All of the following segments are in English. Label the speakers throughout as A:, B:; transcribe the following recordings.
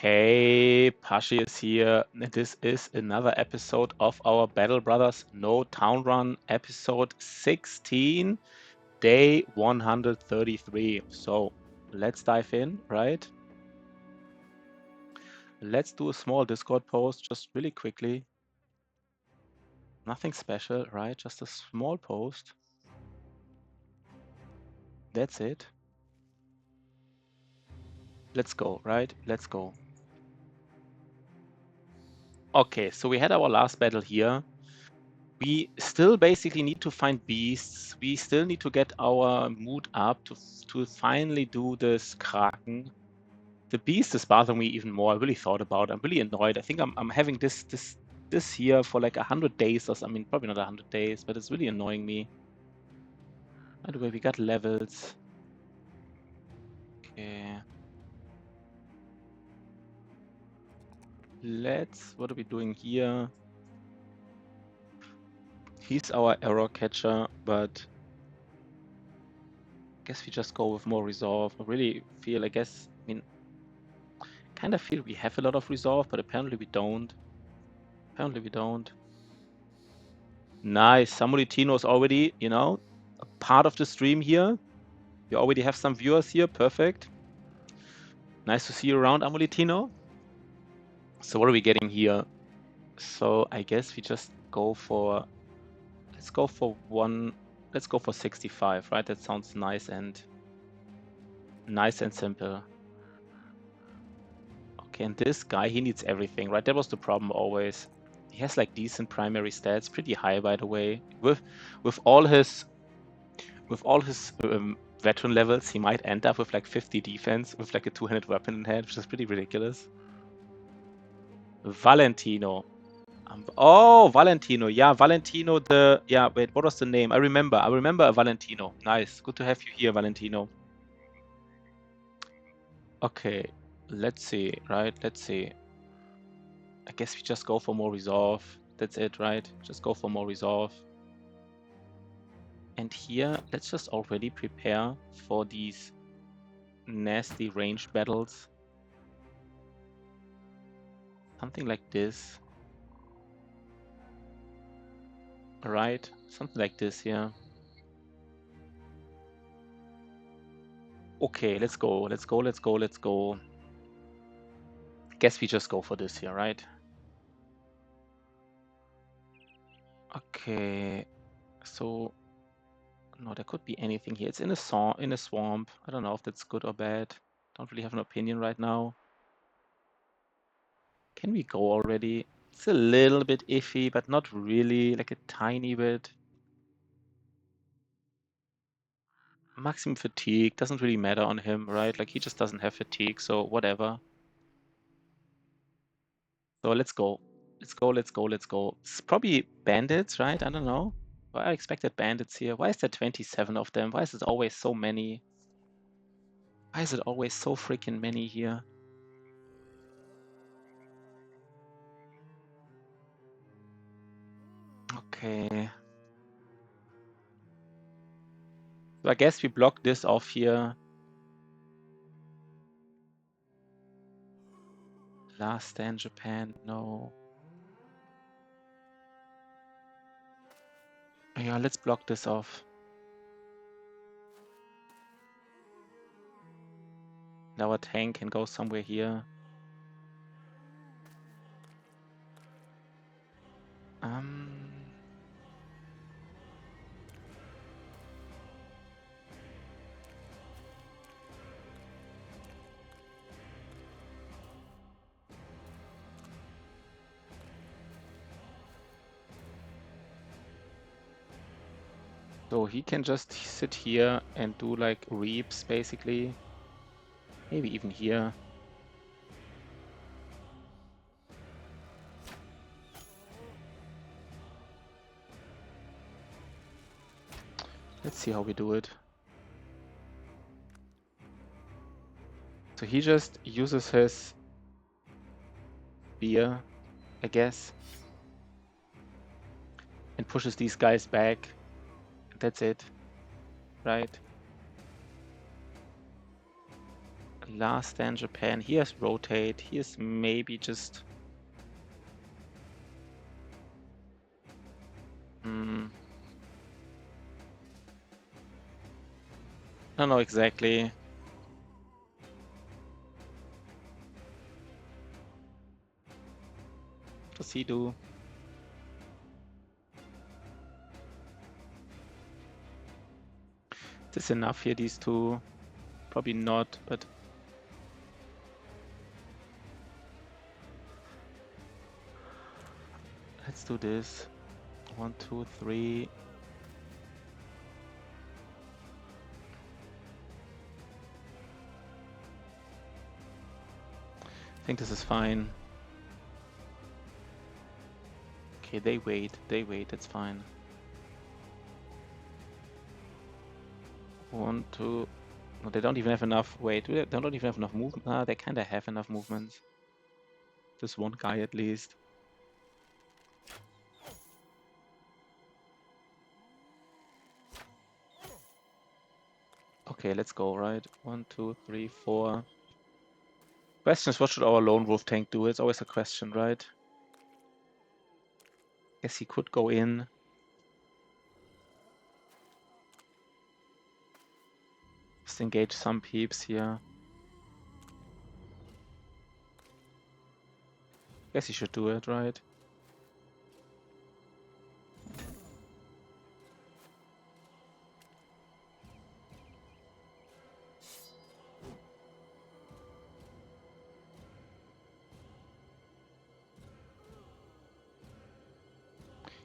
A: Hey, Pashi is here. This is another episode of our Battle Brothers No Town Run, episode 16, day 133. So let's dive in, right? Let's do a small Discord post just really quickly. Nothing special, right? Just a small post. That's it. Let's go, right? Let's go. Okay, so we had our last battle here. We still basically need to find beasts. We still need to get our mood up to finally do this Kraken. The beast is bothering me even more. I really thought about it. I'm really annoyed. I think I'm having this here for like 100 days or something. I mean, probably not 100 days, but it's really annoying me. By the way, we got levels. Okay. What are we doing here? He's our error catcher, but I guess we just go with more resolve. I really feel, I mean, kind of feel we have a lot of resolve, but apparently we don't. Apparently we don't. Nice. Samulitino's already, a part of the stream here. You already have some viewers here. Perfect. Nice to see you around, Amulitino. So what are we getting here? So I guess we just go for, let's go for 65, right? That sounds nice and simple. Okay, and this guy, he needs everything, right? That was the problem always. He has like decent primary stats, pretty high by the way. With all his veteran levels, he might end up with like 50 defense with like a two-handed weapon in hand, which is pretty ridiculous. Valentino. Oh, Valentino. Yeah, Valentino. Wait, what was the name? I remember a Valentino. Nice. Good to have you here, Valentino. Okay, let's see, right? Let's see. I guess we just go for more resolve. That's it, right? Just go for more resolve. And here, let's just already prepare for these nasty ranged battles. Something like this. Right? Something like this here. Okay, let's go. Let's go, let's go, let's go. Guess we just go for this here, right? Okay. So no, there could be anything here. It's in a swamp. I don't know if that's good or bad. Don't really have an opinion right now. Can we go already? It's a little bit iffy, but not really, like a tiny bit. Maximum fatigue doesn't really matter on him, right? Like he just doesn't have fatigue, so whatever. So let's go. Let's go, let's go, let's go. It's probably bandits, right? I don't know. Why I expected bandits here. Why is there 27 of them? Why is it always so many? Why is it always so freaking many here? Okay. So I guess we block this off here. Last stand Japan, no. Yeah, let's block this off. Now our tank can go somewhere here. So he can just sit here and do like reaps basically. Maybe even here. Let's see how we do it. So he just uses his spear, I guess, and pushes these guys back. That's it, right? Last stand Japan. Here's rotate. Here's maybe just... I don't know exactly. What does he do? Is this enough here, these two? Probably not, but... Let's do this. 1, 2, 3. I think this is fine. Okay, they wait, that's fine. 1, 2... No, they don't even have enough... Wait, they don't even have enough movement. Ah, they kinda have enough movements. This one guy at least. Okay, let's go, right? 1, 2, 3, 4. Question is, what should our lone wolf tank do? It's always a question, right? Guess he could go in. Just engage some peeps here. Guess he should do it, right?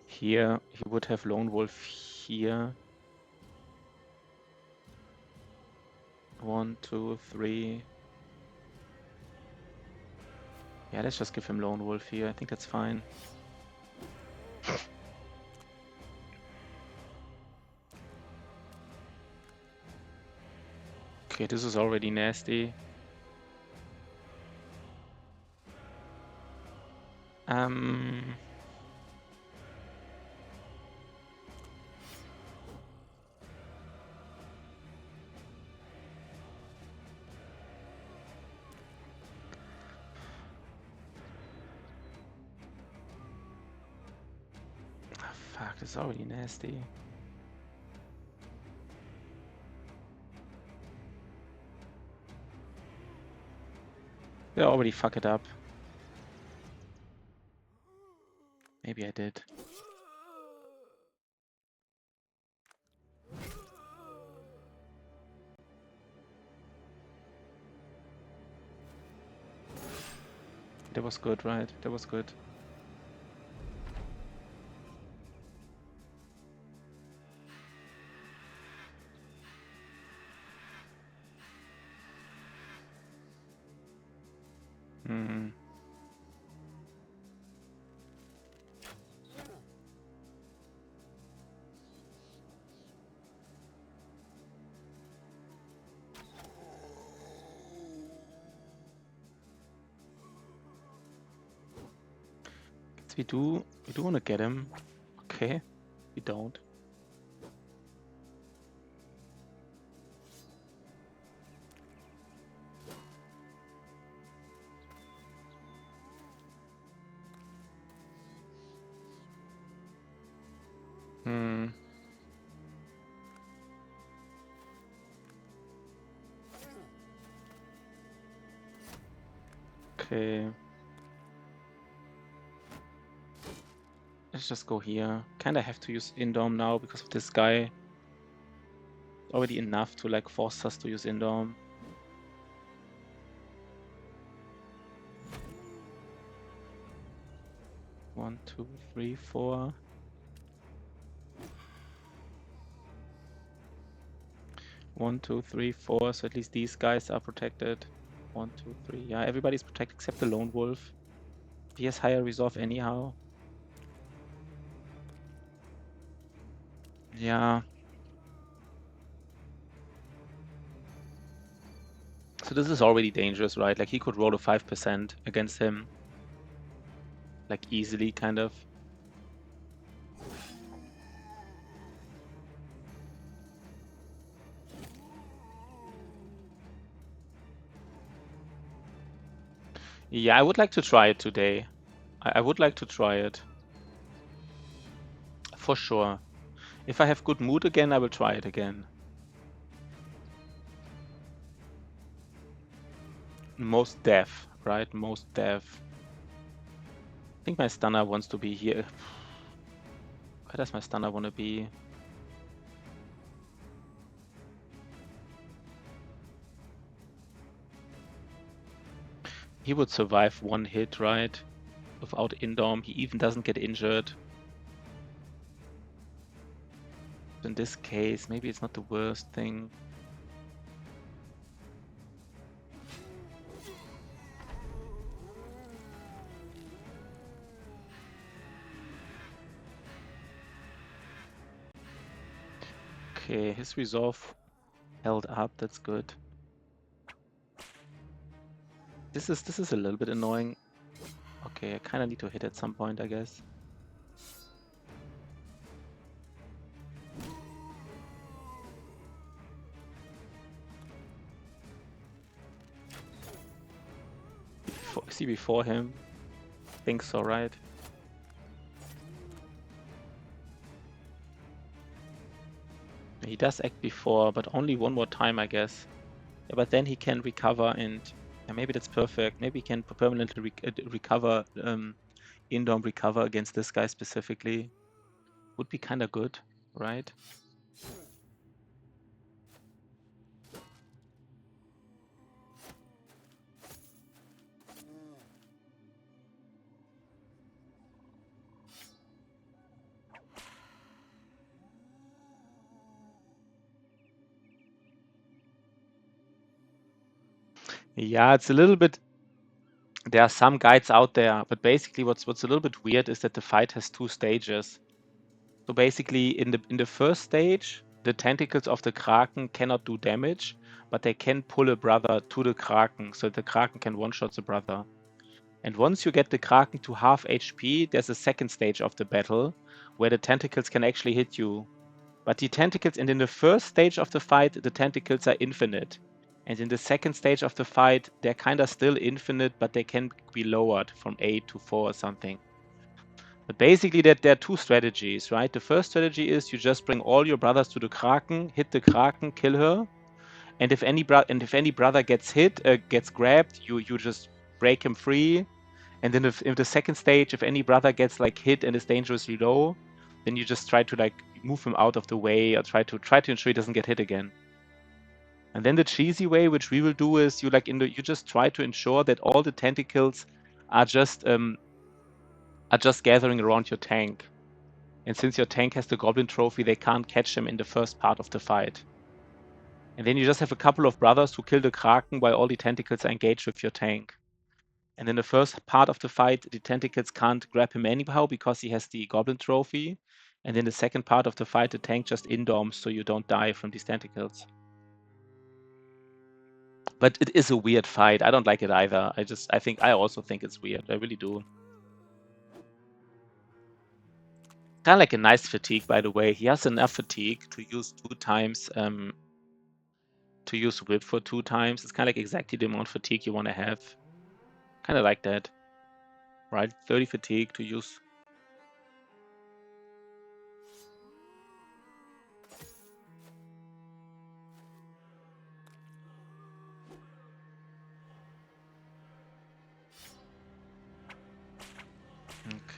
A: Here, he would have lone wolf here. 1, 2, 3. Yeah, let's just give him lone wolf here. I think that's fine. Okay, this is already nasty. Fuck, this is already nasty. They already fuck it up. Maybe I did. That was good, right? That was good. Hmm. We do want to get him. Okay, we don't. Hmm. Okay. Let's just go here. Kinda have to use Indom now because of this guy. Already enough to like force us to use Indom. One, 2, 3, 4. One, 2, 3, 4. So at least these guys are protected. 1, 2, 3. Yeah, everybody's protected except the lone wolf. He has higher resolve anyhow. Yeah. So this is already dangerous, right? Like he could roll a 5% against him. Like easily, kind of. Yeah, I would like to try it today. I would like to try it. For sure. If I have good mood again, I will try it again. Most deaf, right? Most deaf. I think my stunner wants to be here. Where does my stunner want to be? He would survive one hit, right? Without Indom. He even doesn't get injured. In this case, maybe it's not the worst thing. Okay, his resolve held up. That's good. This is a little bit annoying. Okay, I kind of need to hit at some point, I guess. See before him. Think so, right? He does act before, but only one more time, I guess. Yeah, but then he can recover and yeah, maybe that's perfect. Maybe he can permanently recover, Indom recover against this guy specifically. Would be kind of good, right? Yeah, it's a little bit. There are some guides out there, but basically what's a little bit weird is that the fight has two stages. So basically in the first stage, the tentacles of the Kraken cannot do damage, but they can pull a brother to the Kraken, so the Kraken can one-shot the brother. And once you get the Kraken to half HP, there's a second stage of the battle where the tentacles can actually hit you. But the tentacles, and in the first stage of the fight, the tentacles are infinite. And in the second stage of the fight, they're kind of still infinite, but they can be lowered from 8 to 4 or something. But basically, there are two strategies, right? The first strategy is you just bring all your brothers to the Kraken, hit the Kraken, kill her, and if any brother gets hit, gets grabbed, you just break him free. And then if the second stage, if any brother gets like hit and is dangerously low, then you just try to like move him out of the way or try to ensure he doesn't get hit again. And then the cheesy way, which we will do, is you just try to ensure that all the tentacles are just gathering around your tank. And since your tank has the Goblin Trophy, they can't catch him in the first part of the fight. And then you just have a couple of brothers who kill the Kraken while all the tentacles are engaged with your tank. And in the first part of the fight, the tentacles can't grab him anyhow because he has the Goblin Trophy. And in the second part of the fight, the tank just indoms so you don't die from these tentacles. But it is a weird fight. I don't like it either. I also think it's weird. I really do. Kind of like a nice fatigue, by the way. He has enough fatigue to use 2 times, to use whip for 2 times. It's kind of like exactly the amount of fatigue you want to have. Kind of like that, right? 30 fatigue to use.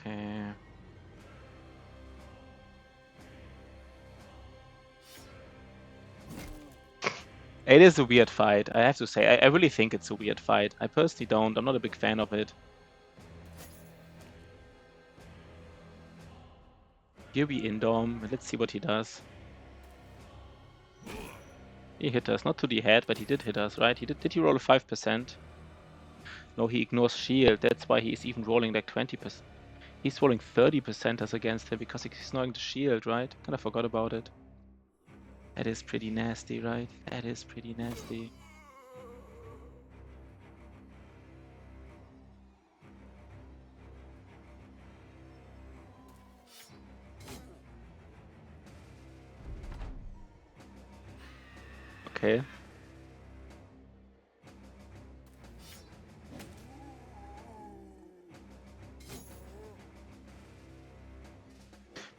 A: Okay. It is a weird fight, I have to say. I really think it's a weird fight. I personally don't. I'm not a big fan of it. Here we Indom. Let's see what he does. He hit us. Not to the head, but he did hit us, right? Did he roll a 5%? No, he ignores shield. That's why he's even rolling like 20%. He's rolling 30% as against him because he's ignoring the shield, right? Kind of forgot about it. That is pretty nasty, right? That is pretty nasty. Okay.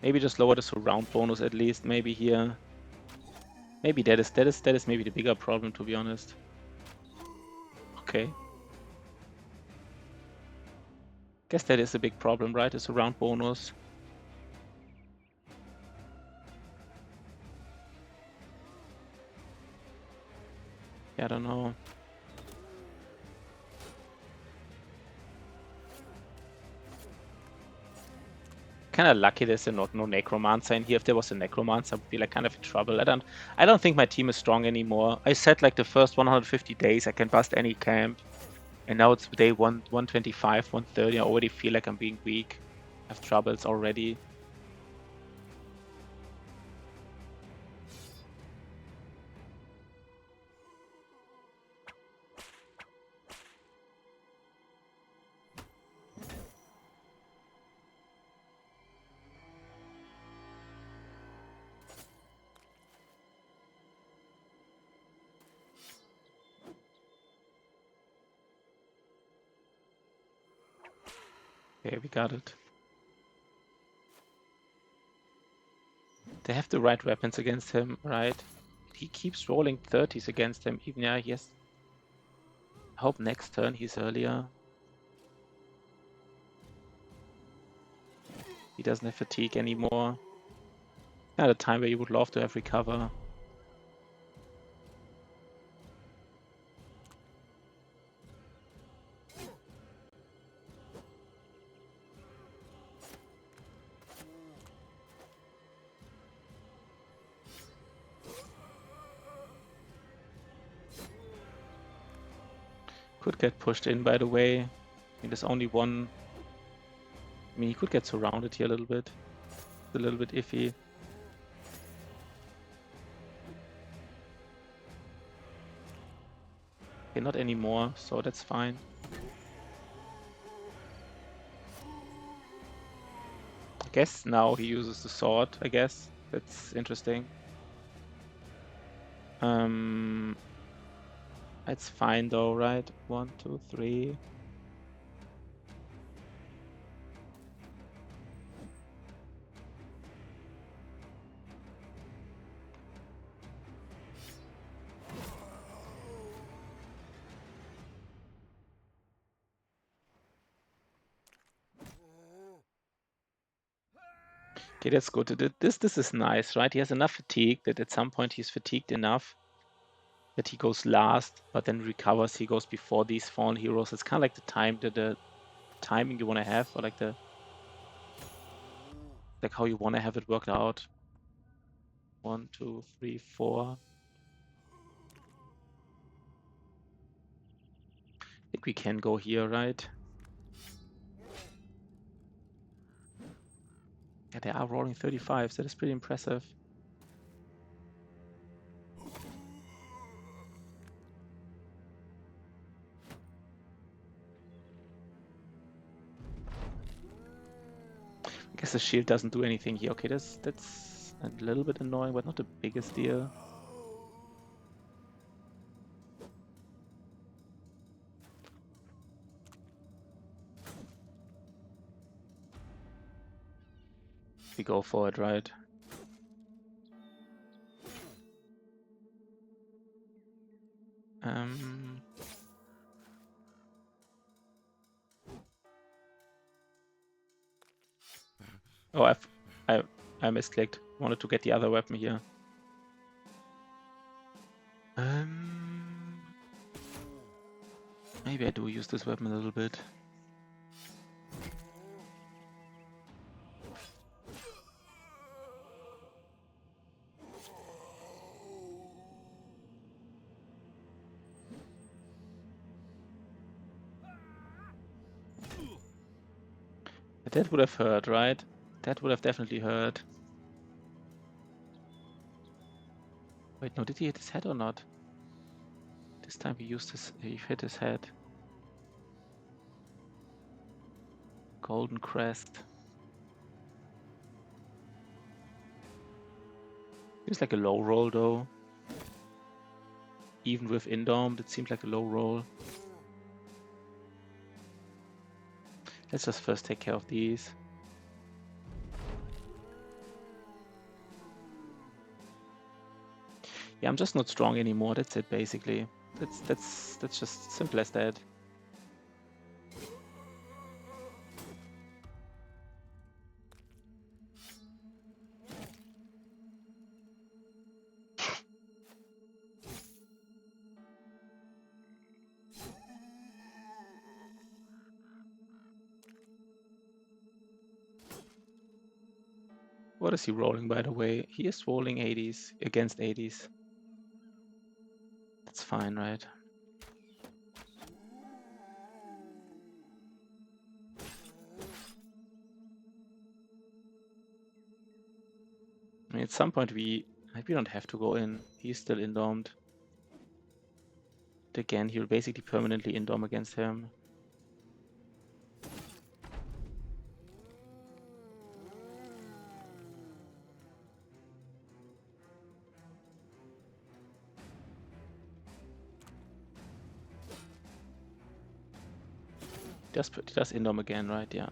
A: Maybe just lower the surround bonus at least. Maybe here. Maybe that is maybe the bigger problem, to be honest. Okay. Guess that is a big problem, right? The surround bonus. Yeah, I don't know. Kind of lucky there's no necromancer in here. If there was a necromancer, I would be like kind of in trouble. I don't think my team is strong anymore. I said like the first 150 days I can bust any camp, and now it's day 125, 130. I already feel like I'm being weak. I have troubles already. Okay, we got it. They have the right weapons against him, right? He keeps rolling 30s against him. Even, yeah, yes. I hope next turn he's earlier. He doesn't have fatigue anymore. At a time where you would love to have recover. Could get pushed in, by the way. I mean, there's only one. I mean, he could get surrounded here a little bit. It's a little bit iffy. Okay, not anymore, so that's fine. I guess now he uses the sword, I guess. That's interesting. It's fine though, right? 1, 2, 3. Okay, that's good. This is nice, right? He has enough fatigue that at some point he's fatigued enough that he goes last, but then recovers. He goes before these fallen heroes. It's kind of like the timing you want to have, or like how you want to have it worked out. 1, 2, 3, 4. I think we can go here, right? Yeah, they are rolling 35s. That is pretty impressive. I guess the shield doesn't do anything here. Okay, that's a little bit annoying, but not the biggest deal. We go for it, right? Oh, I misclicked. Wanted to get the other weapon here. Maybe I do use this weapon a little bit. That would have hurt, right? That would have definitely hurt. Wait, no, did he hit his head or not? This time he hit his head. Golden Crest. Seems like a low roll though. Even with Indom, it seems like a low roll. Let's just first take care of these. Yeah, I'm just not strong anymore. That's it, basically. That's just simple as that. What is he rolling, by the way? He is rolling 80s against 80s. That's fine, right? I mean, at some point we don't have to go in. He's still indomed. Again, he'll basically permanently indom against him. He does indom again, right? Yeah.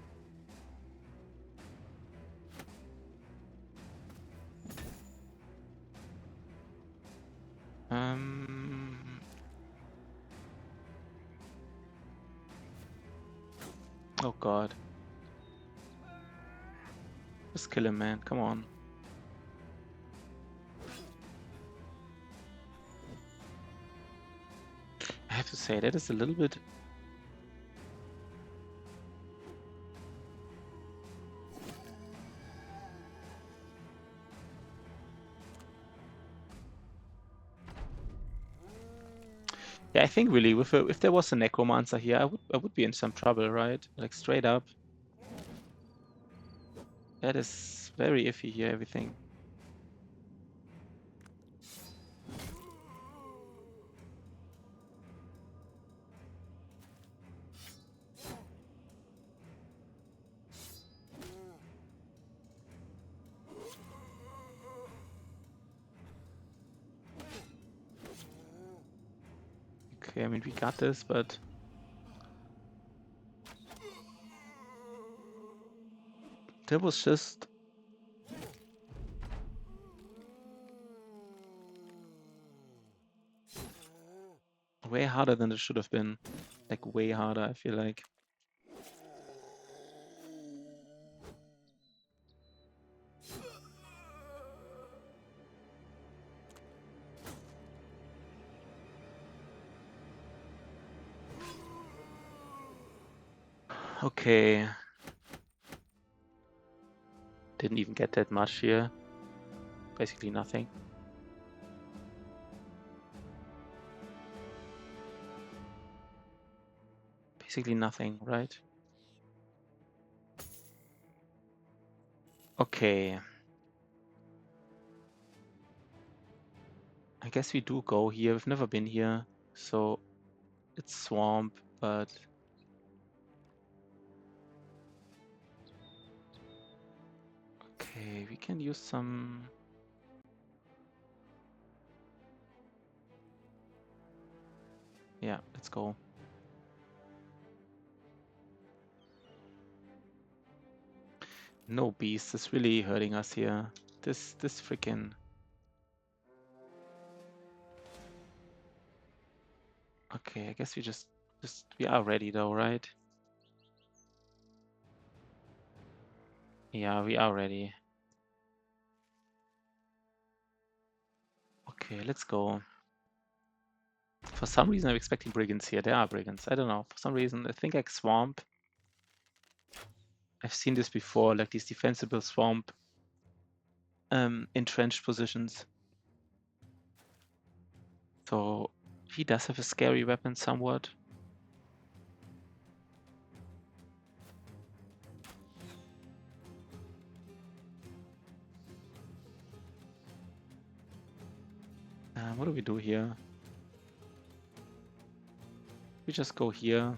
A: Oh god. Just kill him, man. Come on. I have to say, that is a little bit... Yeah, I think really, if there was a necromancer here, I would be in some trouble, right? Like straight up. That is very iffy here, everything. Okay, I mean, we got this, but... That was just... way harder than it should have been. Like, way harder, I feel like. Okay. Didn't even get that much here. Basically nothing. Basically nothing, right? Okay. I guess we do go here. We've never been here, so it's swamp, but... Okay, we can use some... Yeah, let's go. No beast is really hurting us here. This freaking... Okay, I guess we just we are ready though, right? Yeah, we are ready. Okay, let's go. For some reason I'm expecting brigands here. There are brigands. I don't know. For some reason I think like swamp. I've seen this before, like these defensible swamp entrenched positions. So he does have a scary weapon somewhat. What do we do here? We just go here.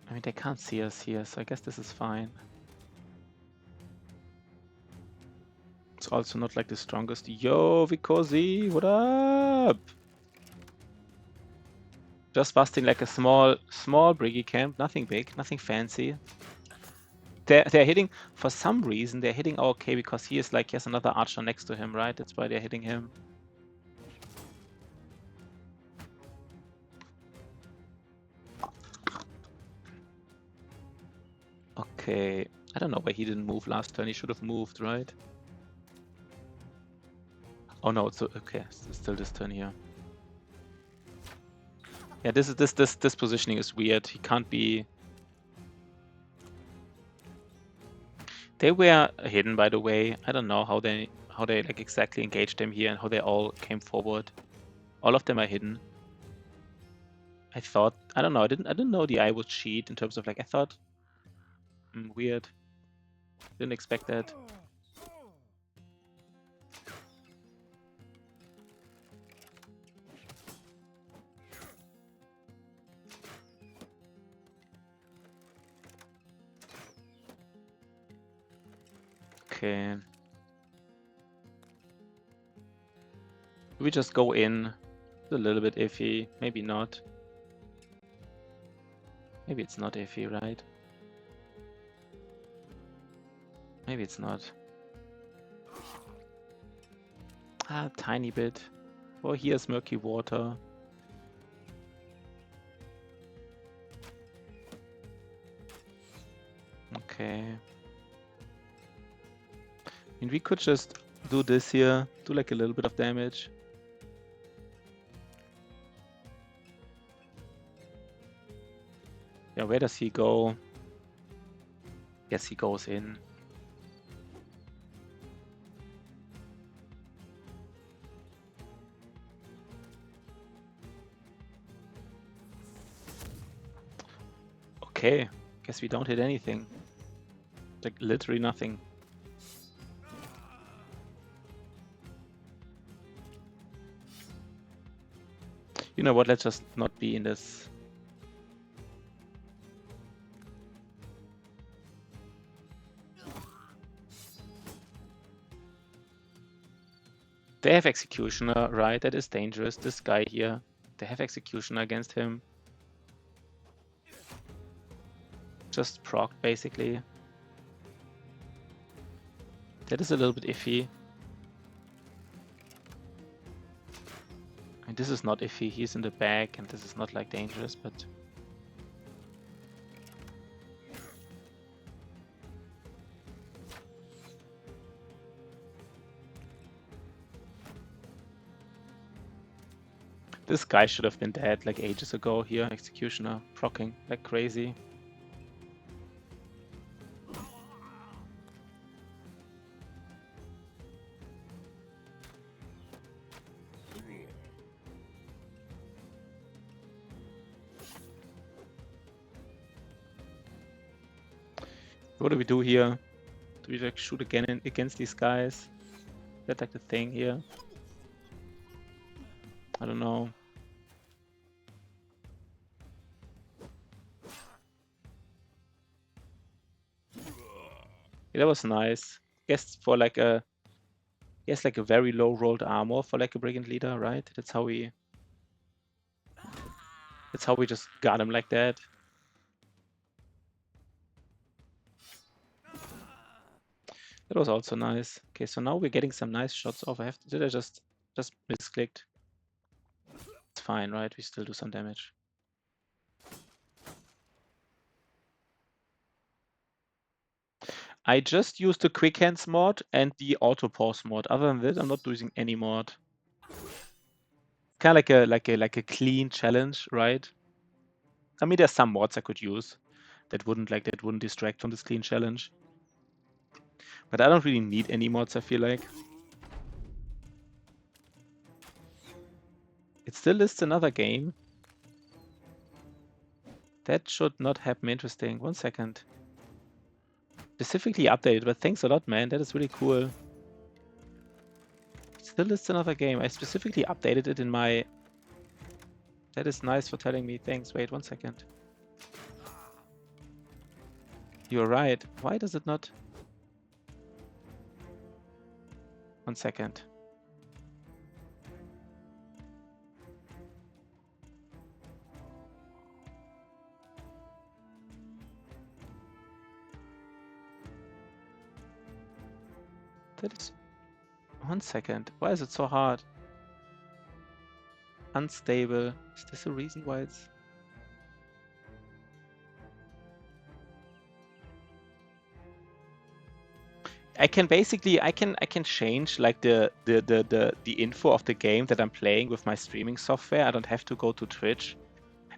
A: I mean, they can't see us here, so I guess this is fine. It's also not like the strongest. Yo, Vikosi, what up? Just busting like a small briggy camp, nothing big, nothing fancy. They're hitting, for some reason, they're hitting our K because he is like, he has another archer next to him, right? That's why they're hitting him. Okay, I don't know why he didn't move last turn. He should have moved, right? Oh no, it's okay. It's still this turn here. Yeah, this positioning is weird. He can't be. They were hidden, by the way. I don't know how they like exactly engaged them here and how they all came forward. All of them are hidden. I thought, I don't know. I didn't know the eye would cheat in terms of like, I thought, weird. Didn't expect that. Okay. We just go in. It's a little bit iffy. Maybe not. Maybe it's not iffy, right? Maybe it's not. Ah, tiny bit. Oh, here's murky water. Okay. I mean, we could just do this here, do like a little bit of damage. Yeah, where does he go? Yes, he goes in. Okay, guess we don't hit anything. Like literally nothing. You know what, let's just not be in this. They have Executioner, right? That is dangerous. This guy here. They have Executioner against him. Just proc, basically. That is a little bit iffy. And this is not iffy. He's in the back, and this is not like dangerous, but. This guy should have been dead like ages ago here. Executioner proccing like crazy. What do we do here? Do we like shoot again against these guys? Is that like the thing here? I don't know. Yeah, that was nice. Guess for like a, guess like a very low rolled armor for like a brigand leader, right? That's how we just got him like that. That was also nice. Okay, so now we're getting some nice shots off. Did I just misclicked? It's fine, right? We still do some damage. I just used the quick hands mod and the auto pause mod. Other than that, I'm not using any mod. Kind of like a clean challenge, right? I mean, there's some mods I could use that wouldn't distract from this clean challenge. But I don't really need any mods, I feel like. It still lists another game. That should not happen. Interesting. 1 second. Specifically updated, but thanks a lot, man. That is really cool. It still lists another game. I specifically updated it in my... That is nice for telling me. Thanks. Wait 1 second. You're right. Why does it not... 1 second. That is 1 second. Why is it so hard? Unstable. Is this a reason why it's... I can basically I can change like the info of the game that I'm playing with my streaming software. I don't have to go to Twitch.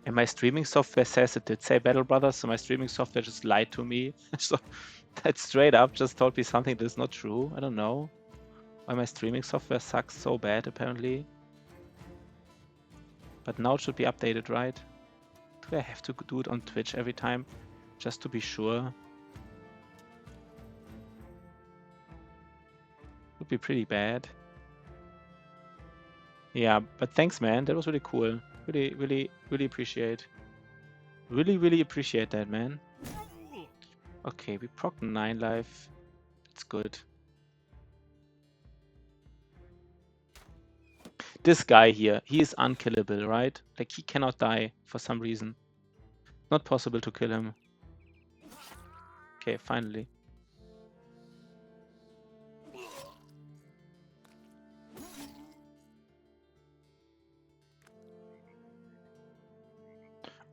A: And my streaming software says it did say Battle Brothers, so my streaming software just lied to me. So that straight up just told me something that is not true. I don't know why my streaming software sucks so bad apparently. But now it should be updated, right? Do I have to do it on Twitch every time just to be sure? Would be pretty bad. Yeah, but thanks, man. That was really cool. Really appreciate. Really appreciate that, man. Okay, we proc 9 life. It's good. This guy here, he is unkillable, right? Like, he cannot die for some reason. Not possible to kill him. Okay, finally.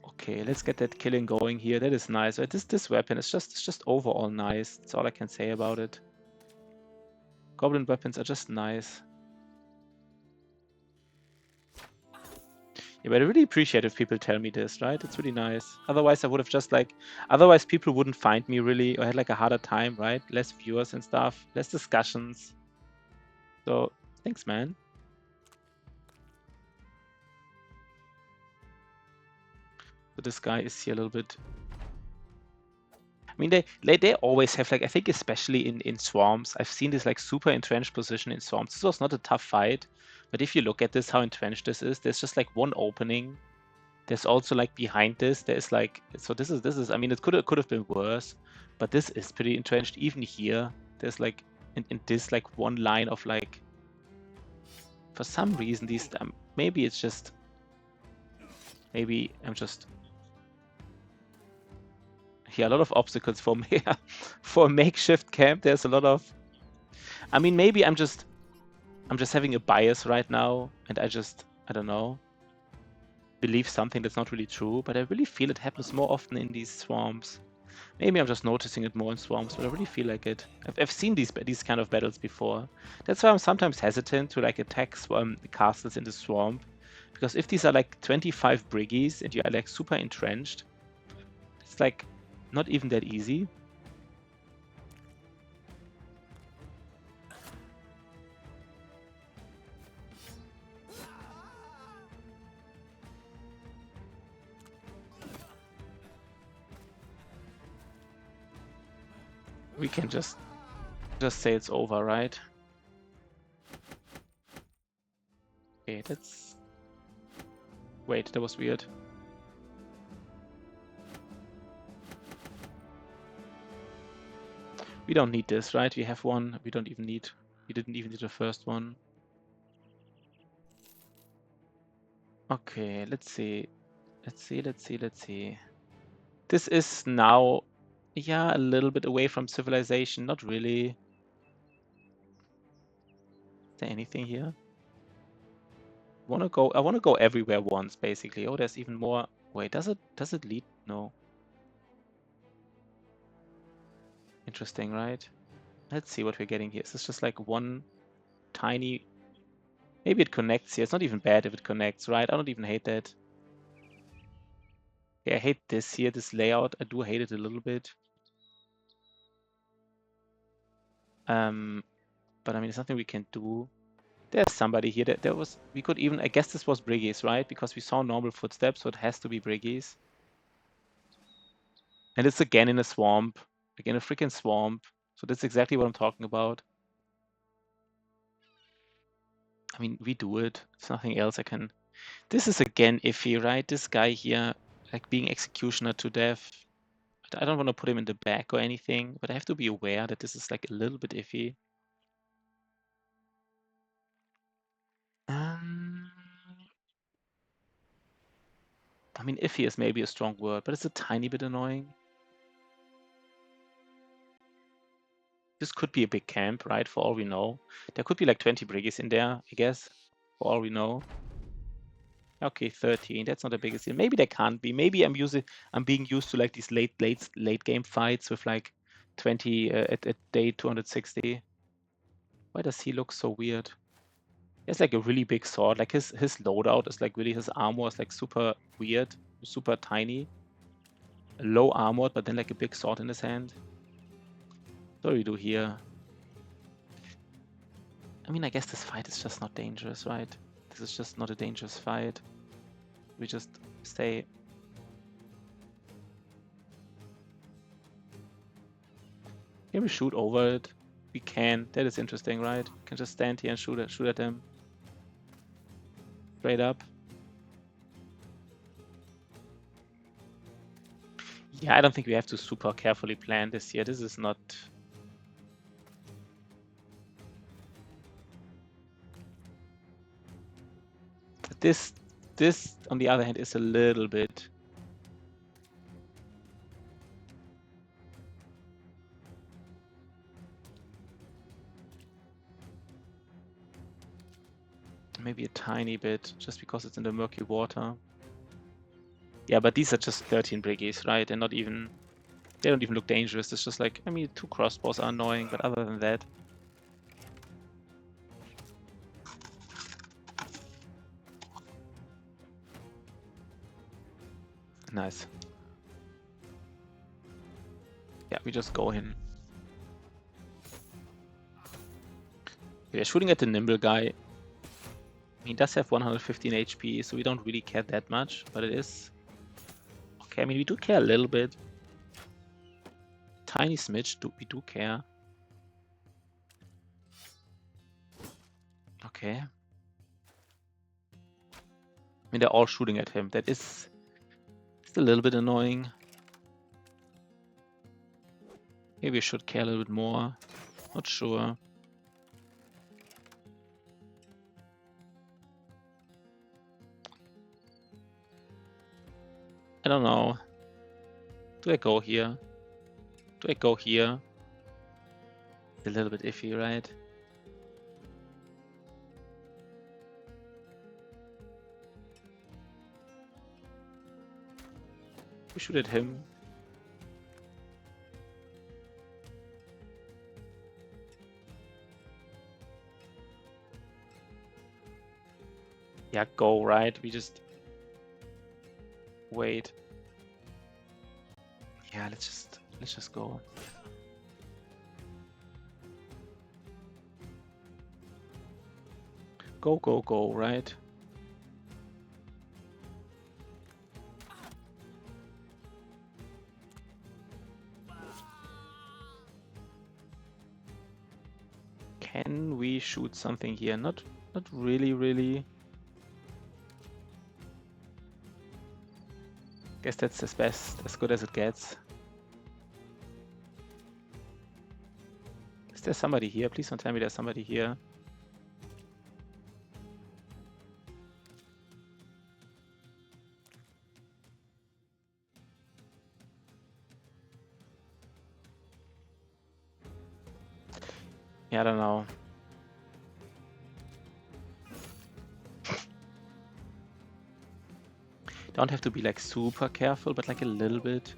A: Okay, let's get that killing going here. That is nice. This weapon is just overall nice. That's all I can say about it. Goblin weapons are just nice. Yeah, but I really appreciate if people tell me this, right? It's really nice. Otherwise, I would have just like... Otherwise, people wouldn't find me really, or had like a harder time, right? Less viewers and stuff, less discussions. So, thanks, man. So this guy is here a little bit... I mean, they always have, like, I think especially in swarms, I've seen this like super entrenched position in swarms. This was not a tough fight, but if you look at this, how entrenched this is, there's just like one opening. There's also like behind this, there's like, so this is, I mean, it could have been worse, but this is pretty entrenched. Even here, there's like, in this like one line of like, for some reason, these, maybe it's just, maybe I'm just... Yeah, a lot of obstacles for me. For a makeshift camp, there's a lot of... I mean, maybe I'm just having a bias right now, and I don't know, believe something that's not really true, but I really feel it happens more often in these swarms. Maybe I'm just noticing it more in swarms, but I really feel like it. I've seen these kind of battles before. That's why I'm sometimes hesitant to like attack castles in the swamp, because if these are like 25 briggies and you are like super entrenched, it's like not even that easy. We can just say it's over, right? Okay, that's... Wait, that was weird. We don't need this, right? We have one. We don't even need... We didn't even need the first one. Okay, let's see. Let's see. This is now, yeah, a little bit away from civilization. Not really. Is there anything here? I wanna go everywhere once, basically. Oh, there's even more. Wait, does it lead? No. Interesting, right? Let's see what we're getting here. Is this just like one tiny... Maybe it connects here. It's not even bad if it connects, right? I don't even hate that. Yeah, I hate this here, this layout. I do hate it a little bit. But I mean, there's nothing we can do. There's somebody here. There was... We could even... I guess this was Briggies, right? Because we saw normal footsteps, so it has to be Briggies. And it's again in a swamp. Again, a freaking swamp. So that's exactly what I'm talking about. I mean, we do it. There's nothing else I can... This is again iffy, right? This guy here, like being executioner to death. I don't want to put him in the back or anything, but I have to be aware that this is like a little bit iffy. mean, iffy is maybe a strong word, but it's a tiny bit annoying. This could be a big camp, right? For all we know. There could be like 20 briggies in there, I guess, for all we know. Okay, 13. That's not the biggest deal. Maybe there can't be. Maybe I'm being used to like these late game fights with like 20 at day 260. Why does he look so weird? He has like a really big sword. Like his loadout is like really, his armor is like super weird, super tiny, low armored, but then like a big sword in his hand. What do we do here? I mean, I guess this fight is just not dangerous, right? This is just not a dangerous fight. We just stay. Can we shoot over it? We can. That is interesting, right? We can just stand here and shoot at them. Straight up. Yeah, I don't think we have to super carefully plan this here. This is not... This, on the other hand, is a little bit... Maybe a tiny bit, just because it's in the murky water. Yeah, but these are just 13 briggies, right? And not even... They don't even look dangerous. It's just like, I mean, 2 crossbows are annoying, but other than that... Nice. Yeah, we just go in. We're shooting at the nimble guy. He does have 115 HP, so we don't really care that much, but it is... Okay, I mean, we do care a little bit. Tiny smidge, we do care. Okay. I mean, they're all shooting at him. That is... It's a little bit annoying. Maybe we should care a little bit more. Not sure. I don't know. Do I go here? Do I go here? It's a little bit iffy, right? We shoot at him. Yeah, go, right? We just... Wait. Yeah, let's just go. Go, go, go, right? Can we shoot something here? Not really. Guess that's as good as it gets. Is there somebody here? Please don't tell me there's somebody here. Yeah, I don't know. Don't have to be like super careful, but like a little bit.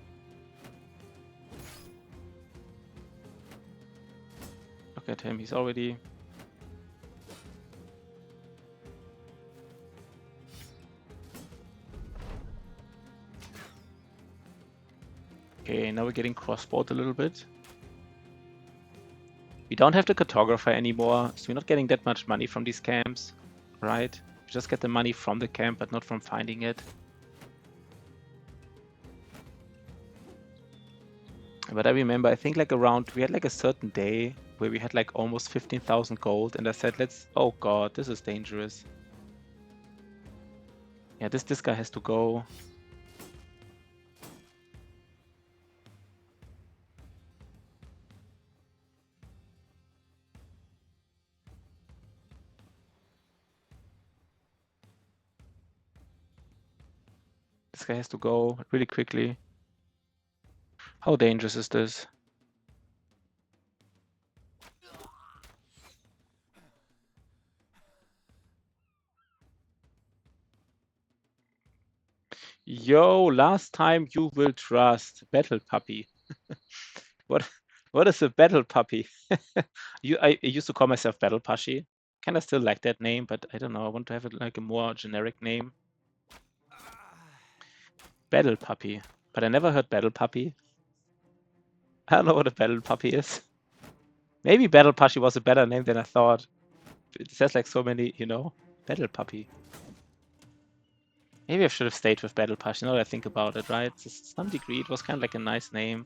A: Look at him, he's already... Okay, now we're getting crossbowed a little bit. We don't have the cartographer anymore, so we're not getting that much money from these camps, right? We just get the money from the camp, but not from finding it. But I remember, I think like around, we had like a certain day where we had like almost 15,000 gold, and I said, oh god, this is dangerous. Yeah, this guy has to go. This guy has to go really quickly. How dangerous is this? Yo, last time you will trust. Battle puppy. What is a battle puppy? I used to call myself Battle Pushy. Kinda still like that name, but I don't know. I want to have it like a more generic name. Battle puppy. But I never heard battle puppy. I don't know what a battle puppy is. Maybe battle pushy was a better name than I thought. It says like so many, you know, battle puppy. Maybe I should have stayed with battle pushy. Now that I think about it, right? To some degree, it was kind of like a nice name.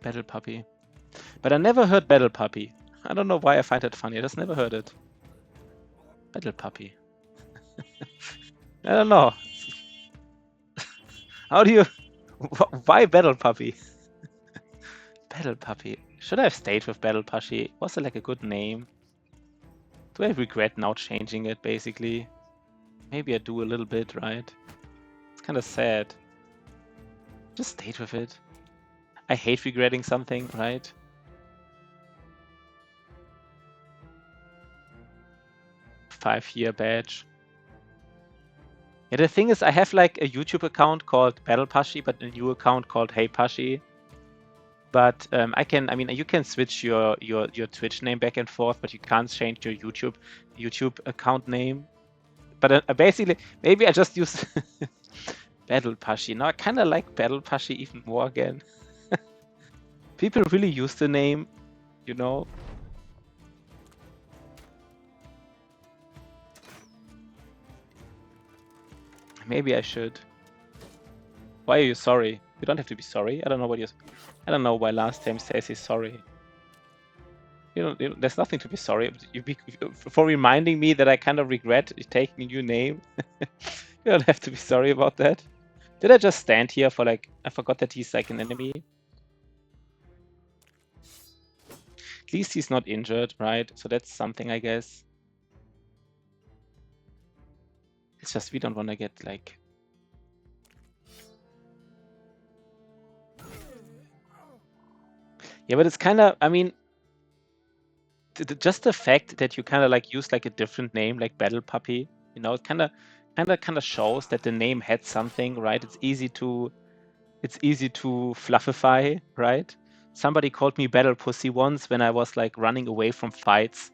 A: Battle puppy. But I never heard battle puppy. I don't know why I find it funny. I just never heard it. Battle puppy. I don't know. How do you... Why battle puppy? Battle puppy. Should I have stayed with battle puppy? Was it like a good name? Do I regret now changing it, basically? Maybe I do a little bit, right? It's kind of sad. Just stayed with it. I hate regretting something, right? Five-year badge. Yeah, the thing is, I have like a YouTube account called Battle Pushy, but a new account called Hey Pushy. But I mean, you can switch your Twitch name back and forth, but you can't change your YouTube account name. But basically, maybe I just use Battle Pushy. Now I kind of like Battle Pushy even more again. People really use the name, you know. Maybe I should. Why are you sorry? You don't have to be sorry. I don't know what you're... I don't know why last time says he's sorry. You know, there's nothing to be sorry. For reminding me that I kind of regret taking a new name. You don't have to be sorry about that. Did I just stand here for like... I forgot that he's like an enemy. At least he's not injured, right? So that's something, I guess. It's just we don't want to get like... Yeah, but it's kind of... I mean... Just the fact that you kind of like use like a different name, like Battle Puppy, you know, it kind of shows that the name had something, right? It's easy to fluffify, right? Somebody called me Battle Pussy once when I was like running away from fights,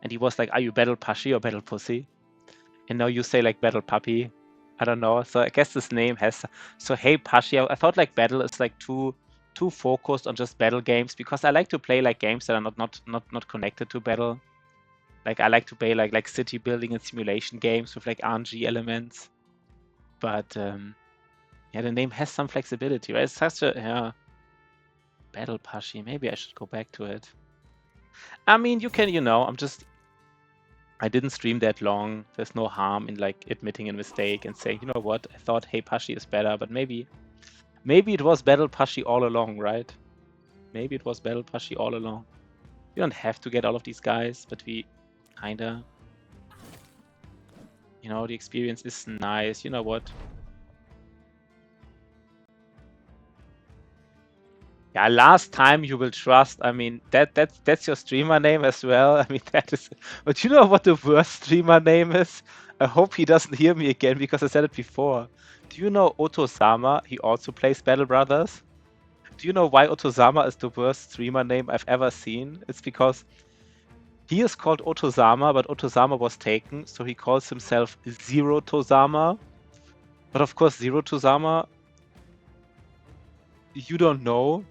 A: and he was like, "Are you Battle Pushy or Battle Pussy?" And now you say like Battle Puppy. I don't know. So I guess this name has... So Hey Pushy, I thought like Battle is like too focused on just battle games, because I like to play like games that are not connected to battle. Like I like to play like city building and simulation games with like RNG elements. But yeah, the name has some flexibility, right? It's such a Battle Pushy. Maybe I should go back to it. I mean, you can, you know, I didn't stream that long. There's no harm in like admitting a mistake and saying, you know what, I thought Hey Pushy is better, but maybe it was Battle Pushy all along, right? Maybe it was Battle Pushy all along. We don't have to get all of these guys, but we kinda... You know, the experience is nice. You know what? Yeah, last time you will trust. I mean, that's your streamer name as well. I mean, that is... But you know what the worst streamer name is? I hope he doesn't hear me again, because I said it before. Do you know Otosama? He also plays Battle Brothers. Do you know why Otosama is the worst streamer name I've ever seen? It's because he is called Otosama, but Otosama was taken, so he calls himself Zero Tosama. But of course, Zero Tosama, you don't know.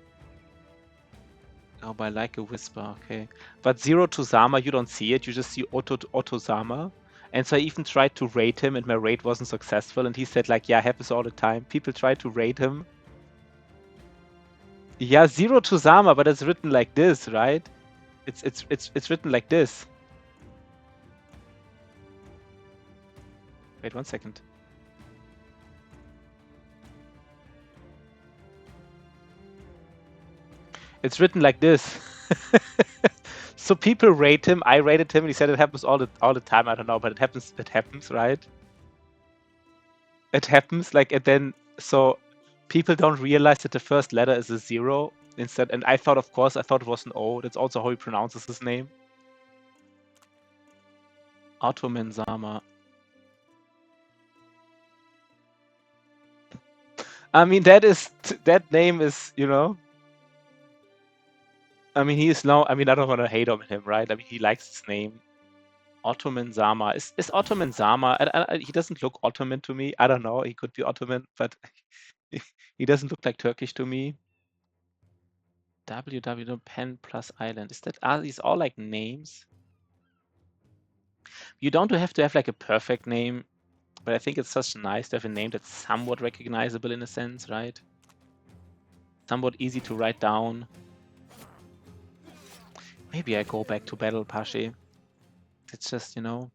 A: Oh, by like a whisper, okay. But Zero Tosama, you don't see it, you just see Otosama. And so I even tried to rate him, and my rate wasn't successful, and he said like, yeah, happens all the time. People try to rate him. Yeah, Zero Tosama, but it's written like this, right? It's written like this. Wait 1 second. It's written like this. So people rate him. I rated him, and he said it happens all the time. I don't know, but it happens. It happens, right? It happens. Like, and then so people don't realize that the first letter is a 0 instead. And I thought, of course, I thought it was an O. That's also how he pronounces his name. Ottoman Sama. I mean, that name is, you know. I mean, he is now. I mean, I don't want to hate on him, right? I mean, he likes his name. Ottoman Sama. Is Ottoman Sama? He doesn't look Ottoman to me. I don't know. He could be Ottoman, but he doesn't look like Turkish to me. WW Pen plus Island. Are these all like names? You don't have to have like a perfect name, but I think it's just nice to have a name that's somewhat recognizable in a sense, right? Somewhat easy to write down. Maybe I go back to Battle Pashe. It's just, you know.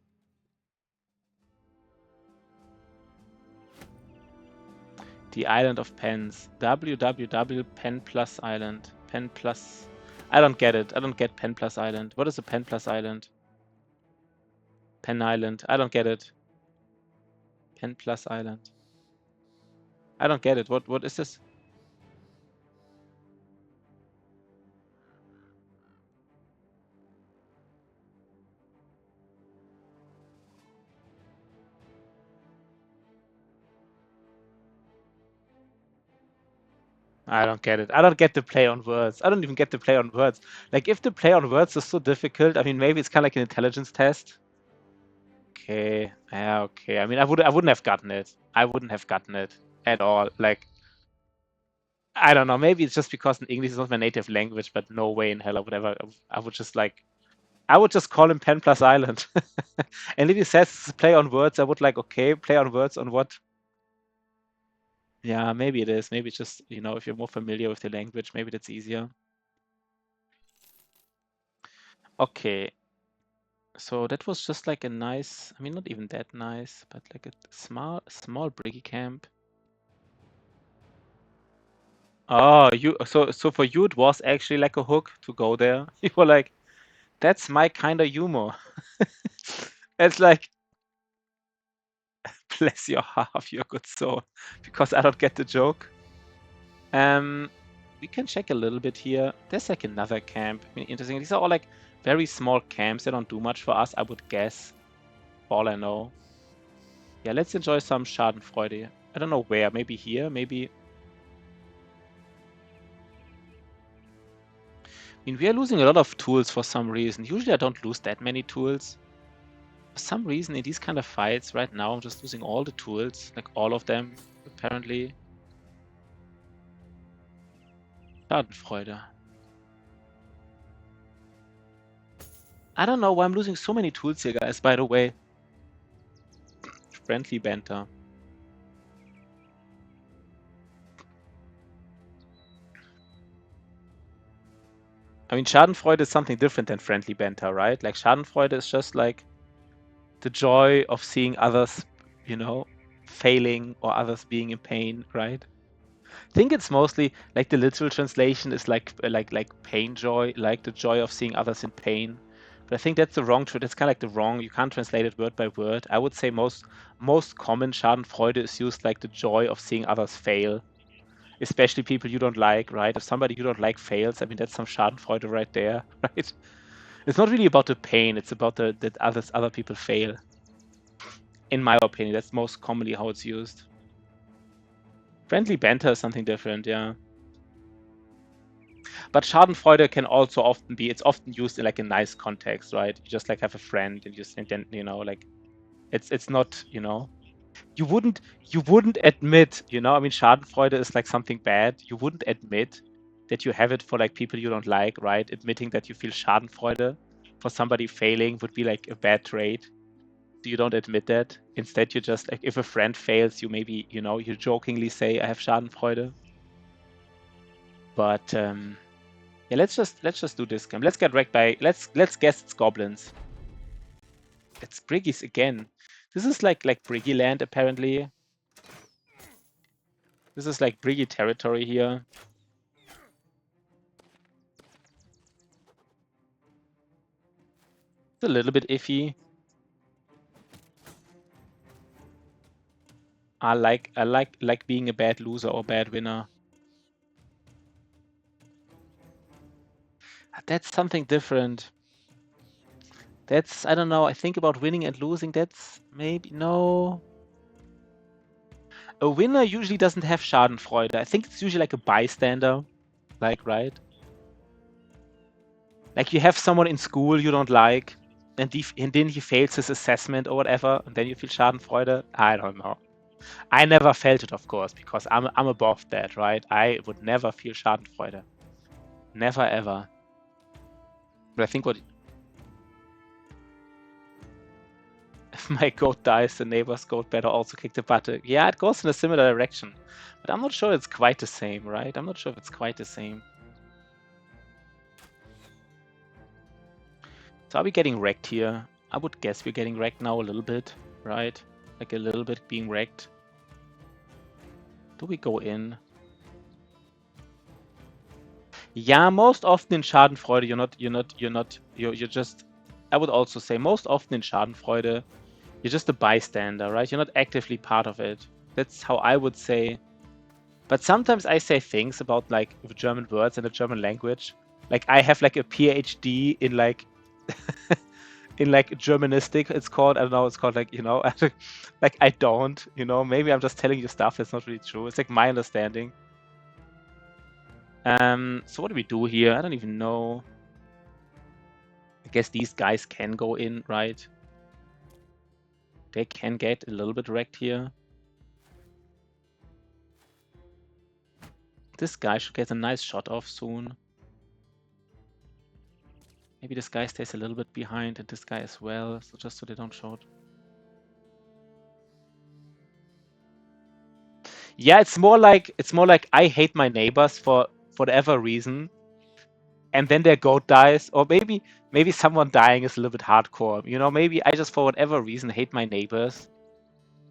A: The Island of Pens. WWW Pen plus Island. Pen plus. I don't get it. I don't get Pen plus Island. What is a Pen plus Island? Pen Island. I don't get it. Pen plus Island. I don't get it. What is this? I don't get it. I don't get the play on words. I don't even get the play on words. Like, if the play on words is so difficult, I mean, maybe it's kind of like an intelligence test. Okay. Yeah, okay. I mean, I wouldn't have gotten it. I wouldn't have gotten it at all. Like, I don't know. Maybe it's just because English is not my native language, but no way in hell I would ever. I would just like. I would just call him Pen plus Island. And if he says it's a play on words, I would like, okay, play on words on what? Yeah, maybe it is. Maybe it's just, you know, if you're more familiar with the language, maybe that's easier. Okay. So that was just like a nice, I mean, not even that nice, but like a small briggy camp. Oh, so for you it was actually like a hook to go there. You were like, that's my kind of humor. It's like, bless your heart, your good soul, because I don't get the joke. We can check a little bit here. There's like another camp. I mean, interesting. These are all like very small camps. They don't do much for us, I would guess. All I know. Yeah, let's enjoy some Schadenfreude. I don't know where. Maybe here. Maybe. I mean, we are losing a lot of tools for some reason. Usually I don't lose that many tools. For some reason, in these kind of fights right now, I'm just losing all the tools. Like all of them, apparently. Schadenfreude. I don't know why I'm losing so many tools here, guys, by the way. Friendly banter. I mean, Schadenfreude is something different than friendly banter, right? Like, Schadenfreude is just like the joy of seeing others, you know, failing or others being in pain, right? I think it's mostly like the literal translation is like pain joy, like the joy of seeing others in pain. But I think that's the wrong. That's kind of like the wrong. You can't translate it word by word. I would say most common Schadenfreude is used like the joy of seeing others fail, especially people you don't like, right? If somebody you don't like fails, I mean that's some Schadenfreude right there, right? It's not really about the pain. It's about that other people fail. In my opinion, that's most commonly how it's used. Friendly banter is something different, yeah. But Schadenfreude can also often be, it's often used in like a nice context, right? You just like have a friend and then, you know, like it's not, you know, you wouldn't admit, you know, I mean, Schadenfreude is like something bad. You wouldn't admit that you have it for like people you don't like, right? Admitting that you feel Schadenfreude for somebody failing would be like a bad trait. You don't admit that. Instead, you just like if a friend fails, you maybe, you know, you jokingly say, I have Schadenfreude. But yeah, let's just do this game. Let's get wrecked by let's guess it's goblins. It's Briggies again. This is like Briggy land apparently. This is like Briggy territory here. It's a little bit iffy. I like being a bad loser or bad winner. That's something different. That's, I don't know, I think about winning and losing, that's maybe, no. A winner usually doesn't have Schadenfreude. I think it's usually like a bystander, like, right? Like you have someone in school you don't like, and then he fails his assessment or whatever, and then you feel Schadenfreude. I don't know. I never felt it, of course, because I'm above that, right? I would never feel Schadenfreude. Never ever. But I think what if my goat dies, the neighbor's goat better also kick the butt. Yeah, it goes in a similar direction. But I'm not sure it's quite the same, right? I'm not sure if it's quite the same. So are we getting wrecked here? I would guess we're getting wrecked now a little bit, right? Like a little bit being wrecked. Do we go in? Yeah, most often in Schadenfreude, you're just, I would also say most often in Schadenfreude, you're just a bystander, right? You're not actively part of it. That's how I would say. But sometimes I say things about like German words and the German language. Like I have like a PhD in like in like Germanistic, it's called. I don't know, it's called like, like I don't, maybe I'm just telling you stuff that's not really true. It's like my understanding. So what do we do here? I don't even know. I guess these guys can go in, right? They can get a little bit wrecked here. This guy should get a nice shot off soon. Maybe this guy stays a little bit behind and this guy as well, so just so they don't short. Yeah, it's more like I hate my neighbors for whatever reason, and then their goat dies, or maybe someone dying is a little bit hardcore. Maybe I just for whatever reason hate my neighbors,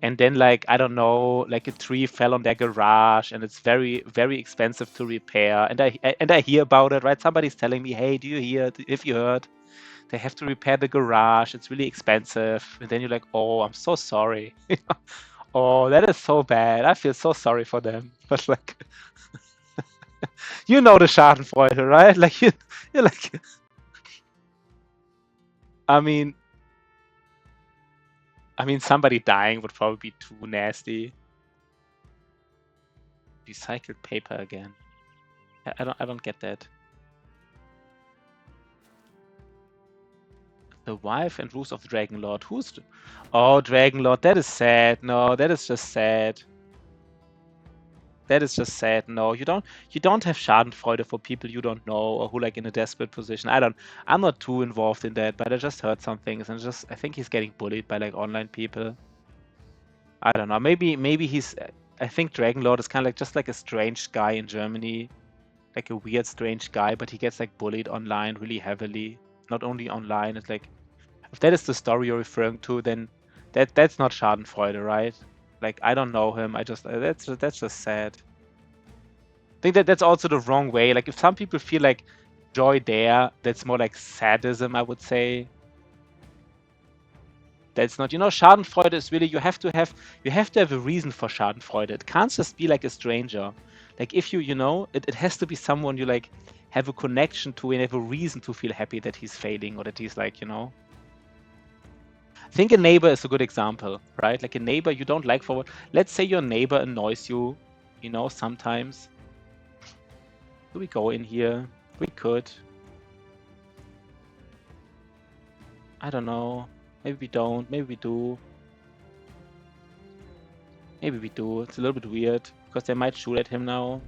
A: and then like I don't know, like a tree fell on their garage and it's very very expensive to repair, and I hear about it, right? Somebody's telling me, hey, do you hear? If you heard, they have to repair the garage. It's really expensive, and then you're like, oh, I'm so sorry. Oh, that is so bad. I feel so sorry for them. But like, the Schadenfreude, right? Like you're like, I mean, somebody dying would probably be too nasty. Recycled paper again. I don't get that. The wife and rules of the Dragon Lord. Oh, Dragon Lord, that is sad. No, that is just sad. That is just sad. No, you don't have Schadenfreude for people you don't know or who like in a desperate position. I'm not too involved in that, but I just heard some things and I think he's getting bullied by like online people. I don't know. Maybe he's. I think Dragon Lord is kind of like just like a strange guy in Germany, like a weird strange guy, but he gets like bullied online really heavily. Not only online. It's like if that is the story you're referring to, then that's not Schadenfreude, right? Like I don't know him. I just that's just sad. I think that's also the wrong way. Like if some people feel like joy there, that's more like sadism, I would say. That's not, Schadenfreude is really you have to have a reason for Schadenfreude. It can't just be like a stranger. Like if it has to be someone you like have a connection to and have a reason to feel happy that he's failing or that he's like, I think a neighbor is a good example, right? Like a neighbor you don't like for let's say your neighbor annoys you, sometimes. Do we go in here? We could. I don't know. Maybe we don't. Maybe we do. Maybe we do. It's a little bit weird because they might shoot at him now.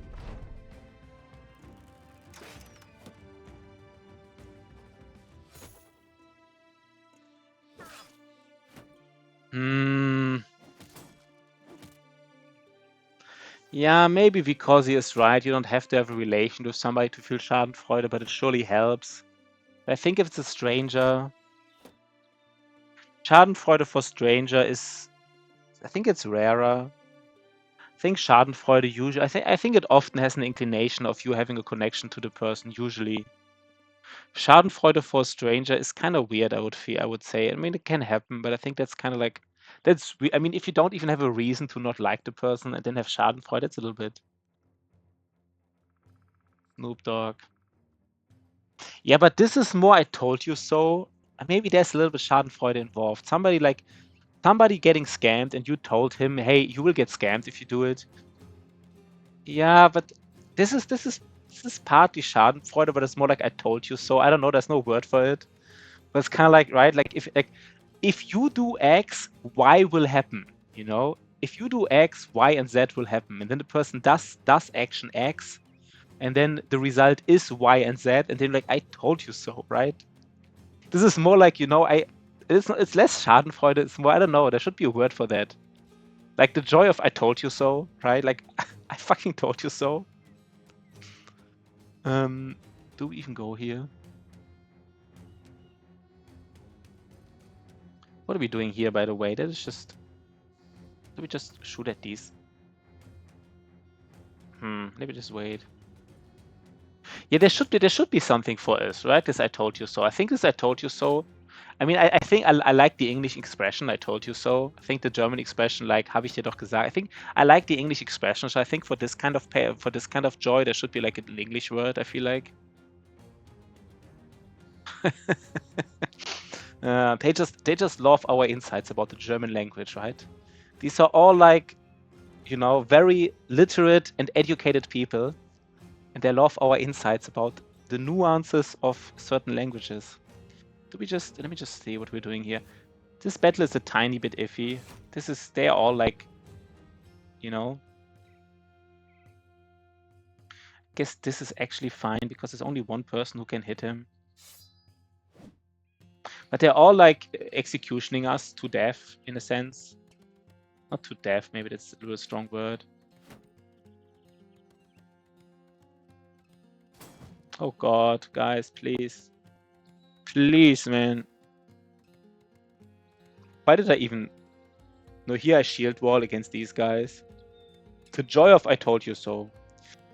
A: Yeah, maybe because he is right. You don't have to have a relation with somebody to feel Schadenfreude, but it surely helps. I think if it's a stranger, Schadenfreude for stranger is, I think it's rarer. I think Schadenfreude usually, I think it often has an inclination of you having a connection to the person usually. Schadenfreude for a stranger is kind of weird, I would say. I mean, it can happen, but I think that's kind of like, I mean, if you don't even have a reason to not like the person and then have Schadenfreude, that's a little bit. Snoop Dogg. Yeah, but this is more I told you so. Maybe there's a little bit Schadenfreude involved. Somebody getting scammed and you told him, hey, you will get scammed if you do it. Yeah, but this is partly Schadenfreude, but it's more like I told you so. I don't know, there's no word for it. But it's kind of like, right? Like if you do X, Y will happen, you know? If you do X, Y and Z will happen. And then the person does action X, and then the result is Y and Z, and then like I told you so, right? This is more like, it's less Schadenfreude, it's more, I don't know, there should be a word for that. Like the joy of I told you so, right? Like I fucking told you so. Do we even go here? What are we doing here, by the way? That is just... Do we just shoot at these? Maybe just wait. Yeah, there should be something for us, right? This I told you so. I think this I told you so. I mean, I think I like the English expression, I told you so. I think the German expression, like, habe ich dir doch gesagt. I think I like the English expression, so I think for this kind of joy, there should be like an English word, I feel like. They just love our insights about the German language, right? These are all like, very literate and educated people, and they love our insights about the nuances of certain languages. Let me just see what we're doing here. This battle is a tiny bit iffy. They're all like, I guess this is actually fine because there's only one person who can hit him. But they're all like executioning us to death, in a sense. Not to death, maybe that's a little strong word. Oh god, guys, please. Please, man. Why did I even... No, here I shield wall against these guys. The joy of I told you so.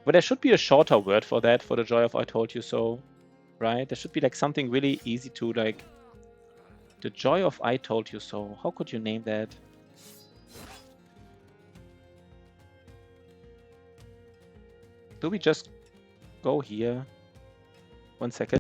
A: But there should be a shorter word for that, for the joy of I told you so. Right? There should be like something really easy to like... The joy of I told you so. How could you name that? Do we just go here? 1 second.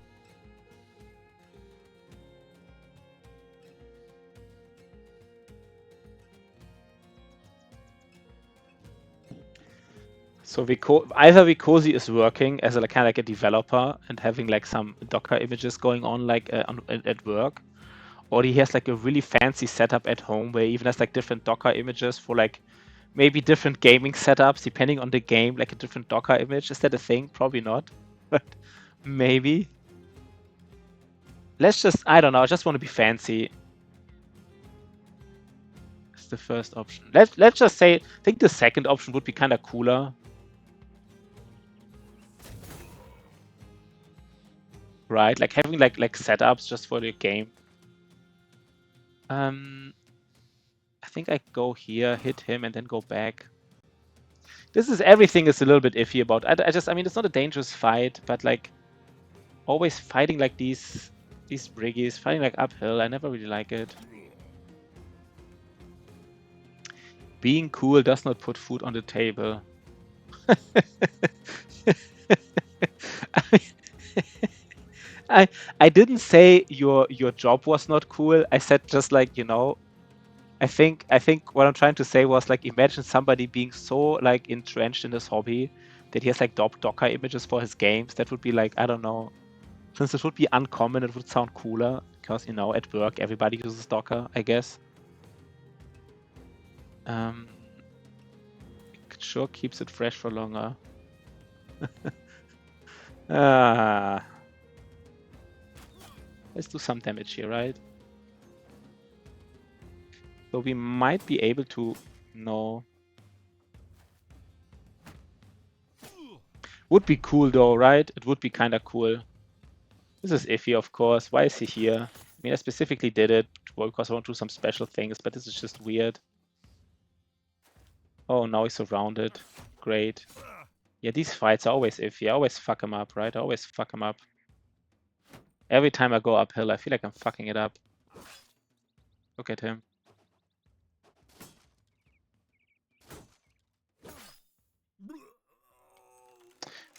A: So either Vicosi is working as a kind of like a developer and having like some Docker images going on like at work, or he has like a really fancy setup at home where he even has like different Docker images for like maybe different gaming setups depending on the game, like a different Docker image. Is that a thing? Probably not, but maybe. I don't know, I just want to be fancy. It's the first option. Let's just say, I think the second option would be kind of cooler. Right, like having like setups just for the game. I think I go here, hit him, and then go back. Everything is a little bit iffy about. I mean, it's not a dangerous fight, but like always fighting like these briggies, fighting like uphill. I never really like it. Being cool does not put food on the table. I didn't say your job was not cool. I said just like, I think what I'm trying to say was like, imagine somebody being so like entrenched in this hobby that he has like Docker images for his games. That would be like, I don't know, since it would be uncommon, it would sound cooler because at work everybody uses Docker, I guess. It sure keeps it fresh for longer. Let's do some damage here, right? So we might be able to... No. Would be cool though, right? It would be kind of cool. This is iffy, of course. Why is he here? I mean, I specifically did it because I want to do some special things, but this is just weird. Oh, now he's surrounded. Great. Yeah, these fights are always iffy. I always fuck him up, right? I always fuck him up. Every time I go uphill, I feel like I'm fucking it up. Look at him.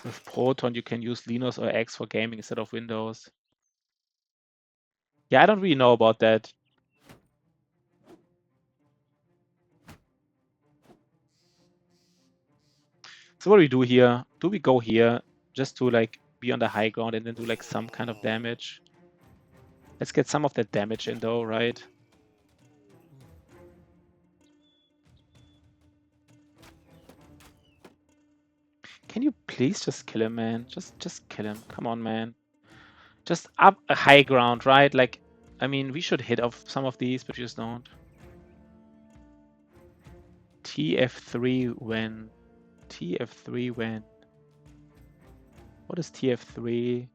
A: With Proton, you can use Linux or X for gaming instead of Windows. Yeah, I don't really know about that. So what do we do here? Do we go here just to like be on the high ground and then do like some kind of damage? Let's get some of that damage in though, right? Can you please just kill him, man? Just kill him. Come on, man. Just up a high ground, right? Like, I mean, we should hit off some of these, but we just don't. TF3 when? TF3 when? What is TF3?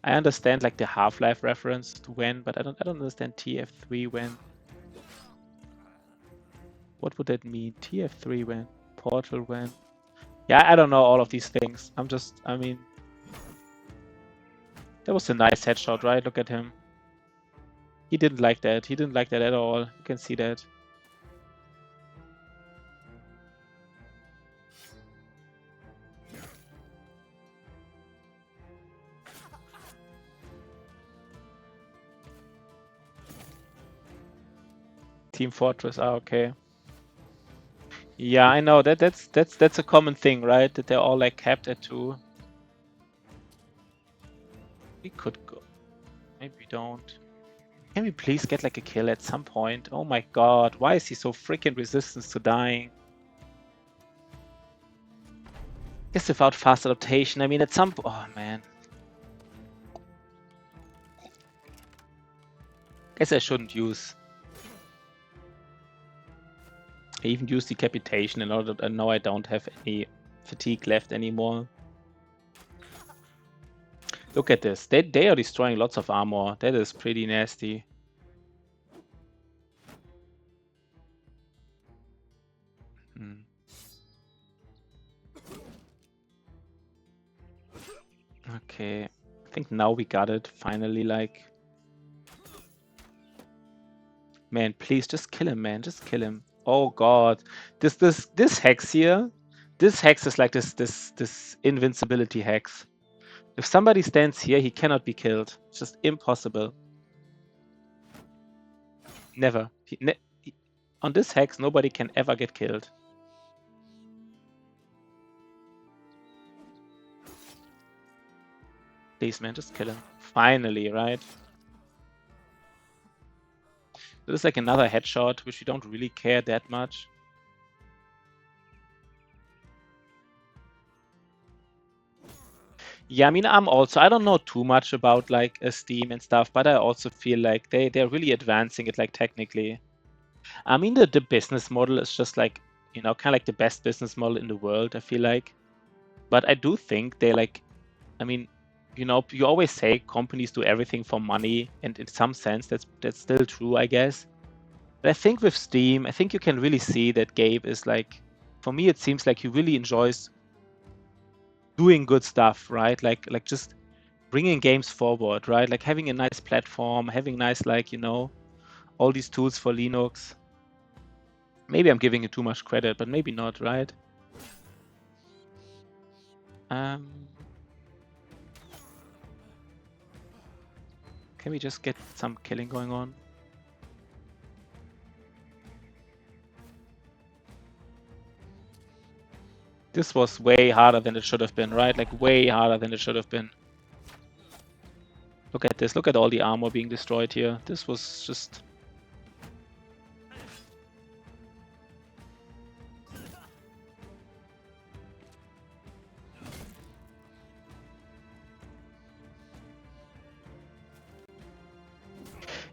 A: I understand like the Half-Life reference to when, but I don't understand TF3 when. What would that mean? TF3 when? Portal when? Yeah, I don't know all of these things. I mean, that was a nice headshot, right? Look at him. He didn't like that. He didn't like that at all. You can see that. Team Fortress, okay. Yeah, I know that's a common thing, right? That they're all like capped at 2. We could go. Maybe we don't. Can we please get like a kill at some point? Oh my god, why is he so freaking resistant to dying? Guess without fast adaptation, I mean at some oh man. Guess I shouldn't use. I even used decapitation in order and now I don't have any fatigue left anymore. Look at this. They are destroying lots of armor. That is pretty nasty. Okay. I think now we got it. Finally, like. Man, please just kill him, man. Just kill him. Oh god. This hex here. This hex is like this invincibility hex. If somebody stands here, he cannot be killed. It's just impossible. Never. On this hex, nobody can ever get killed. Please, man, just kill him. Finally, right? This is like another headshot, which we don't really care that much. Yeah, I mean, I don't know too much about like Steam and stuff, but I also feel like they're really advancing it like technically. I mean, the business model is just like, you know, kind of like the best business model in the world, I feel like. But I do think they like, I mean, you know, you always say companies do everything for money, and in some sense that's still true, I guess. But I think with Steam, I think you can really see that Gabe is like, for me, it seems like he really enjoys doing good stuff, right? Like just bringing games forward, right? Like having a nice platform, having nice, like, you know, all these tools for Linux. Maybe I'm giving it too much credit, but maybe not, right? Can we just get some killing going on? This was way harder than it should have been, right? Like way harder than it should have been. Look at this. Look at all the armor being destroyed here. This was just...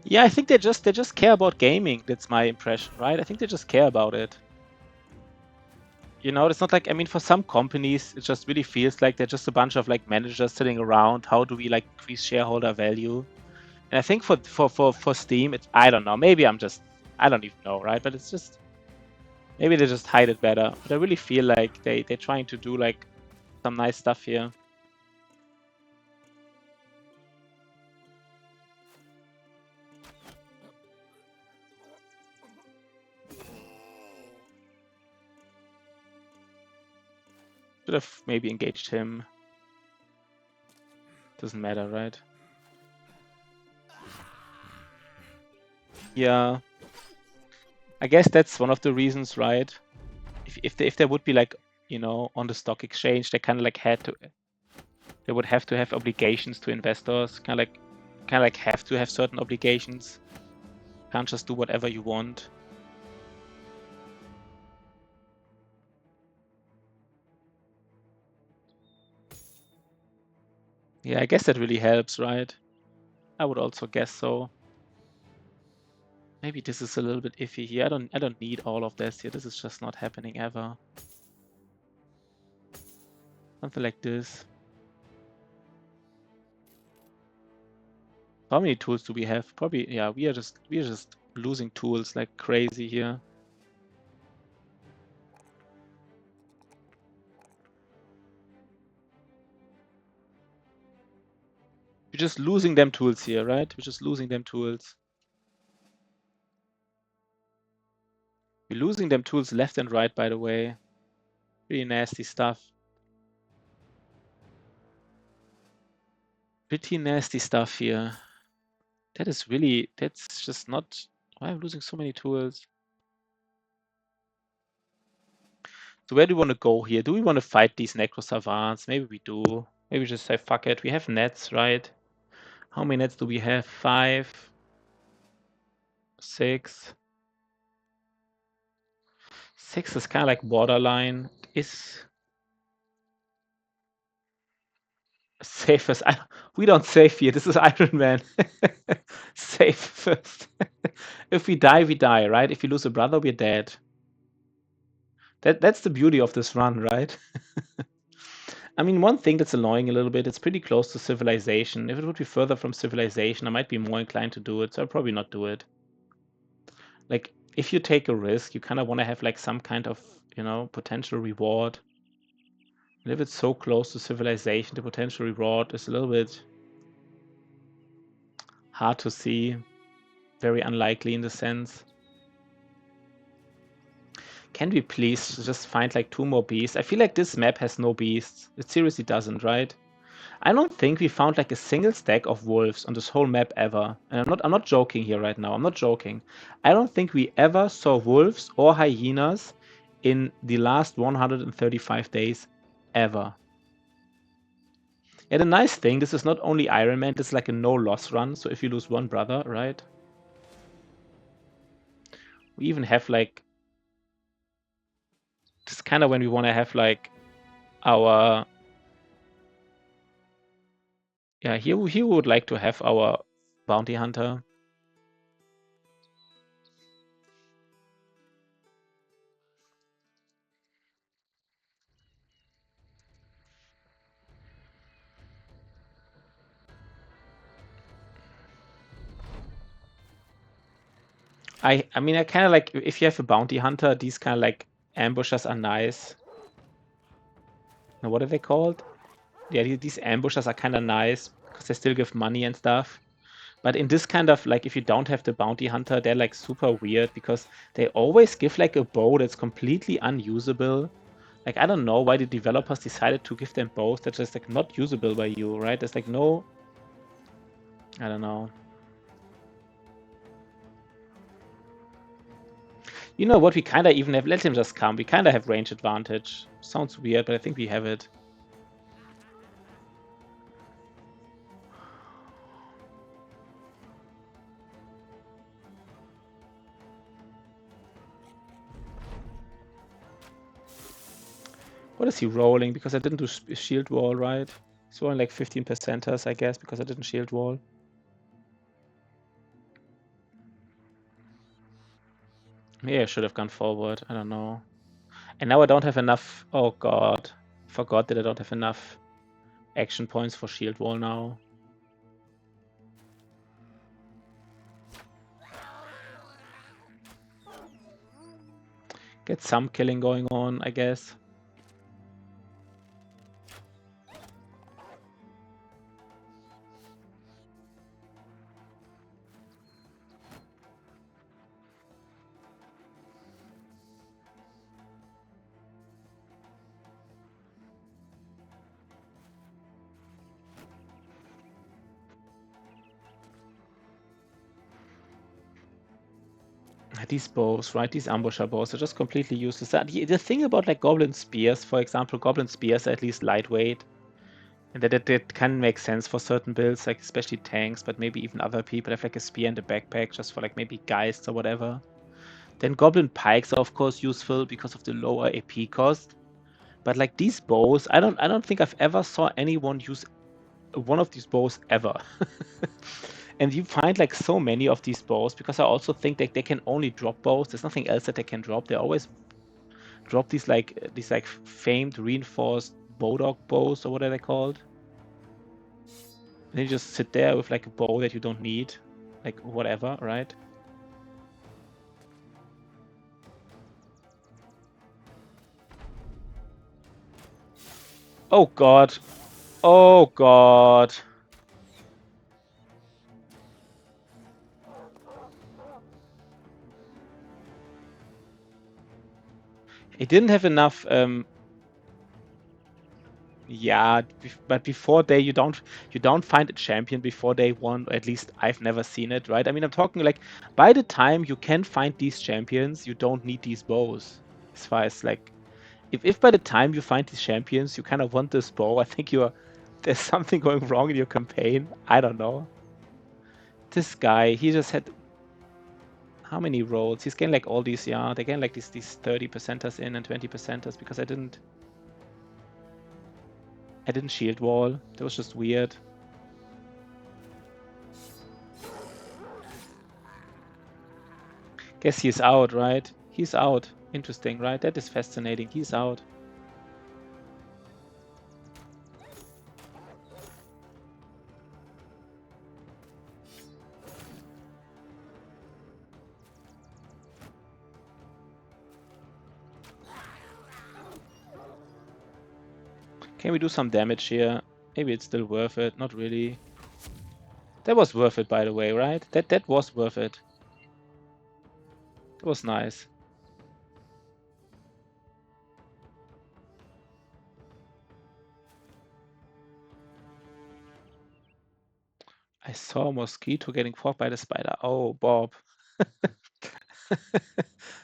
A: Yeah, I think they just care about gaming. That's my impression, right? I think they just care about it. You know, it's not like, I mean, for some companies, it just really feels like they're just a bunch of like managers sitting around. How do we like increase shareholder value? And I think for Steam, it's, I don't know. Maybe I don't even know, right? But it's just, maybe they just hide it better. But I really feel like they're trying to do like some nice stuff here. Should have maybe engaged him. Doesn't matter, right? Yeah. I guess that's one of the reasons, right? If there would be like, you know, on the stock exchange, they kind of like they would have to have obligations to investors, kind of like have to have certain obligations. Can't just do whatever you want. Yeah, I guess that really helps, right? I would also guess so. Maybe this is a little bit iffy here. I don't need all of this here. This is just not happening ever. Something like this. How many tools do we have? Probably, yeah, we are just losing tools like crazy here. We're just losing them tools here, right? We're just losing them tools. We're losing them tools left and right, by the way. Pretty nasty stuff. Pretty nasty stuff here. That's just not... Why am I losing so many tools? So where do we want to go here? Do we want to fight these Necro Savants? Maybe we do. Maybe just say, fuck it. We have nets, right? How many nets do we have? 5, 6. 6 is kind of like borderline. Is safest. We don't save here. This is Ironman. Save first. If we die, we die, right? If we lose a brother, we're dead. That's the beauty of this run, right? I mean, one thing that's annoying a little bit, it's pretty close to civilization. If it would be further from civilization, I might be more inclined to do it, so I'll probably not do it. Like, if you take a risk, you kind of want to have like some kind of, you know, potential reward. And if it's so close to civilization, the potential reward is a little bit hard to see. Very unlikely in the sense. Can we please just find like 2 more beasts? I feel like this map has no beasts. It seriously doesn't, right? I don't think we found like a single stack of wolves on this whole map ever. And I'm not joking here right now. I'm not joking. I don't think we ever saw wolves or hyenas in the last 135 days ever. And the nice thing, this is not only Ironman, this is like a no-loss run. So if you lose one brother, right? We even have like... This is kind of when we want to have like our... Yeah, here we would like to have our bounty hunter. I mean, I kind of like, if you have a bounty hunter, these kind of like ambushers are nice. Now, what are they called? Yeah, these ambushers are kind of nice because they still give money and stuff. But in this kind of, like, if you don't have the bounty hunter, they're like super weird because they always give like a bow that's completely unusable. Like, I don't know why the developers decided to give them bows that's just like not usable by you, right? There's like no... I don't know. You know what? We kind of even have... Let him just come. We kind of have range advantage. Sounds weird, but I think we have it. What is he rolling? Because I didn't do shield wall, right? He's rolling like 15%ers, I guess, because I didn't shield wall. Maybe I should have gone forward. I don't know. And now I don't have enough... Oh god. Forgot that I don't have enough action points for shield wall now. Get some killing going on, I guess. These bows, right? These ambusher bows are just completely useless. The thing about like goblin spears, for example, goblin spears are at least lightweight. And that can make sense for certain builds, like especially tanks, but maybe even other people have like a spear and a backpack just for like maybe geists or whatever. Then goblin pikes are of course useful because of the lower AP cost. But like these bows, I don't think I've ever saw anyone use one of these bows ever. And you find like so many of these bows because I also think that they can only drop bows. There's nothing else that they can drop. They always drop these like famed reinforced Boondock bows or what are they called? And you just sit there with like a bow that you don't need, like whatever, right? Oh god. Oh god. It didn't have enough yeah, but before you don't find a champion before day one, or at least I've never seen it, right? I mean, I'm talking like by the time you can find these champions, you don't need these bows. As far as like if by the time you find these champions, you kind of want this bow, I think there's something going wrong in your campaign. I don't know. This guy, he just had how many rolls? He's getting like all these, yeah, they getting like these 30%ers in and 20%ers because I didn't shield wall. That was just weird. Guess he's out, right? He's out. Interesting, right? That is fascinating. He's out. Can we do some damage here? Maybe it's still worth it. Not really. That was worth it, by the way, right? That was worth it. It was nice. I saw a mosquito getting caught by the spider. Oh, Bob.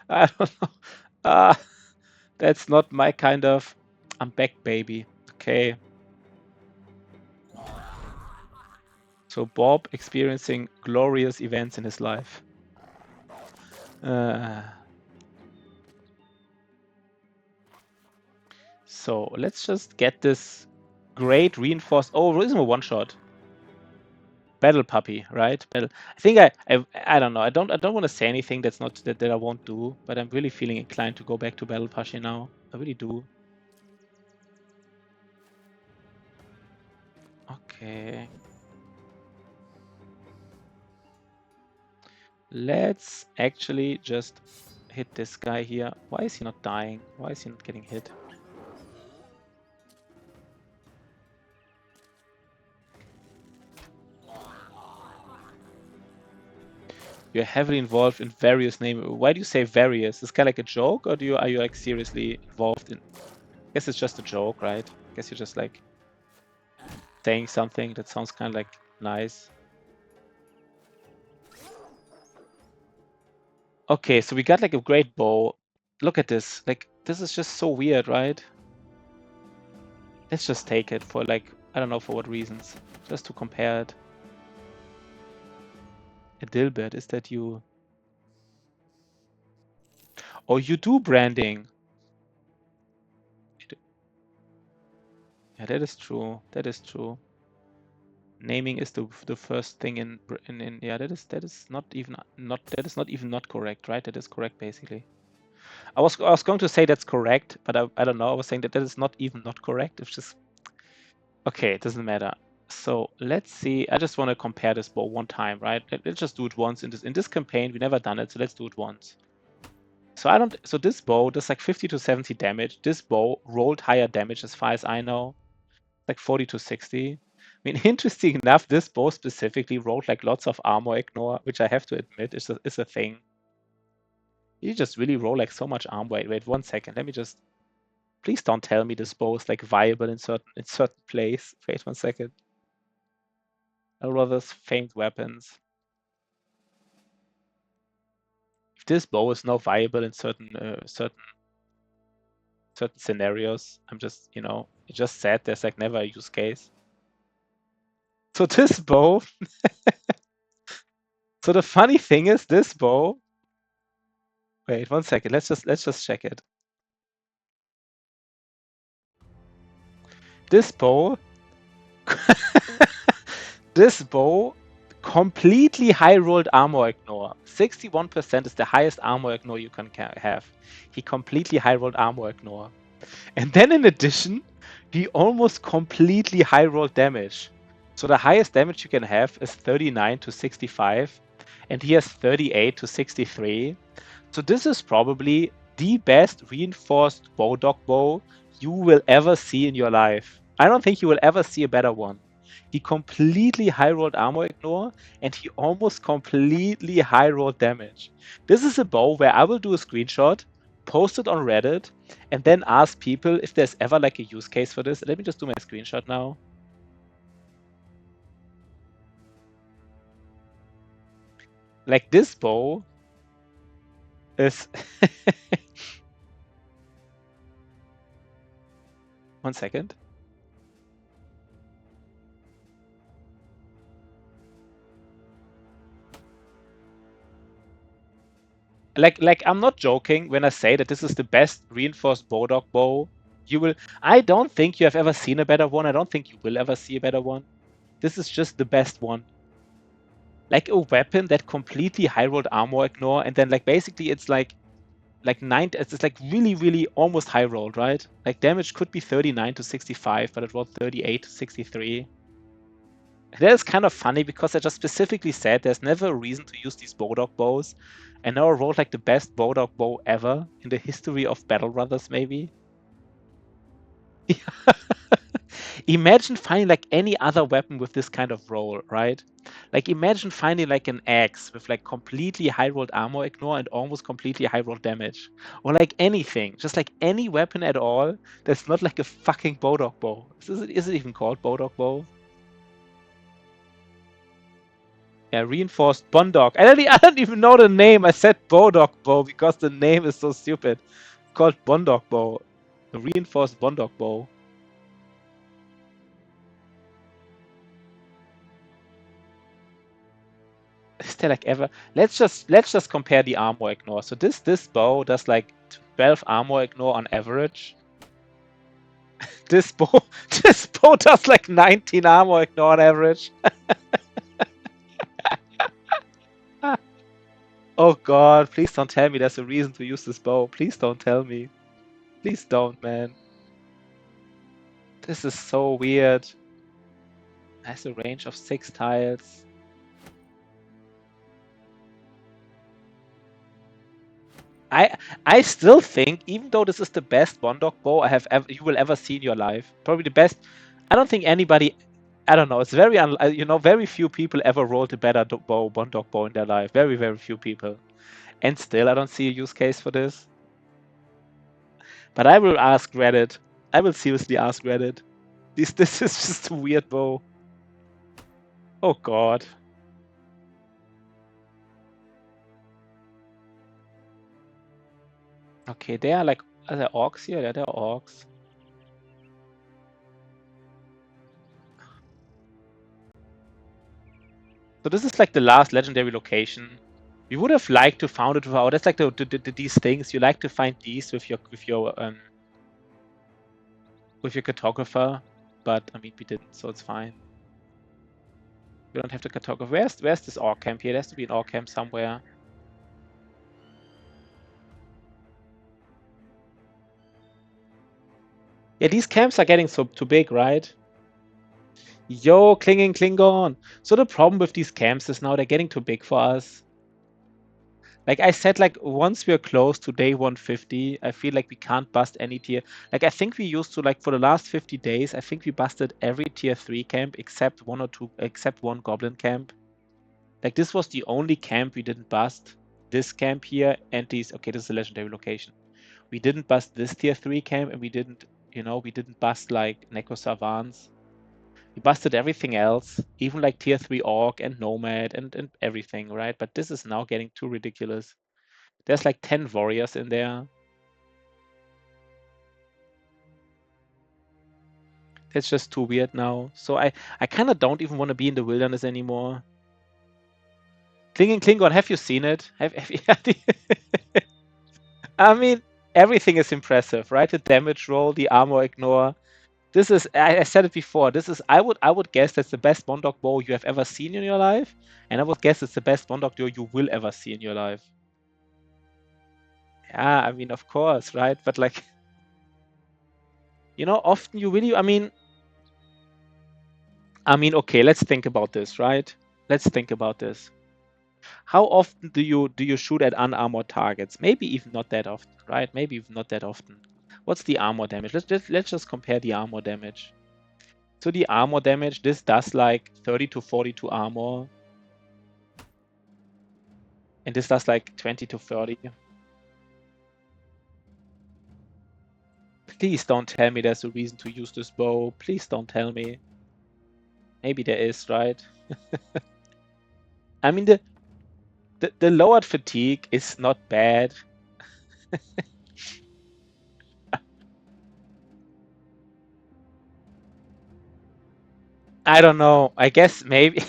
A: I don't know. Ah, that's not my kind of... I'm back, baby. Okay. So Bob experiencing glorious events in his life. So let's just get this great reinforced... Oh, isn't a one-shot. Battle puppy, right? Battle. I think I don't know. I don't want to say anything that's not that I won't do, but I'm really feeling inclined to go back to battle puppy now. I really do. Okay. Let's actually just hit this guy here. Why is he not dying? Why is he not getting hit? You're heavily involved in various names. Why do you say various? Is this kind of like a joke, or are you like seriously involved in? I guess it's just a joke, right? I guess you're just like saying something that sounds kind of like nice. Okay, so we got like a great bow. Look at this. Like, this is just so weird, right? Let's just take it for like, I don't know for what reasons. Just to compare it. A Dilbert, is that you? Oh, you do branding. Yeah, that is true. That is true. Naming is the first thing in yeah, that is not even not correct, right? That is correct basically. I was going to say that's correct, but I don't know. I was saying that is not even not correct. It's just okay, it doesn't matter. So let's see. I just want to compare this bow one time, right? Let's just do it once in this campaign. We never done it, so let's do it once. So I don't. So this bow does like 50 to 70 damage. This bow rolled higher damage as far as I know, like 40 to 60. I mean, interesting enough, this bow specifically rolled like lots of armor ignore, which I have to admit is a thing. You just really roll like so much armor. Wait 1 second. Let me just. Please don't tell me this bow is like viable in certain place. Wait 1 second. I'd rather famed weapons. this bow is now viable in certain scenarios. I'm just, you know, it just said there's like never a use case. So this bow. So the funny thing is, this bow. Wait 1 second. Let's just check it. This bow. This bow completely high rolled armor ignore. 61% is the highest armor ignore you can have. He completely high rolled armor ignore. And then in addition, he almost completely high rolled damage. So the highest damage you can have is 39 to 65, and he has 38 to 63. So this is probably the best reinforced Boondock Bow you will ever see in your life. I don't think you will ever see a better one. He completely high rolled armor ignore, and he almost completely high rolled damage. This is a bow where I will do a screenshot, post it on Reddit, and then ask people if there's ever like a use case for this. Let me just do my screenshot now. Like this bow is 1 second. Like I'm not joking when I say that this is the best reinforced Boondock Bow you will. I don't think you have ever seen a better one. I don't think you will ever see a better one. This is just the best one. Like a weapon that completely high rolled armor ignore, and then like basically it's like 9. It's like really almost high rolled, right? Like damage could be 39 to 65, but it rolled 38 to 63. That is kind of funny because I just specifically said there's never a reason to use these Boondock Bows, and now I rolled like the best Boondock Bow ever in the history of Battle Brothers, maybe. Imagine finding like any other weapon with this kind of roll, right? Like imagine finding like an axe with like completely high rolled armor ignore and almost completely high rolled damage. Or like anything, just like any weapon at all that's not like a fucking Boondock Bow. Is it even called Boondock Bow? Yeah, reinforced Boondock. I don't even know the name. I said Boondock Bow because the name is so stupid. It's called Boondock Bow. The reinforced Boondock Bow. Is there like ever? Let's just compare the armor ignore. So this bow does like 12 armor ignore on average. This bow this bow does like 19 armor ignore on average. Oh god, please don't tell me there's a reason to use this bow. Please don't tell me. Please don't, man. This is so weird. Has a range of 6 tiles. I still think, even though this is the best Boondock Bow you will ever see in your life, probably the best. I don't think anybody. I don't know. It's very very few people ever rolled a better Boondock Bow in their life. Very few people. And still, I don't see a use case for this. But I will ask Reddit. I will seriously ask Reddit. This is just a weird bow. Oh god. Okay, they are like, are there orcs here? Yeah, there are orcs. So this is like the last legendary location. We would have liked to found it without. That's like these things you like to find these with your cartographer, but I mean we didn't, so it's fine. We don't have the cartographer. Where's this orc camp here? There has to be an orc camp somewhere. Yeah, these camps are getting too big, right? Yo, clinging Klingon. So the problem with these camps is now they're getting too big for us. Like I said, like once we're close to day 150, I feel like we can't bust any tier. Like I think we used to, like for the last 50 days, I think we busted every tier 3 camp except one goblin camp. Like this was the only camp we didn't bust. This camp here and these. Okay, this is a legendary location. We didn't bust this tier 3 camp, and we didn't bust like Neko Savants. We busted everything else, even like tier 3 orc and nomad and everything, right? But this is now getting too ridiculous. There's like 10 warriors in there. It's just too weird now. So I kind of don't even want to be in the wilderness anymore. Clinging Klingon, have you seen it? Have you? I mean, everything is impressive, right? The damage roll, the armor ignore. This is, I said it before, this is, I would guess that's the best Boondock Bow you have ever seen in your life. And I would guess it's the best Boondock Bow you will ever see in your life. Yeah, I mean, of course, right? But like, you know, often you really, I mean, okay, let's think about this, right? Let's think about this. How often do you shoot at unarmored targets? Maybe even not that often, right? Maybe even not that often. What's the armor damage? Let's just compare the armor damage. So the armor damage, this does like 30 to 42 armor. And this does like 20 to 30. Please don't tell me there's a reason to use this bow. Please don't tell me. Maybe there is, right? I mean, the lowered fatigue is not bad. I don't know. I guess maybe.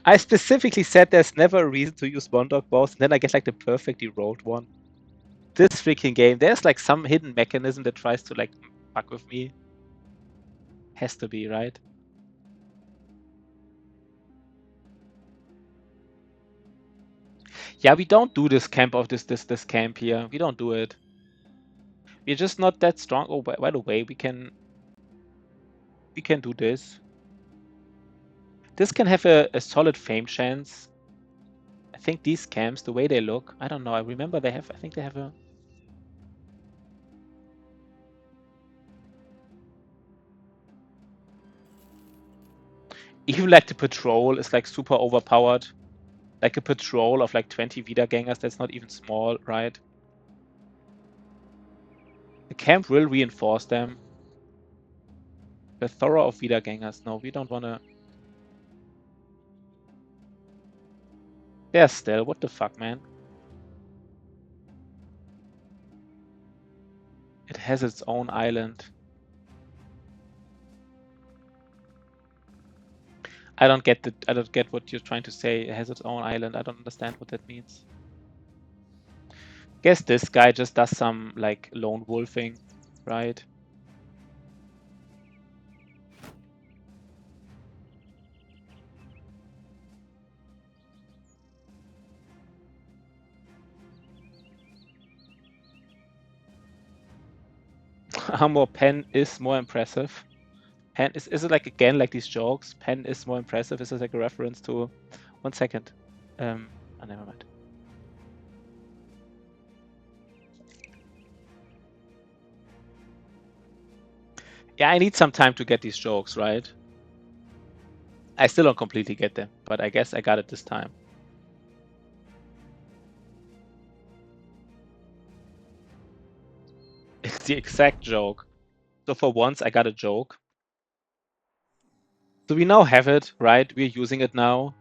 A: I specifically said there's never a reason to use Boondock Bows, and then I get like the perfectly rolled one. This freaking game, there's like some hidden mechanism that tries to like fuck with me. Has to be, right? Yeah, we don't do this camp of this camp here. We don't do it. We're just not that strong. Oh, by the way, we can do this. This can have a solid fame chance. I think these camps, the way they look, I don't know. I remember they have. I think they have a. Even like the patrol is like super overpowered. Like a patrol of like 20 Wiedergängers, that's not even small, right? The camp will reinforce them. Plethora of Wiedergängers. No, we don't want to. Yeah, still. What the fuck, man? It has its own island. I don't get what you're trying to say. It has its own island. I don't understand what that means. Guess this guy just does some like lone wolfing, right? Armor pen is more impressive. Pen is it like again like these jokes? Pen is more impressive. Is this like a reference to? 1 second. Oh, never mind. Yeah, I need some time to get these jokes, right? I still don't completely get them, but I guess I got it this time. It's the exact joke. So for once, I got a joke. So we now have it, right? We're using it now.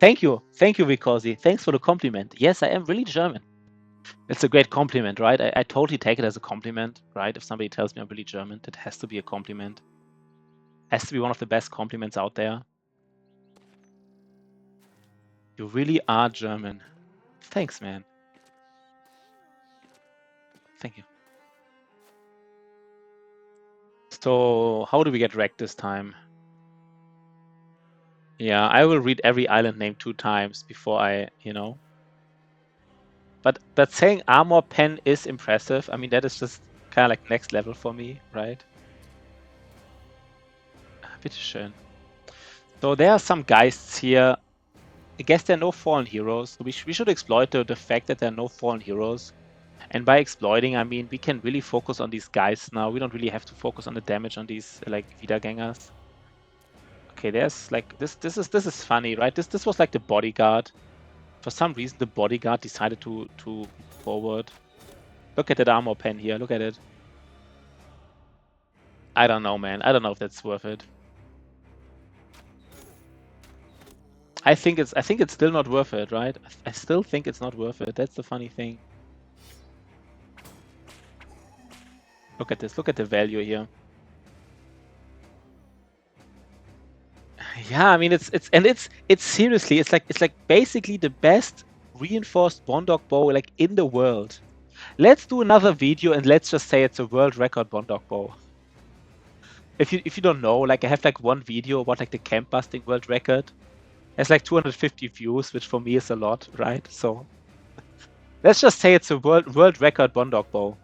A: Thank you, Vikosi. Thanks for the compliment. Yes, I am really German. It's a great compliment, right? I totally take it as a compliment, right? If somebody tells me I'm really German, that has to be a compliment. Has to be one of the best compliments out there. You really are German. Thanks, man. Thank you. So how do we get wrecked this time? Yeah, I will read every island name 2 times before I, you know. But saying armor pen is impressive. I mean, that is just kind of like next level for me, right? Bitteschön. So there are some geists here. I guess there are no fallen heroes. We should exploit the fact that there are no fallen heroes. And by exploiting, I mean we can really focus on these guys now. We don't really have to focus on the damage on these like Wiedergängers. Okay, there's like this is funny, right? This was like the bodyguard. For some reason the bodyguard decided to move forward. Look at that armor pen here, look at it. I don't know, man. I don't know if that's worth it. I think it's still not worth it, right? I still think it's not worth it. That's the funny thing. Look at this. Look at the value here. Yeah, I mean it's seriously it's like basically the best reinforced Boondock Bow like in the world. Let's do another video and let's just say it's a world record Boondock Bow. If you don't know, like I have like one video about like the camp busting world record. It has like 250 views, which for me is a lot, right? So let's just say it's a world record Boondock Bow.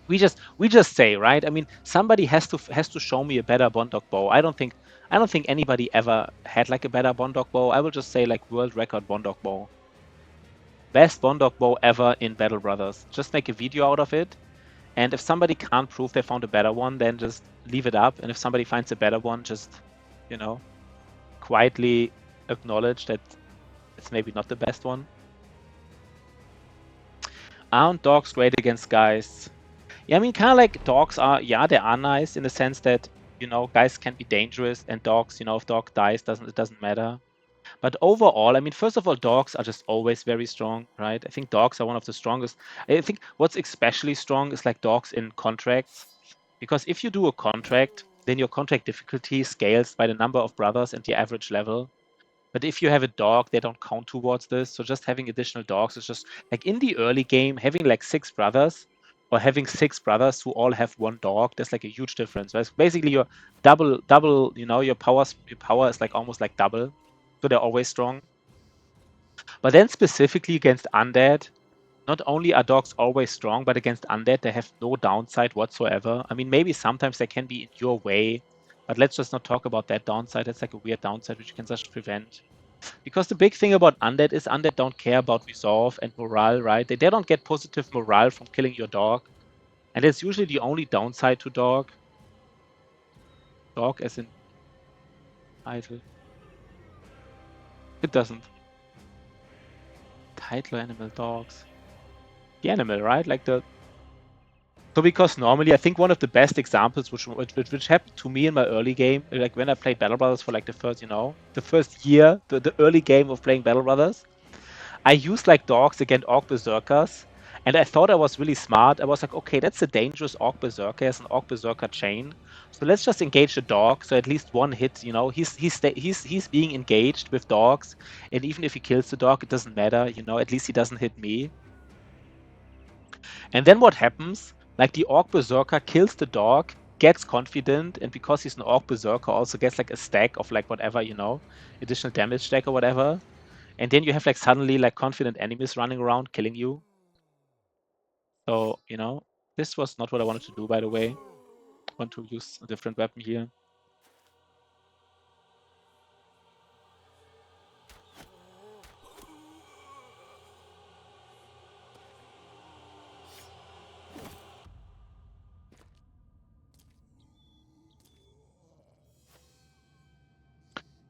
A: We just say, right? I mean, somebody has to show me a better Boondock Bow. I don't think anybody ever had like a better Boondock Bow. I will just say like world record Boondock Bow. Best Boondock Bow ever in Battle Brothers. Just make a video out of it. And if somebody can't prove they found a better one, then just leave it up. And if somebody finds a better one, just, you know, quietly acknowledge that it's maybe not the best one. Aren't dogs great against guys? Yeah, I mean, kind of like dogs are, yeah, they are nice in the sense that, you know, guys can be dangerous and dogs, you know, if dog dies, it doesn't matter. But overall, I mean, first of all, dogs are just always very strong, right? I think dogs are one of the strongest. I think what's especially strong is like dogs in contracts. Because if you do a contract, then your contract difficulty scales by the number of brothers and the average level. But if you have a dog, they don't count towards this. So just having additional dogs is just like in the early game, having like 6 brothers or having 6 brothers who all have one dog, there's like a huge difference. Right? Basically, your double, you know, your power is like almost like double. So they're always strong. But then specifically against undead, not only are dogs always strong, but against undead, they have no downside whatsoever. I mean, maybe sometimes they can be in your way, but let's just not talk about that downside. That's like a weird downside which you can just prevent. Because the big thing about undead is undead don't care about resolve and morale, right? They don't get positive morale from killing your dog. And it's usually the only downside to dog. Dog as in title. It doesn't. Title animal dogs. The animal, right? Like the... So because normally I think one of the best examples which happened to me in my early game, like when I played Battle Brothers for like the first, you know, the first year, the early game of playing Battle Brothers, I used like dogs against Orc Berserkers, and I thought I was really smart. I was like, okay, that's a dangerous Orc Berserker. He has an Orc Berserker chain, so let's just engage the dog. So at least one hit, you know, he's being engaged with dogs, and even if he kills the dog, it doesn't matter, you know. At least he doesn't hit me. And then what happens? Like the Orc Berserker kills the dog, gets confident, and because he's an Orc Berserker, also gets like a stack of like whatever, you know, additional damage stack or whatever. And then you have like suddenly like confident enemies running around killing you. So, you know, this was not what I wanted to do, by the way. I want to use a different weapon here.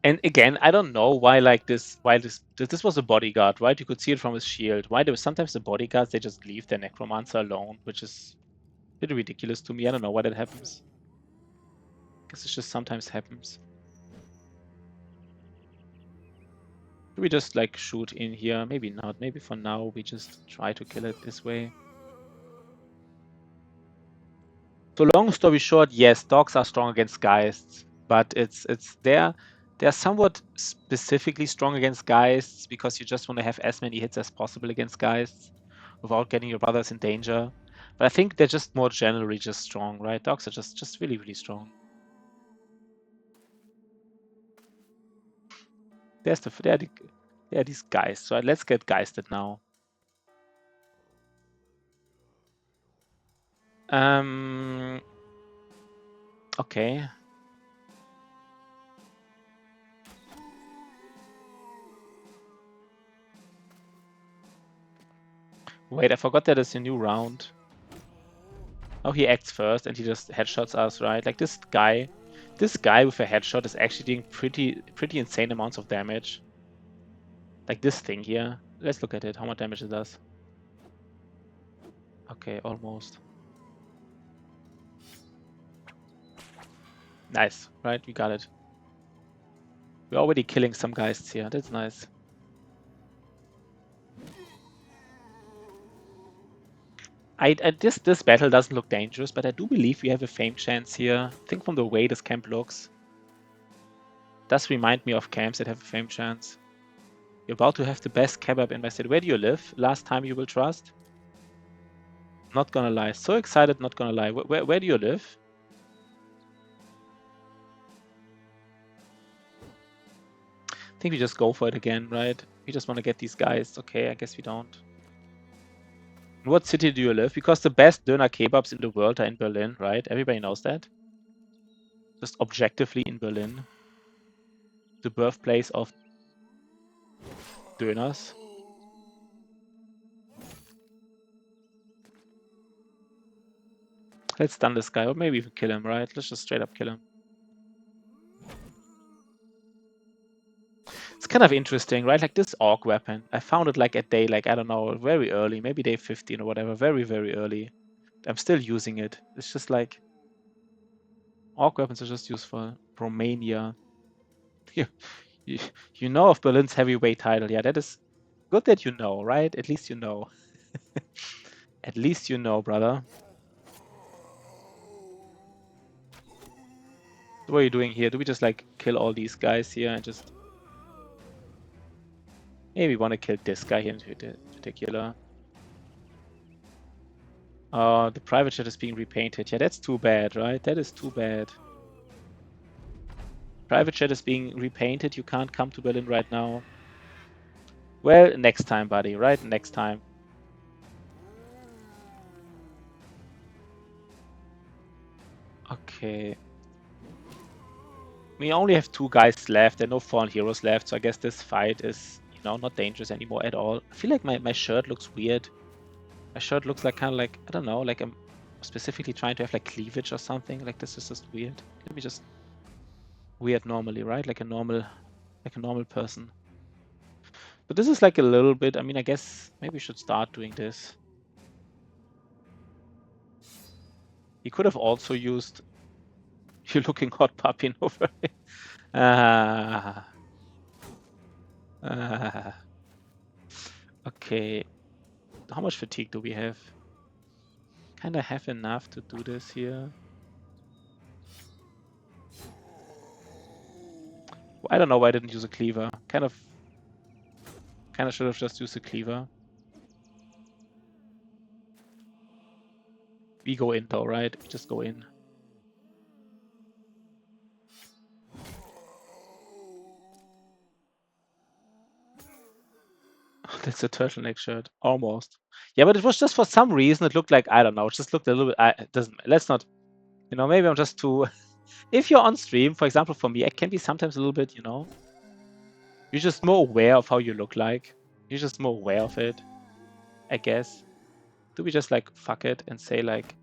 A: And again, I don't know why like this was a bodyguard, right? You could see it from his shield. Why there was sometimes the bodyguards, they just leave their necromancer alone, which is pretty ridiculous to me. I don't know why that happens. I guess it just sometimes happens. Should we just like shoot in here? Maybe not. Maybe for now we just try to kill it this way. So long story short, yes, dogs are strong against geists, but they're somewhat specifically strong against geists because you just want to have as many hits as possible against geists without getting your brothers in danger. But I think they're just more generally just strong, right? Dogs are just really, really strong. There are these guys. So let's get geisted now. Okay. Wait, I forgot that it's a new round. Oh, he acts first and he just headshots us, right? Like this guy with a headshot is actually doing pretty insane amounts of damage. Like this thing here. Let's look at it, how much damage it does. Okay, almost. Nice, right? We got it. We're already killing some guys here. That's nice. This battle doesn't look dangerous, but I do believe we have a fame chance here. I think from the way this camp looks. Does remind me of camps that have a fame chance. You're about to have the best kebab in my city. Where do you live? Last time you will trust? Not gonna lie. So excited, not gonna lie. Where do you live? I think we just go for it again, right? We just want to get these guys. Okay, I guess we don't. In what city do you live? Because the best doner kebabs in the world are in Berlin, right? Everybody knows that. Just objectively in Berlin. The birthplace of döners. Let's stun this guy, or maybe even kill him, right? Let's just straight up kill him. It's kind of interesting, right? Like this orc weapon. I found it like at day, like, I don't know, very early, maybe day 15 or whatever, very, very early. I'm still using it. It's just like, orc weapons are just useful. Romania. You know of Berlin's heavyweight title. Yeah, that is good that you know, right? At least you know. At least you know, brother. What are you doing here? Do we just like kill all these guys here and just... Maybe we want to kill this guy here in particular. The private jet is being repainted. Yeah, that's too bad, right? That is too bad. Private jet is being repainted. You can't come to Berlin right now. Well, next time, buddy, right? Next time. Okay. We only have 2 guys left and no fallen heroes left, so I guess this fight is, you know, not dangerous anymore at all. I feel like my shirt looks weird. My shirt looks like kind of like, I don't know, like I'm specifically trying to have like cleavage or something. Like this is just weird. Let me just... Weird normally, right? Like a normal person. But this is like a little bit, I mean, I guess maybe we should start doing this. He could have also used "You looking hot puppy" over it. Okay. How much fatigue do we have? Kinda have enough to do this here. Well, I don't know why I didn't use a cleaver. Kind of should have just used a cleaver. We go in though, right? We just go in. That's a turtleneck shirt. Almost. Yeah, but it was just for some reason it looked like, I don't know, it just looked a little bit, it doesn't, let's not, you know, maybe I'm just too... If you're on stream, for example, for me, it can be sometimes a little bit, you know, you're just more aware of how you look like. You're just more aware of it, I guess. Do we just like fuck it and say like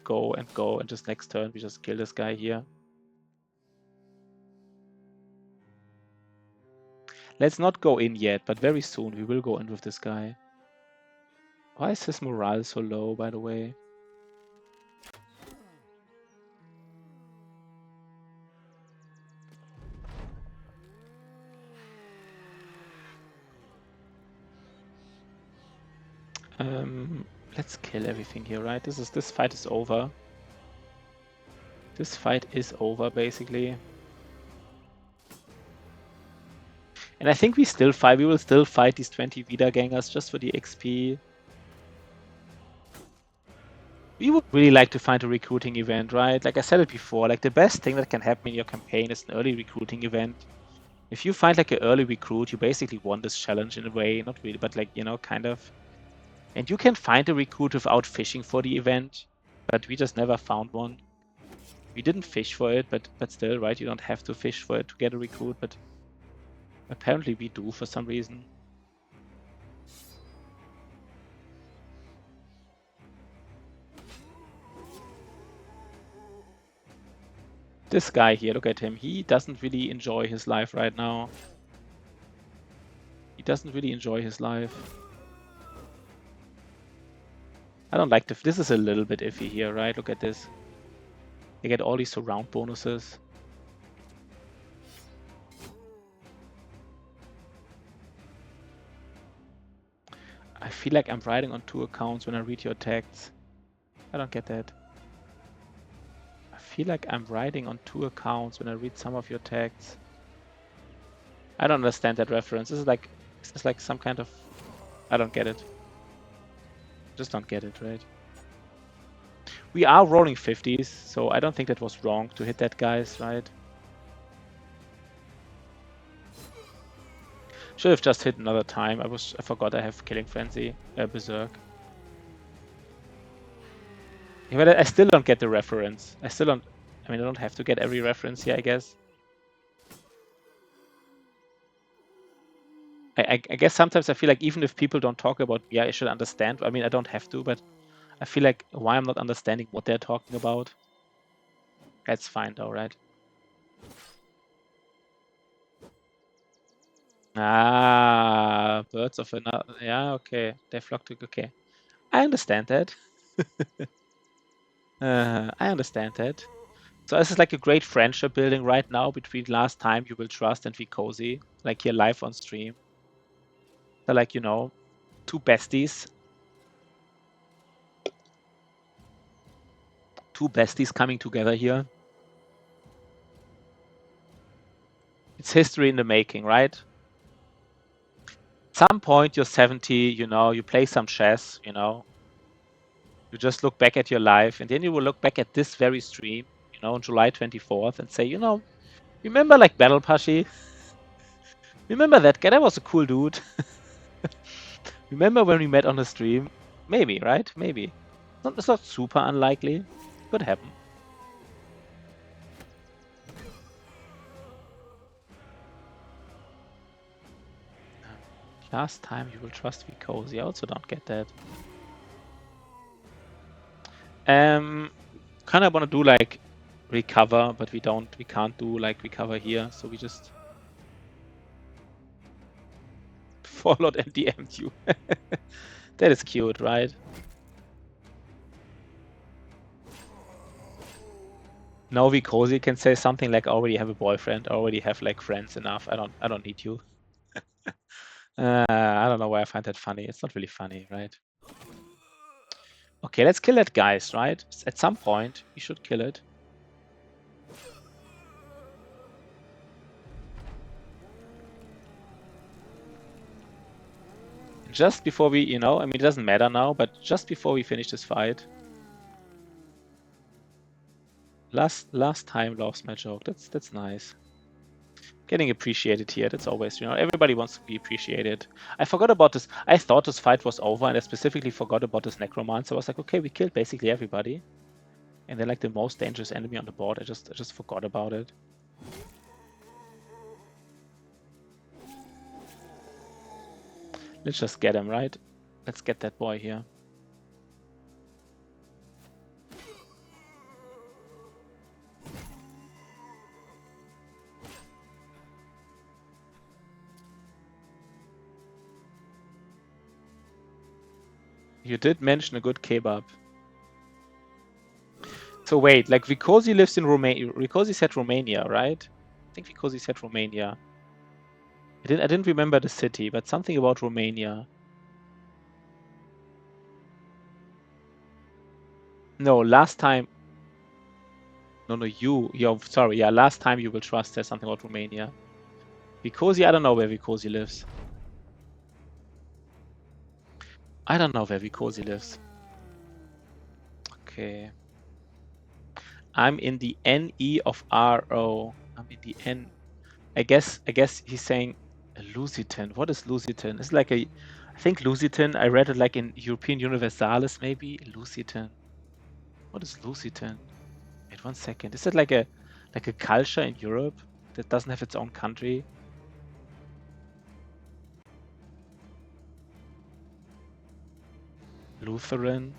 A: go and just next turn we just kill this guy here? Let's not go in yet, but very soon we will go in with this guy. Why is his morale so low, by the way? Let's kill everything here, right? This fight is over. This fight is over, basically. And I think we will still fight these 20 Wiedergängers just for the XP. We would really like to find a recruiting event, right? Like I said it before, like the best thing that can happen in your campaign is an early recruiting event. If you find like an early recruit, you basically won this challenge in a way. Not really, but like, you know, kind of. And you can find a recruit without fishing for the event, but we just never found one. We didn't fish for it, but still, right? You don't have to fish for it to get a recruit, but apparently we do for some reason. This guy here, look at him. He doesn't really enjoy his life right now. He doesn't really enjoy his life. I don't like this is a little bit iffy here, right? Look at this. They get all these surround bonuses. feel like I'm writing on 2 accounts when I read your texts. I don't get that. I feel like I'm writing on 2 accounts when I read some of your texts. I don't understand that reference. Is this like some kind of... I don't get it. Just don't get it, right? We are rolling 50s, so I don't think that was wrong to hit that, guys, right? Should have just hit another time. I forgot I have Killing Frenzy, Berserk. Yeah, but I still don't get the reference. I mean, I don't have to get every reference here, I guess. I guess sometimes I feel like even if people don't talk about me, I should understand. I mean, I don't have to, but I feel like why I'm not understanding what they're talking about. That's fine though, right? Ah, birds of another. Yeah, okay. They flock to. Okay, I understand that. I understand that. So this is like a great friendship building right now between Last Time You Will Trust and Vikosi, like here live on stream. They're like, you know, 2 besties. 2 besties coming together here. It's history in the making, right? At some point you're 70, you know, you play some chess, you know. You just look back at your life, and then you will look back at this very stream, you know, on July 24th and say, you know, remember like Battle Pashi? Remember that guy? That was a cool dude. Remember when we met on the stream? Maybe, right? Maybe. It's not super unlikely. Could happen. Last Time You Will Trust Vikosi. I also don't get that. Kind of want to do like recover, but we can't do like recover here, so we just followed and DM'd you. That is cute, right? Now Vikosi can say something like, I already have a boyfriend, I already have like friends enough. I don't need you. I don't know why I find that funny. It's not really funny, right? Okay, let's kill that, guys, right? At some point, we should kill it. Just before we, you know, I mean, it doesn't matter now, but just before we finish this fight. Last time lost my joke. That's nice. Getting appreciated here. That's always, you know, everybody wants to be appreciated. I forgot about this. I thought this fight was over, and I specifically forgot about this necromancer. I was like, okay, we killed basically everybody, and they're like the most dangerous enemy on the board. I just forgot about it. Let's just get him, right? Let's get that boy here. You did mention a good kebab. So wait, like Vikosi lives in Romania. Vikosi said Romania, right? I think Vikosi said Romania. I didn't remember the city, but something about Romania. No, last time. No, you're sorry. Yeah, Last Time You Will Trust says something about Romania. Vikosi, I don't know where Vikosi lives. I don't know where Vikosi lives. Okay. I'm in the NE of RO. I'm in the N. I guess he's saying Lusitan. What is Lusitan? It's like I think Lusitan, I read it like in European Universalis, maybe. Lusitan. What is Lusitan? Wait 1 second. Is it like a culture in Europe that doesn't have its own country? Lutheran.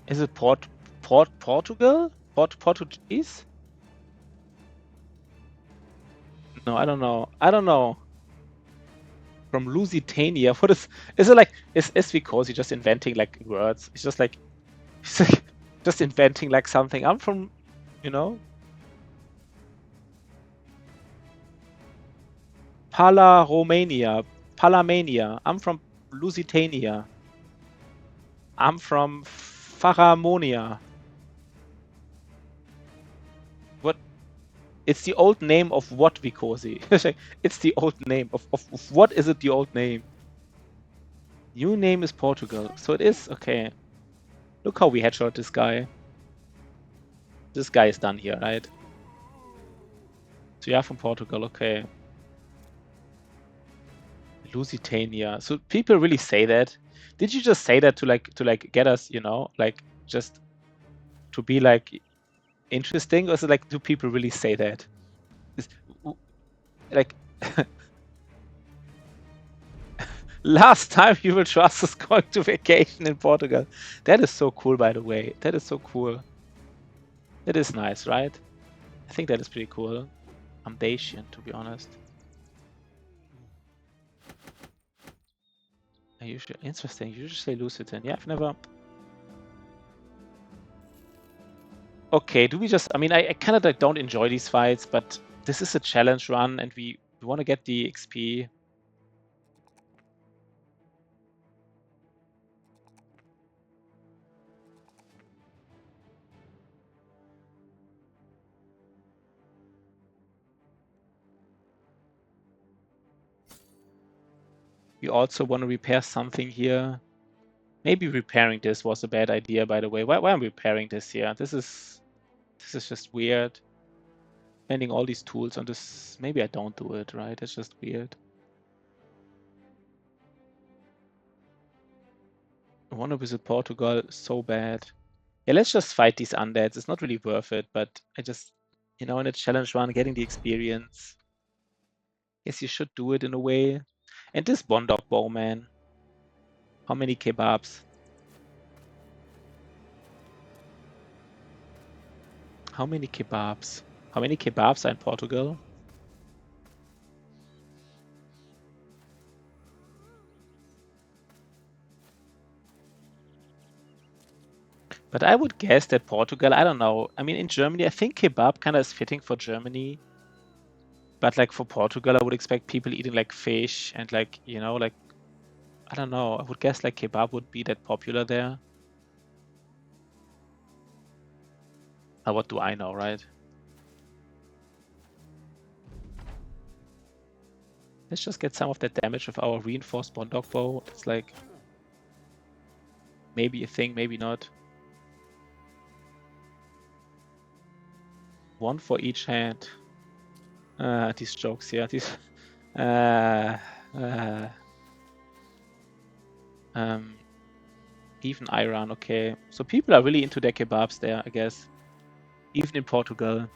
A: Is it Portugal? Portuguese? No, I don't know. I don't know. From Lusitania. What is it like? Is because he's just inventing like words? It's just like he's like just inventing like something. I'm from, you know. Palamania. I'm from Lusitania. I'm from Pharamonia. What? It's the old name of what, Vikosi? It's the old name of what is it? The old name. New name is Portugal, so it is okay. Look how we headshot this guy. This guy is done here, right? So you are from Portugal, okay. Lusitania. So people really say that. Did you just say that to like get us, like just to be like interesting, or is it like do people really say that? Like last time you will trust us going to vacation in Portugal. That is so cool, by the way. That is so cool. That is nice, right? I think that is pretty cool. I'm Dacian, to be honest. Interesting. You should say Lucitan. Yeah, I've never. Okay, do we just? I mean, I kind of like don't enjoy these fights, but this is a challenge run, and we want to get the XP. We also want to repair something here. Maybe repairing this was a bad idea, by the way. Why am I repairing this here? This is just weird. Spending all these tools on this. Maybe I don't do it, right? It's just weird. I want to visit Portugal so bad. Yeah, let's just fight these undeads. It's not really worth it, but I just, in a challenge run, getting the experience. Yes, you should do it in a way. And this Boondock Bow, man. How many kebabs? How many kebabs? How many kebabs are in Portugal? But I would guess that Portugal, I don't know. I mean, in Germany, I think kebab kind of is fitting for Germany. But like for Portugal, I would expect people eating like fish and like, like, I don't know. I would guess like kebab would be that popular there. What do I know, right? Let's just get some of that damage with our reinforced Boondock Bow. It's like maybe a thing, maybe not. One for each hand. These jokes here. These. Even Iran, okay. So people are really into their kebabs there, I guess. Even in Portugal.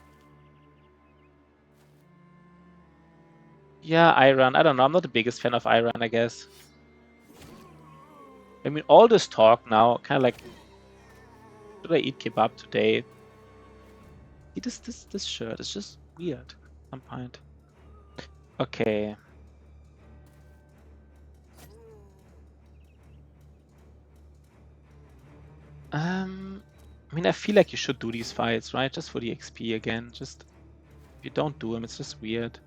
A: Yeah, Iran. I don't know. I'm not the biggest fan of Iran, I guess. I mean, all this talk now, kind of like, should I eat kebab today? This shirt is just weird at some point. Okay. I mean, I feel like you should do these fights, right? Just for the XP again. Just, if you don't do them, it's just weird.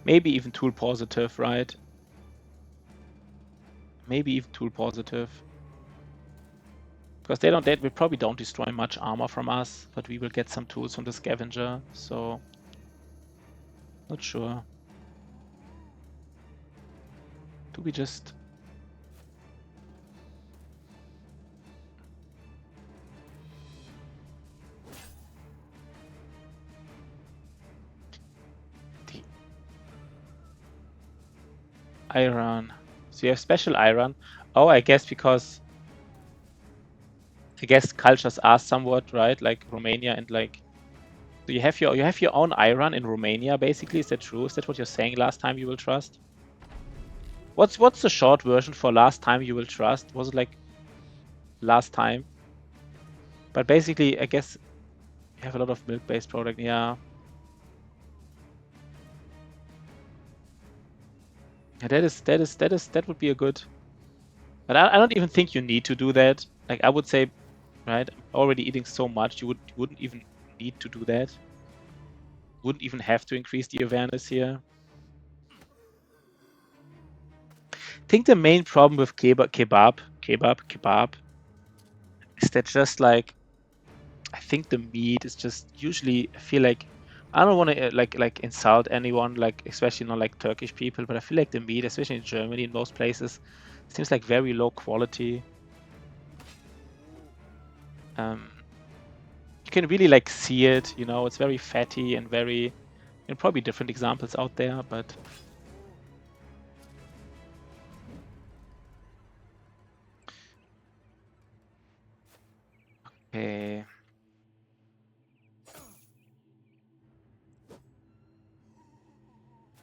A: Maybe even tool positive, right? Maybe even tool positive. Because they probably don't destroy much armor from us, but we will get some tools from the scavenger, so not sure. Do we just... Iron. So you have special iron. Oh, I guess because... I guess cultures are somewhat, right? Like Romania and like... So you have your own iron in Romania, basically. Is that true? Is that what you're saying last time you will trust? What's the short version for last time you will trust? Was it like last time? But basically, I guess you have a lot of milk-based product, yeah. Yeah, that would be a good. But I don't even think you need to do that. Like I would say, right? I'm already eating so much, you wouldn't even need to do that. Wouldn't even have to increase the awareness here. I think the main problem with kebab is that just like, I think the meat is just usually, I feel like, I don't want to like insult anyone, like especially not like Turkish people, but I feel like the meat, especially in Germany, in most places, seems like very low quality. You can really like see it, you know, it's very fatty and very, and probably different examples out there, but okay.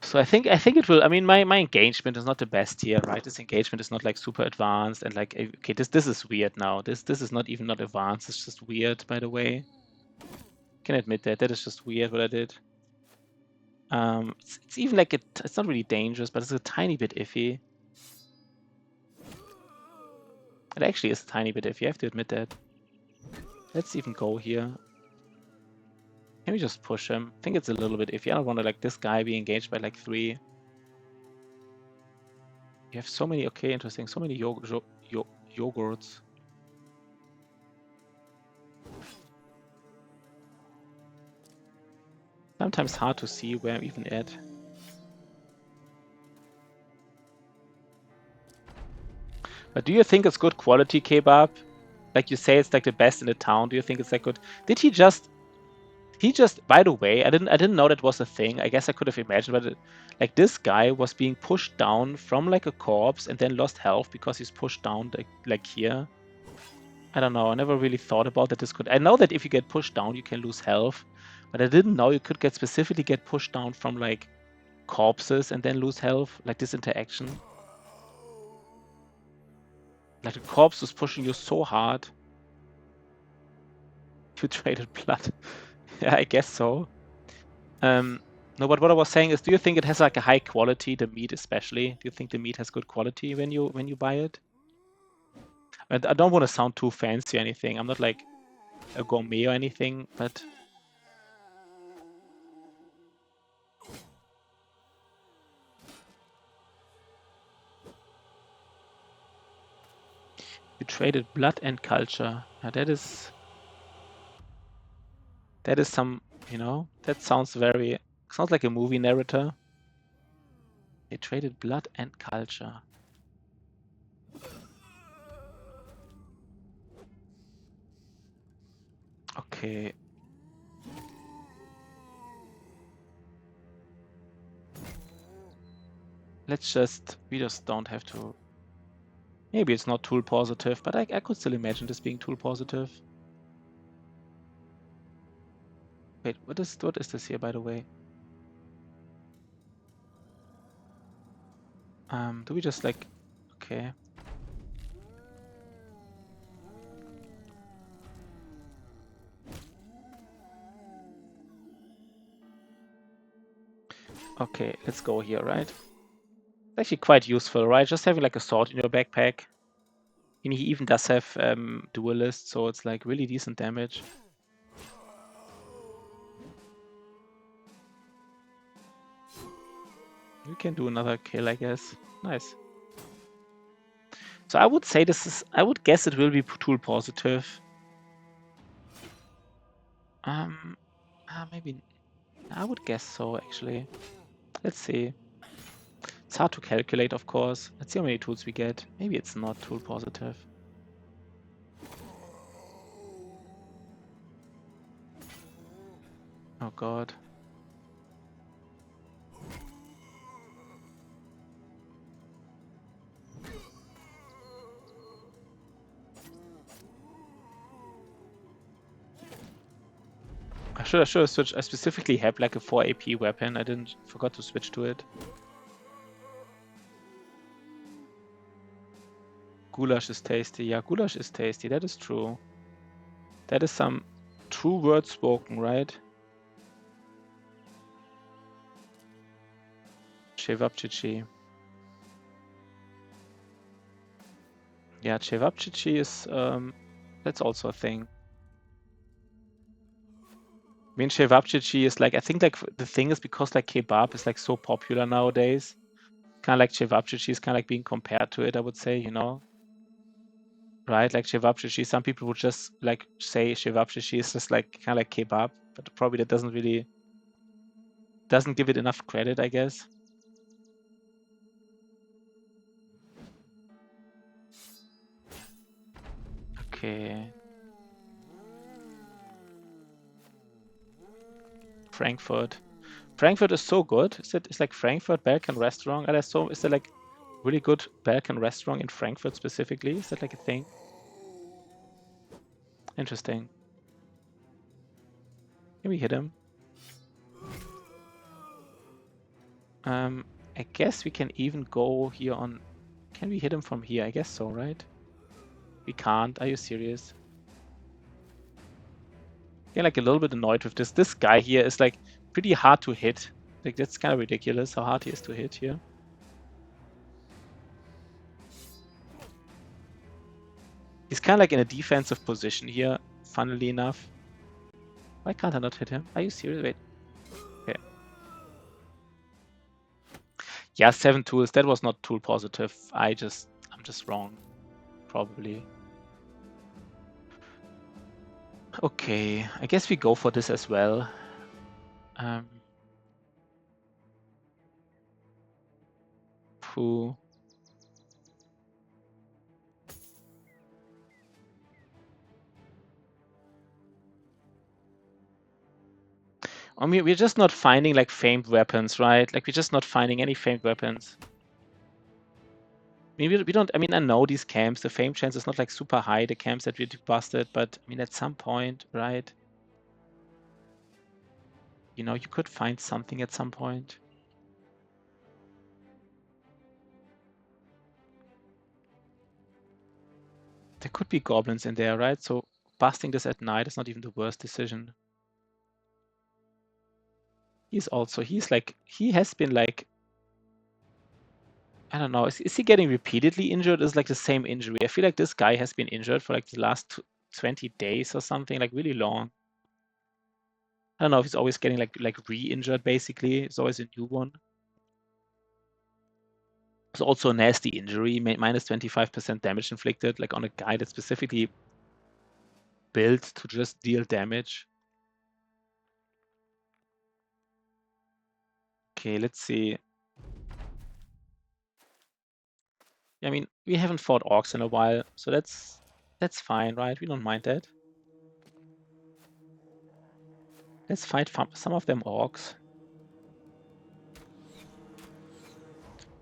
A: So I think it will. I mean, my engagement is not the best here, right? This engagement is not like super advanced and like, okay, this is weird now. This is not even not advanced. It's just weird, by the way. Can admit that is just weird what I did. It's even like it's not really dangerous, but it's a tiny bit iffy. It actually is a tiny bit iffy. I have to admit that. Let's even go here. Can we just push him? I think it's a little bit iffy. I don't want to like this guy be engaged by like 3. You have so many, okay, interesting. So many yogurts. Sometimes hard to see where I'm even at. But do you think it's good quality kebab? Like you say, it's like the best in the town. Do you think it's that good? Did he just? By the way, I didn't know that was a thing. I guess I could have imagined, but like this guy was being pushed down from like a corpse and then lost health because he's pushed down like here. I don't know. I never really thought about that this could. I know that if you get pushed down, you can lose health, but I didn't know you could specifically get pushed down from like corpses and then lose health, like this interaction. Like the corpse was pushing you so hard. You traded blood. Yeah, I guess so. No, but what I was saying is, do you think it has like a high quality, the meat especially? Do you think the meat has good quality when you buy it? And I don't want to sound too fancy or anything. I'm not like a gourmet or anything, but you traded blood and culture. Now that is some, you know, that sounds like a movie narrator. They traded blood and culture. Okay. We just don't have to. Maybe it's not tool positive, but I could still imagine this being tool positive. Wait, what is this here, by the way? Do we just like, okay. Okay, let's go here, right? It's actually quite useful, right? Just having like a sword in your backpack. And he even does have duelist, so it's like really decent damage. We can do another kill, I guess. Nice. So I would say I would guess it will be tool positive. Maybe, I would guess so, actually. Let's see. It's hard to calculate, of course. Let's see how many tools we get. Maybe it's not tool positive. Oh god. I should have switched. I specifically have like a 4 AP weapon. I forgot to switch to it. Goulash is tasty. Yeah, goulash is tasty. That is true. That is some true words spoken, right? Cevapcici. Yeah, cevapcici is that's also a thing. mean, cevapcici is like, I think like the thing is because like kebab is like so popular nowadays, kind of like cevapcici is kind of like being compared to it, I would say, you know, right? Like cevapcici, some people would just like say cevapcici is just like kind of like kebab, but probably that doesn't give it enough credit, I guess. Okay. Frankfurt. Frankfurt is so good. It's like Frankfurt Balkan restaurant. And is there like really good Balkan restaurant in Frankfurt specifically? Is that like a thing? Interesting. Can we hit him? I guess we can even go here on. Can we hit him from here? I guess so, right? We can't. Are you serious? Yeah, like a little bit annoyed with this. This guy here is like pretty hard to hit. Like that's kind of ridiculous how hard he is to hit here. He's kind of like in a defensive position here, funnily enough. Why can't I not hit him? Are you serious? Wait. Okay. Yeah, 7 tools. That was not tool positive. I'm just wrong. Probably. Okay. I guess we go for this as well. Pooh. I mean, we're just not finding like famed weapons, right? Like we're just not finding any famed weapons. I mean, we don't. I mean, I know these camps. The fame chance is not like super high. The camps that we busted, but I mean, at some point, right? You know, you could find something at some point. There could be goblins in there, right? So busting this at night is not even the worst decision. He's like, he has been like, I don't know, is he getting repeatedly injured? Is like the same injury? I feel like this guy has been injured for like the last 20 days or something, like really long. I don't know if he's always getting like re-injured basically. It's always a new one. It's also a nasty injury, minus 25% damage inflicted, like on a guy that's specifically built to just deal damage. Okay, let's see. I mean, we haven't fought orcs in a while, so that's fine, right? We don't mind that. Let's fight some of them orcs.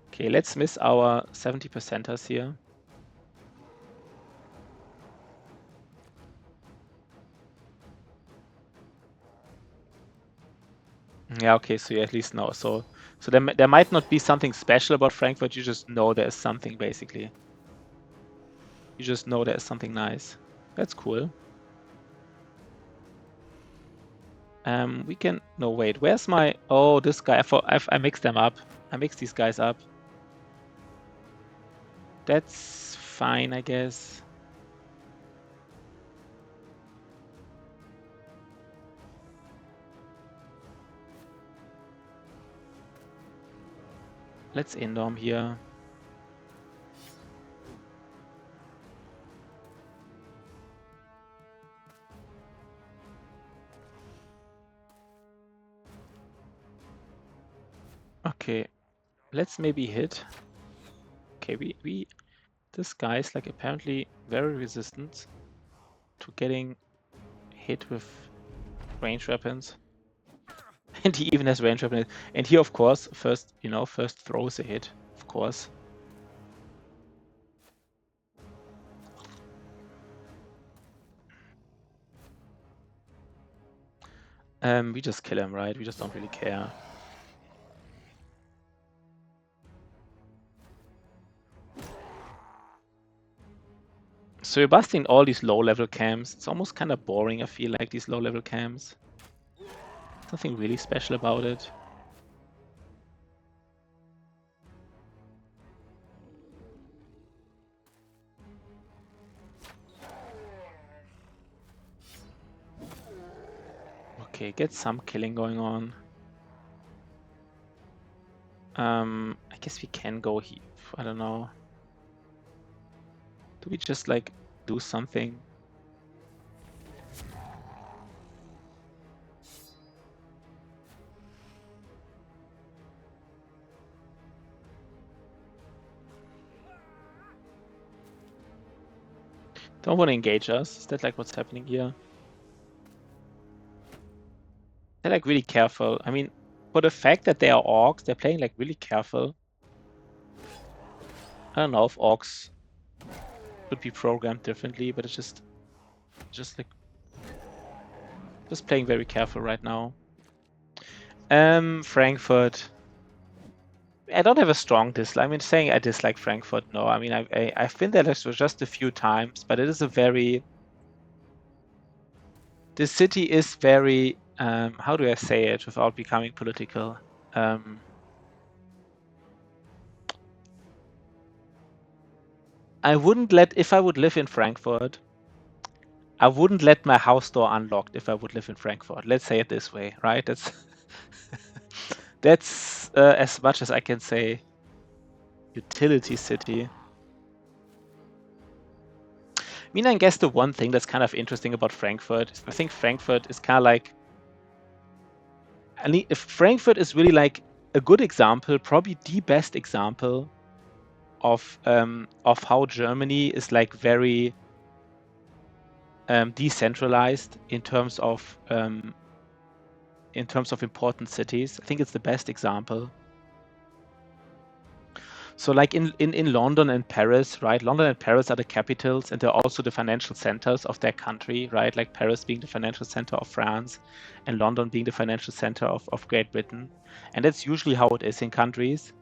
A: Okay, let's miss our 70%ers here. Yeah, okay, so you at least know. So there might not be something special about Frankfurt. You just know there's something basically. You just know there's something nice. That's cool. We can. No, wait. Where's my? Oh, this guy. I mixed them up. I mixed these guys up. That's fine, I guess. Let's Indom here. Okay, let's maybe hit. Okay, this guy is like apparently very resistant to getting hit with range weapons. And he even has range weapons. And he, of course, first throws a hit, of course. We just kill him, right? We just don't really care. So you're busting all these low-level camps. It's almost kind of boring, I feel like, these low-level camps. Nothing really special about it. Okay, get some killing going on. I guess we can go here. I don't know. Do we just like do something? Don't want to engage us. Is that like what's happening here? They're like really careful. I mean, for the fact that they are orcs, they're playing like really careful. I don't know if orcs should be programmed differently, but it's just like just playing very careful right now. Frankfurt. I don't have a strong dislike. I mean, saying I dislike Frankfurt, no. I mean, I've been there just a few times, but it is a very. The city is very. How do I say it without becoming political? I wouldn't let, if I would live in Frankfurt, I wouldn't let my house door unlocked if I would live in Frankfurt. Let's say it this way, right? That's as much as I can say. Utility city. I mean, I guess the one thing that's kind of interesting about Frankfurt is I think Frankfurt is kind of like, I mean, if Frankfurt is really like a good example, probably the best example of how Germany is like very decentralized in terms of important cities. I think it's the best example. So like in London and Paris, right? London and Paris are the capitals, and they're also the financial centers of their country, right? Like Paris being the financial center of France and London being the financial center of Great Britain. And that's usually how it is in countries.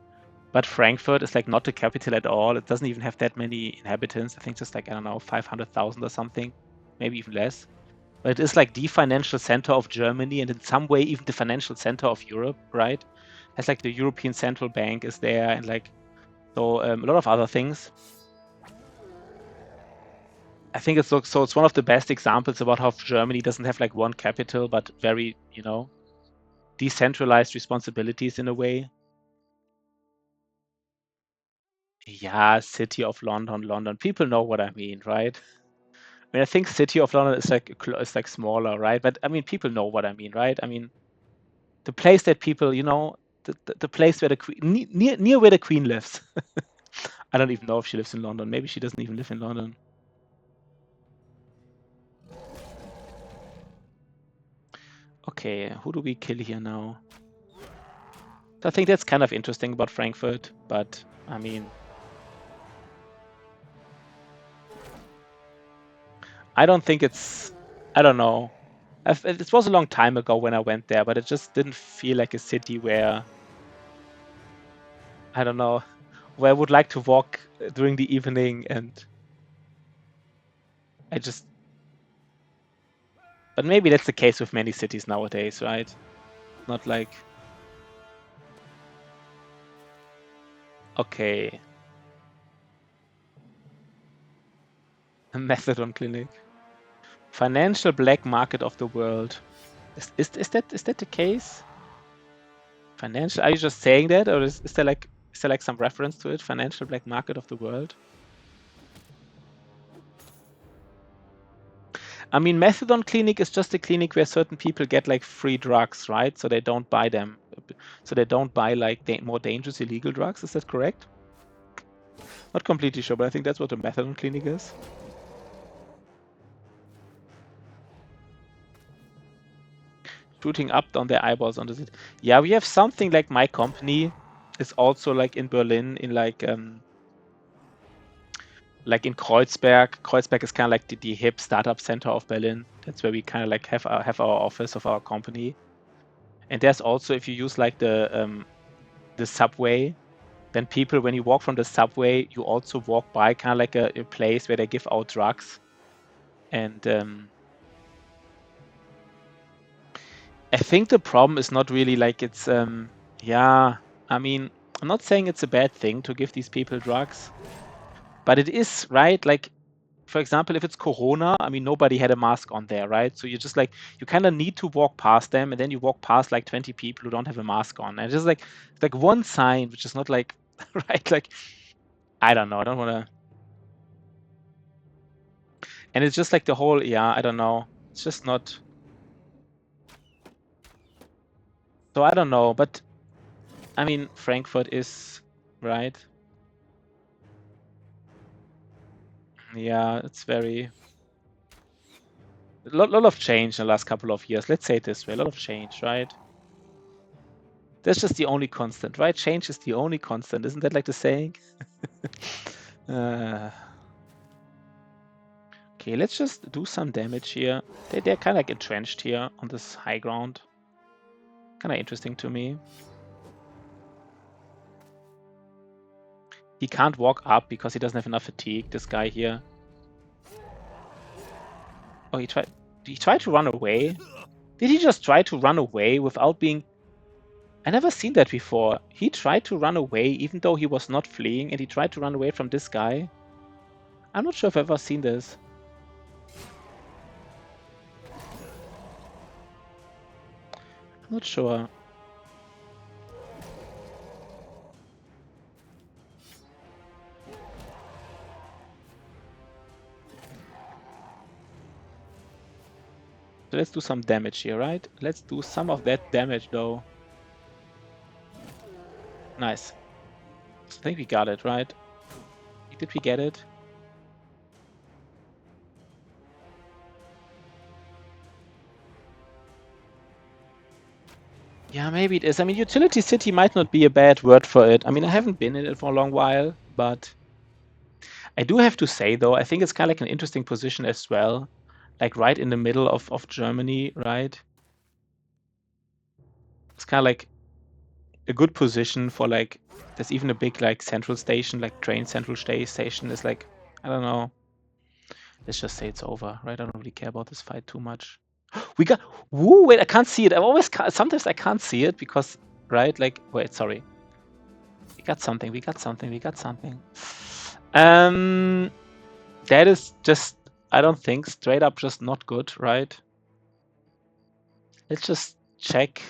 A: But Frankfurt is like not the capital at all. It doesn't even have that many inhabitants. I think just like, I don't know, 500,000 or something, maybe even less. But it is like the financial center of Germany, and in some way even the financial center of Europe, right? As like the European Central Bank is there, and like so a lot of other things. I think it's so it's one of the best examples about how Germany doesn't have like one capital, but very, decentralized responsibilities in a way. Yeah, City of London, London. People know what I mean, right? I mean, I think City of London is like smaller, right? But I mean, people know what I mean, right? I mean, the place that people, the place where the queen, near where the queen lives. I don't even know if she lives in London. Maybe she doesn't even live in London. Okay, who do we kill here now? I think that's kind of interesting about Frankfurt, but I mean, I don't think it's, I don't know. It was a long time ago when I went there, but it just didn't feel like a city where, I don't know, where I would like to walk during the evening, and I just, but maybe that's the case with many cities nowadays, right? Not like, okay, a methadone clinic. Financial black market of the world. Is that the case? Financial? Are you just saying that, or is there like some reference to it? Financial black market of the world. I mean, methadone clinic is just a clinic where certain people get like free drugs, right? So they don't buy them. So they don't buy like more dangerous illegal drugs. Is that correct? Not completely sure, but I think that's what a methadone clinic is. Shooting up on their eyeballs onto it. Yeah, we have something like my company is also like in Berlin, in like in Kreuzberg. Kreuzberg is kind of like the hip startup center of Berlin. That's where we kind of like have our office of our company. And there's also, if you use like the subway, then people, when you walk from the subway, you also walk by kind of like a place where they give out drugs. And I think the problem is not really like it's, yeah, I mean, I'm not saying it's a bad thing to give these people drugs, but it is, right? Like, for example, if it's Corona, I mean, nobody had a mask on there, right? So you're just like, you kind of need to walk past them, and then you walk past like 20 people who don't have a mask on. And it's just like, it's like one sign, which is not like, right? Like, I don't know. I don't want to. And it's just like the whole, yeah, I don't know. It's just not. So I don't know. But I mean, Frankfurt is, right? Yeah, it's very. A lot of change in the last couple of years. Let's say it this way, a lot of change, right? That's just the only constant, right? Change is the only constant. Isn't that like the saying? Okay, let's just do some damage here. They're kind of like entrenched here on this high ground. Kind of interesting to me. He can't walk up because he doesn't have enough fatigue, this guy here. Oh, he tried to run away. Did he just try to run away without being... I never seen that before. He tried to run away even though he was not fleeing, and he tried to run away from this guy. I'm not sure if I've ever seen this. I'm not sure. So let's do some damage here, right? Let's do some of that damage, though. Nice. I think we got it, right? Did we get it? Yeah, maybe it is. I mean, Utility City might not be a bad word for it. I mean, I haven't been in it for a long while, but I do have to say, though, I think it's kind of like an interesting position as well. Like right in the middle of Germany, right? It's kind of like a good position for like, there's even a big like central station, like train central station is like, I don't know. Let's just say it's over, right? I don't really care about this fight too much. We got, woo, wait, I can't see it. I always can't, sometimes I can't see it because, right? Like, wait, sorry. We got something, we got something, we got something. That is just, I don't think, straight up just not good, right? Let's just check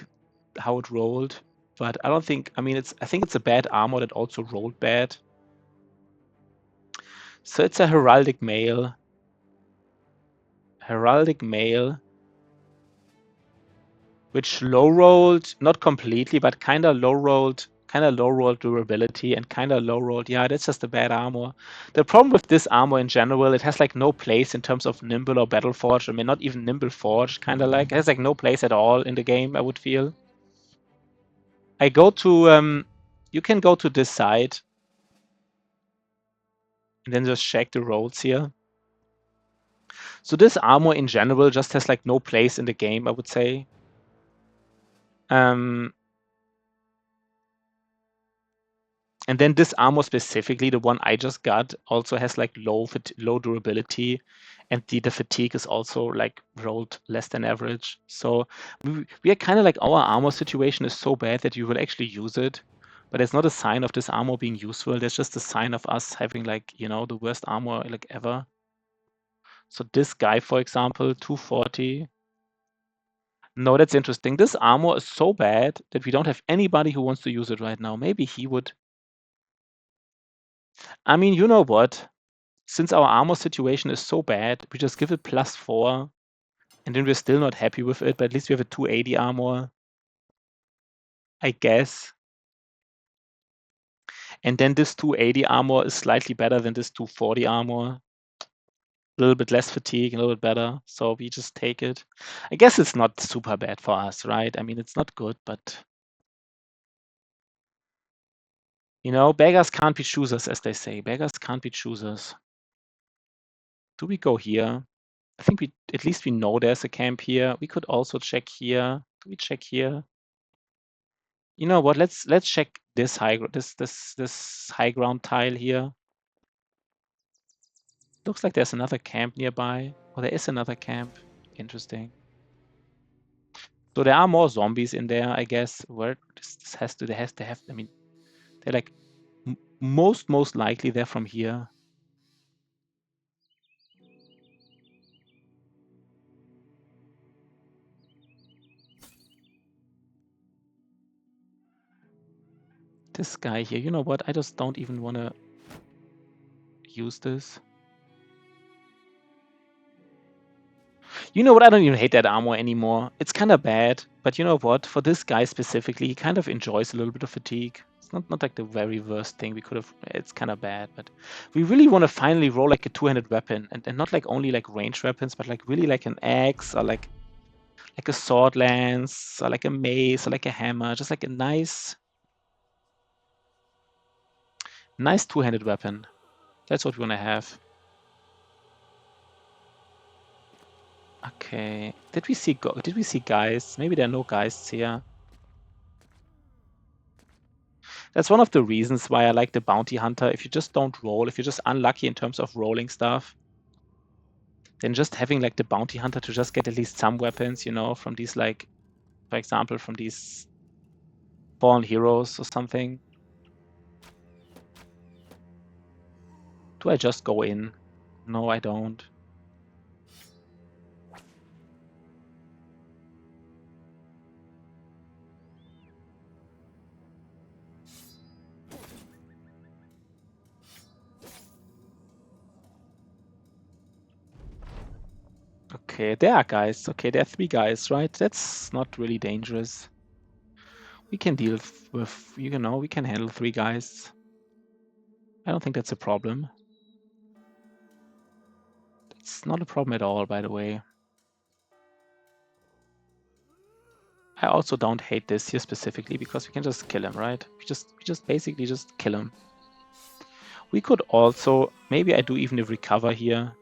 A: how it rolled. But I don't think, I mean, I think it's a bad armor that also rolled bad. So it's a Heraldic Mail. Heraldic Mail, which low rolled, not completely, but kind of low rolled durability and kind of low rolled. Yeah, that's just a bad armor. The problem with this armor in general, it has like no place in terms of Nimble or Battle Forge. I mean, not even Nimble Forge, kind of like. It has like no place at all in the game, I would feel. I go to, you can go to this side and then just check the rolls here. So this armor in general just has like no place in the game, I would say. And then this armor specifically, the one I just got, also has like low durability, and the fatigue is also like rolled less than average. So we are kind of like, our armor situation is so bad that you will actually use it, but it's not a sign of this armor being useful. There's just a sign of us having like, you know, the worst armor like ever. So this guy, for example, 240. No, that's interesting. This armor is so bad that we don't have anybody who wants to use it right now. Maybe he would. I mean, you know what? Since our armor situation is so bad, we just give it +4, and then we're still not happy with it, but at least we have a 280 armor, I guess. And then this 280 armor is slightly better than this 240 armor. A little bit less fatigue, a little bit better, so we just take it. I guess it's not super bad for us, right? I mean, it's not good, but... You know, beggars can't be choosers, as they say. Beggars can't be choosers. Do we go here? I think at least we know there's a camp here. We could also check here. Do we check here? You know what? Let's check this high ground tile here. Looks like there's another camp nearby. Oh, there is another camp. Interesting. So there are more zombies in there, I guess. Where this has to have. I mean, they're like most likely they're from here. This guy here, you know what? I just don't even want to use this. You know what? I don't even hate that armor anymore. It's kind of bad, but you know what? For this guy specifically, he kind of enjoys a little bit of fatigue. It's not like the very worst thing we could have. It's kind of bad, but we really want to finally roll like a two-handed weapon, and not like only like ranged weapons, but like really like an axe or like a sword lance or like a mace or like a hammer, just like a nice two-handed weapon. That's what we want to have. Okay. Did we see guys? Maybe there are no guys here. That's one of the reasons why I like the bounty hunter. If you just don't roll, if you're just unlucky in terms of rolling stuff, then just having like the bounty hunter to just get at least some weapons, you know, from these, like, for example, from these fallen heroes or something. Do I just go in? No, I don't. Okay, there are guys. Okay, there are 3 guys, right? That's not really dangerous. We can deal with, you know, we can handle 3 guys. I don't think that's a problem. It's not a problem at all, by the way. I also don't hate this here specifically because we can just kill him, right? We just basically just kill him. We could also, maybe I do even a recover here.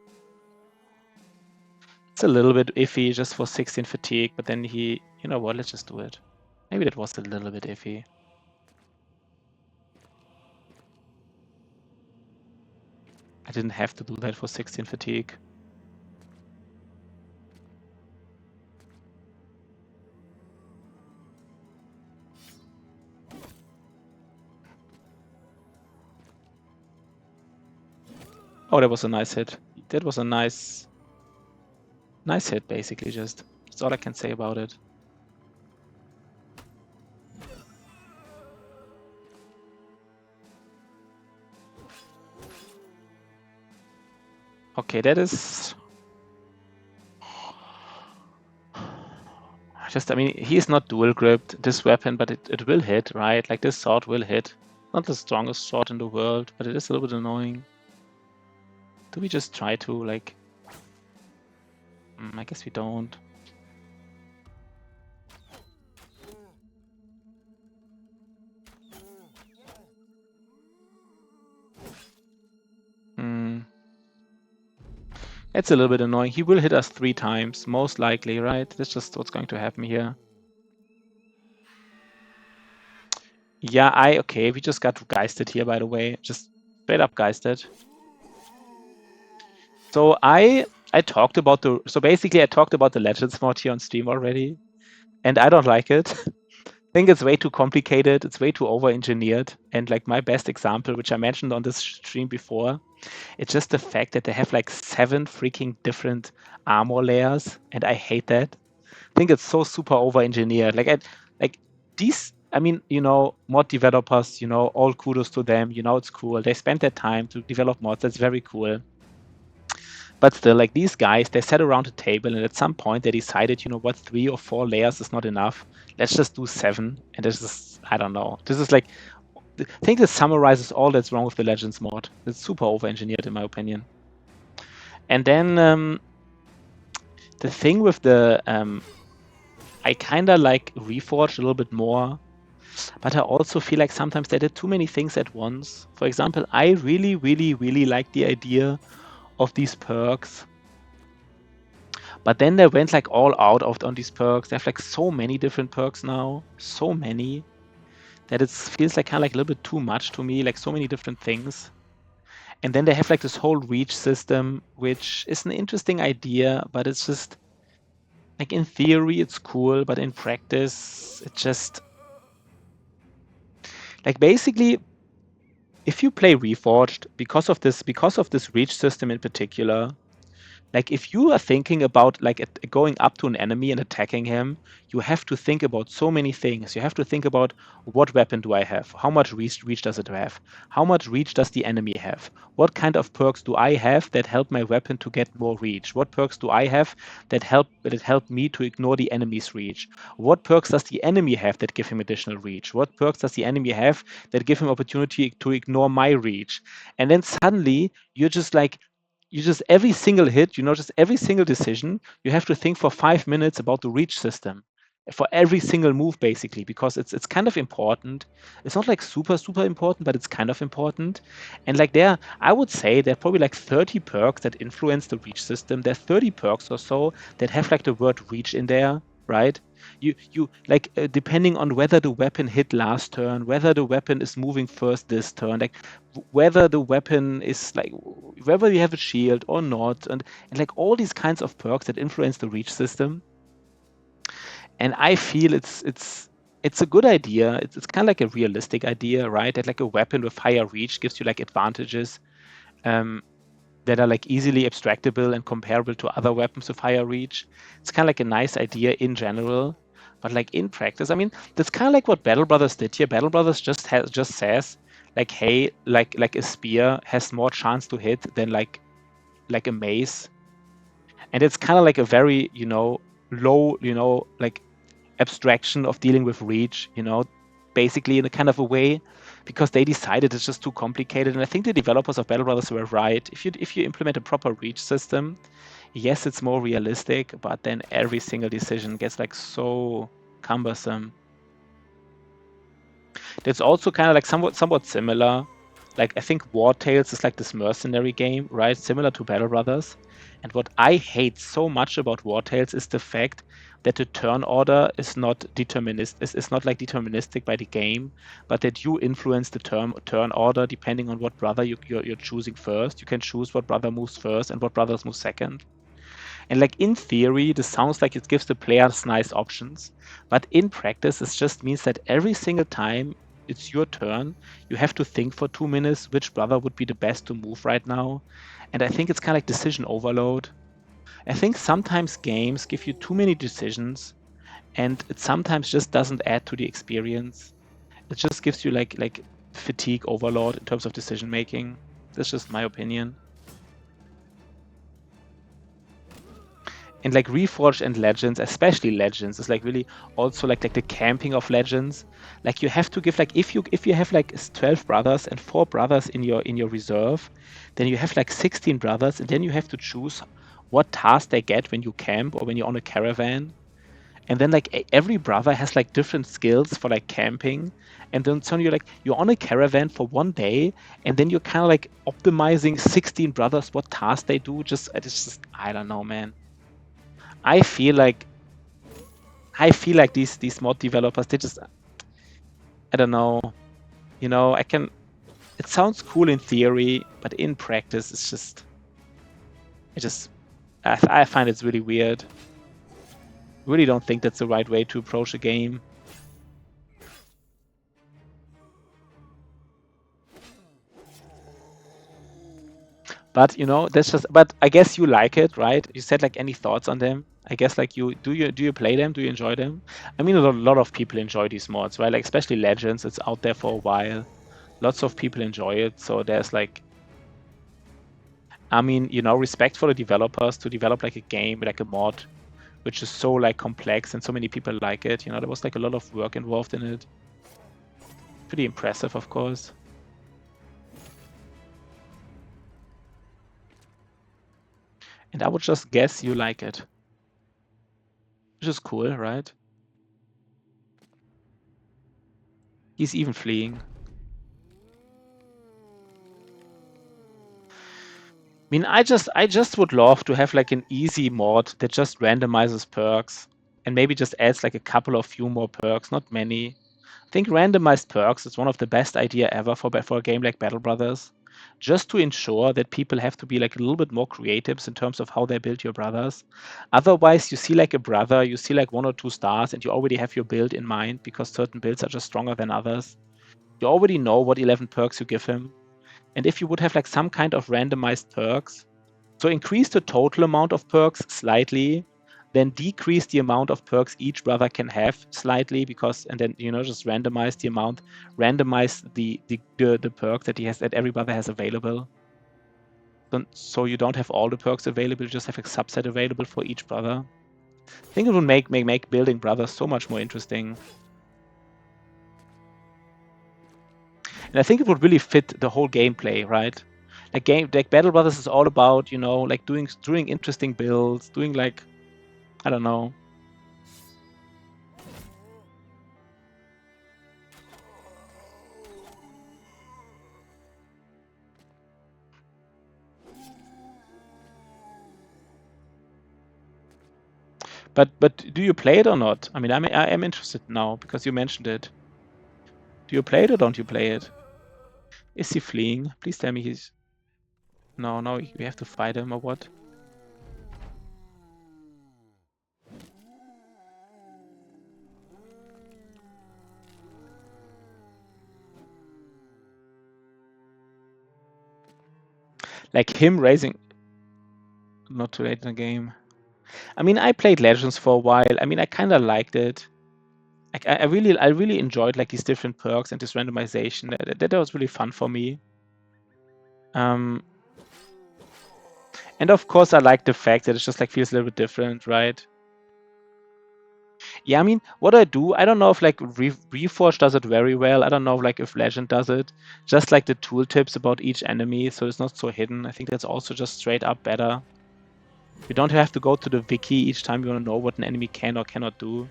A: It's a little bit iffy just for 16 fatigue, but then he, you know what, let's just do it. Maybe that was a little bit iffy. I didn't have to do that for 16 fatigue. Oh, that was a nice hit. That was a nice hit, basically, just. That's all I can say about it. Okay, that is... I mean, he is not dual gripped, this weapon, but it will hit, right? Like, this sword will hit. Not the strongest sword in the world, but it is a little bit annoying. Do we just try to, like... I guess we don't. It's a little bit annoying. He will hit us 3 times, most likely, right? That's just what's going to happen here. Yeah, okay, we just got geisted here, by the way. Just straight up geisted. So I talked about basically I talked about the Legends mod here on stream already, and I don't like it. I think it's way too complicated. It's way too over-engineered. And like my best example, which I mentioned on this stream before, it's just the fact that they have like 7 freaking different armor layers, and I hate that. I think it's so super over-engineered. Like these, I mean, you know, mod developers, you know, all kudos to them. You know, it's cool. They spent their time to develop mods. That's very cool. But still, like these guys, they sat around a table, and at some point they decided, you know what, 3 or 4 layers is not enough. Let's just do 7. And this is, I don't know. This is like, I think this summarizes all that's wrong with the Legends mod. It's super over-engineered in my opinion. And then the thing with the, I kind of like Reforged a little bit more, but I also feel like sometimes they did too many things at once. For example, I really, really, really like the idea of these perks, but then they went like all out on these perks. They have like so many different perks now, so many, that it feels like kind of like a little bit too much to me, like so many different things. And then they have like this whole reach system, which is an interesting idea, but it's just like in theory it's cool, but in practice it just like basically if you play Reforged because of this reach system in particular, Like if you are thinking about like going up to an enemy and attacking him, you have to think about so many things. You have to think about what weapon do I have? How much reach does it have? How much reach does the enemy have? What kind of perks do I have that help my weapon to get more reach? What perks do I have that help me to ignore the enemy's reach? What perks does the enemy have that give him additional reach? What perks does the enemy have that give him opportunity to ignore my reach? And then suddenly you're just like you just every single hit, just every single decision, you have to think for 5 minutes about the reach system for every single move, basically, because it's kind of important. It's not like super super important, but it's kind of important. And like I would say there are probably like 30 perks that influence the reach system. There's 30 perks or so that have like the word reach in there, right? You like depending on whether the weapon hit last turn, whether the weapon is moving first this turn, like whether the weapon is like whether you have a shield or not, and like all these kinds of perks that influence the reach system. And I feel it's a good idea. It's kind of like a realistic idea, right? That like a weapon with higher reach gives you like advantages um, that are like easily abstractable and comparable to other weapons with higher reach. It's kind of like a nice idea in general, but like in practice, I mean, that's kind of like what Battle Brothers did here. Battle Brothers just says like, hey, like a spear has more chance to hit than like a mace, and it's kind of like a very low like abstraction of dealing with reach, basically in a kind of a way, because they decided it's just too complicated. And I think the developers of Battle Brothers were right. If you implement a proper reach system, yes, it's more realistic, but then every single decision gets like so cumbersome. That's also kind of like somewhat similar. Like I think War Tales is like this mercenary game, right? Similar to Battle Brothers. And what I hate so much about War Tales is the fact that the turn order is not is not like deterministic by the game, but that you influence the turn order depending on what brother you're choosing first. You can choose what brother moves first and what brothers move second. And like in theory, this sounds like it gives the players nice options, but in practice, it just means that every single time it's your turn, you have to think for 2 minutes which brother would be the best to move right now. And I think it's kind of like decision overload. I think sometimes games give you too many decisions, and it sometimes just doesn't add to the experience. It just gives you like fatigue overload in terms of decision making. That's just my opinion. And like Reforged and Legends, especially Legends, is like really also like the camping of Legends. Like you have to give like if you have like 12 brothers and 4 brothers in your reserve, then you have like 16 brothers, and then you have to choose what task they get when you camp or when you're on a caravan. And then like every brother has like different skills for like camping. And then so you're on a caravan for one day, and then you're kind of like optimizing 16 brothers what tasks they do. It's just I don't know, man. I feel like these mod developers, they just I don't know. I can. It sounds cool in theory, but in practice, I find it's really weird. Really don't think that's the right way to approach a game. But that's just. But I guess you like it, right? You said like any thoughts on them? I guess like do you play them? Do you enjoy them? I mean, a lot of people enjoy these mods, right? Like especially Legends. It's out there for a while. Lots of people enjoy it. So there's like, I mean, respect for the developers to develop like a game, like a mod, which is so like complex and so many people like it. There was like a lot of work involved in it. Pretty impressive, of course. And I would just guess you like it. Which is cool, right? He's even fleeing. I mean, I just would love to have like an easy mod that just randomizes perks and maybe just adds like a couple of few more perks, not many. I think randomized perks is one of the best idea ever for a game like Battle Brothers, just to ensure that people have to be like a little bit more creative in terms of how they build your brothers. Otherwise, you see like a brother, you see like 1 or 2 stars, and you already have your build in mind because certain builds are just stronger than others. You already know what 11 perks you give him. And if you would have like some kind of randomized perks, So increase the total amount of perks slightly, then decrease the amount of perks each brother can have slightly, because, and then, you know, just randomize the amount, randomize the perk that he has, that every brother has available. So you don't have all the perks available, you just have a subset available for each brother. I think it would make building brothers so much more interesting. And I think it would really fit the whole gameplay, right? Like Battle Brothers is all about, you know, like doing interesting builds, doing like, I don't know. But do you play it or not? I mean, I am interested now because you mentioned it. Do you play it or don't you play it? Is he fleeing? Please tell me he's... No, we have to fight him or what? Like him raising... Not too late in the game. I mean, I played Legends for a while. I mean, I kind of liked it. I really enjoyed like these different perks and this randomization. That was really fun for me. And of course, I like the fact that it just like feels a little bit different, right? Yeah, I mean, what I do, I don't know if like Reforged does it very well. I don't know if, like if Legend does it. Just like the tooltips about each enemy, so it's not so hidden. I think that's also just straight up better. You don't have to go to the wiki each time you want to know what an enemy can or cannot do.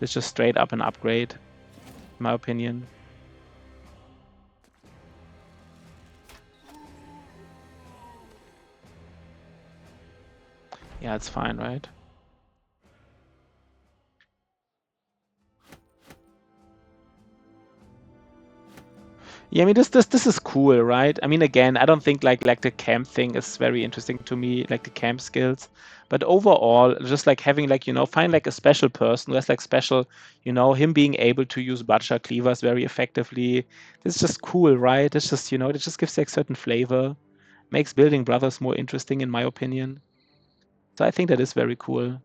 A: It's just straight up an upgrade, in my opinion. Yeah, it's fine, right? Yeah, I mean this is cool, right? I mean, again, I don't think like the camp thing is very interesting to me, like the camp skills. But overall, just like having like, you know, find like a special person who has like special, you know, him being able to use butcher cleavers very effectively. It's just cool, right? It's just, you know, it just gives like certain flavor, makes building brothers more interesting, in my opinion. So I think that is very cool.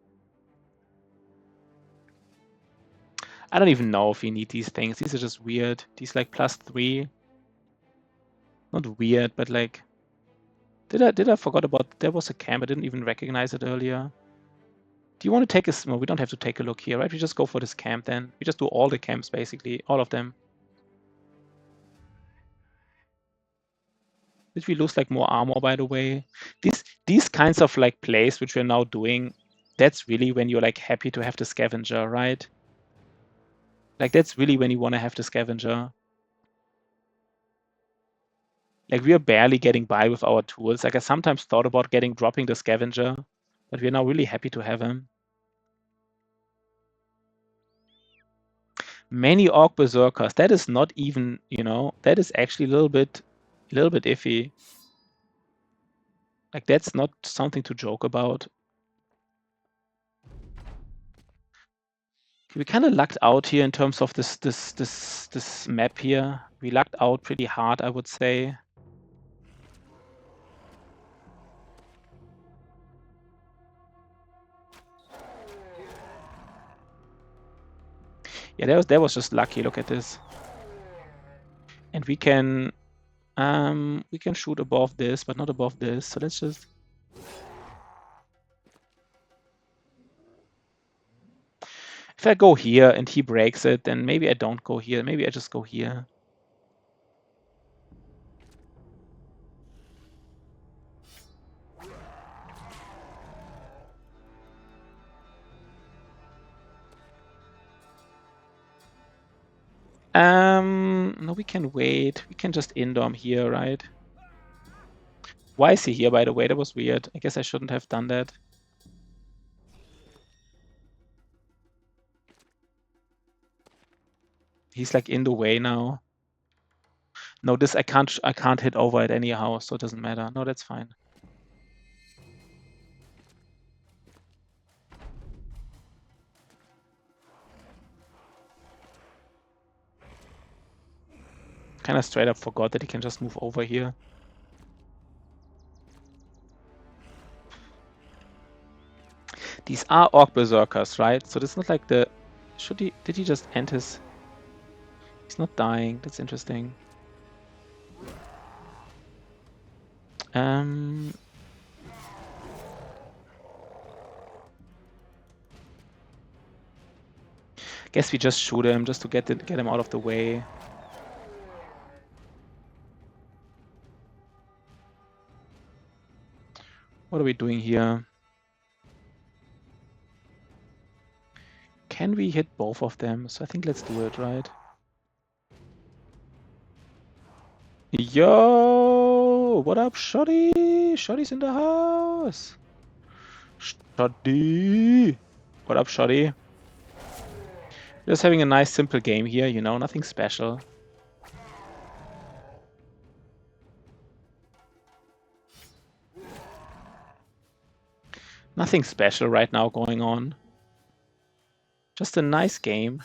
A: I don't even know if we need these things. These are just weird. These like +3. Not weird, but like... Did I forgot about... There was a camp. I didn't even recognize it earlier. Do you want to take a... No, we don't have to take a look here, right? We just go for this camp then. We just do all the camps, basically. All of them. Did we lose like more armor, by the way? These kinds of like plays, which we're now doing, that's really when you're like happy to have the scavenger, right? Like that's really when you want to have the scavenger. Like we are barely getting by with our tools. Like I sometimes thought about dropping the scavenger, but we're now really happy to have him. Many orc berserkers. That is not even, you know, that is actually a little bit iffy. Like that's not something to joke about. We kind of lucked out here in terms of this map here. We lucked out pretty hard, I would say. Yeah, that was just lucky. Look at this. And we can shoot above this, but not above this. So let's just... If I go here and he breaks it, then maybe I don't go here. Maybe I just go here. No, we can wait. We can just indom here, right? Why is he here, by the way? That was weird. I guess I shouldn't have done that. He's like in the way now. No, this I can't hit over it anyhow, so it doesn't matter. No, that's fine. Kind of straight up forgot that he can just move over here. These are Orc Berserkers, right? So this is not like the... Did he just end his... He's not dying. That's interesting. Guess we just shoot him just to get him out of the way. What are we doing here? Can we hit both of them? So I think let's do it, right? Yo! What up, Shoddy? Shoddy's in the house! Shoddy! What up, Shoddy? Just having a nice simple game here, you know, nothing special. Nothing special right now going on. Just a nice game.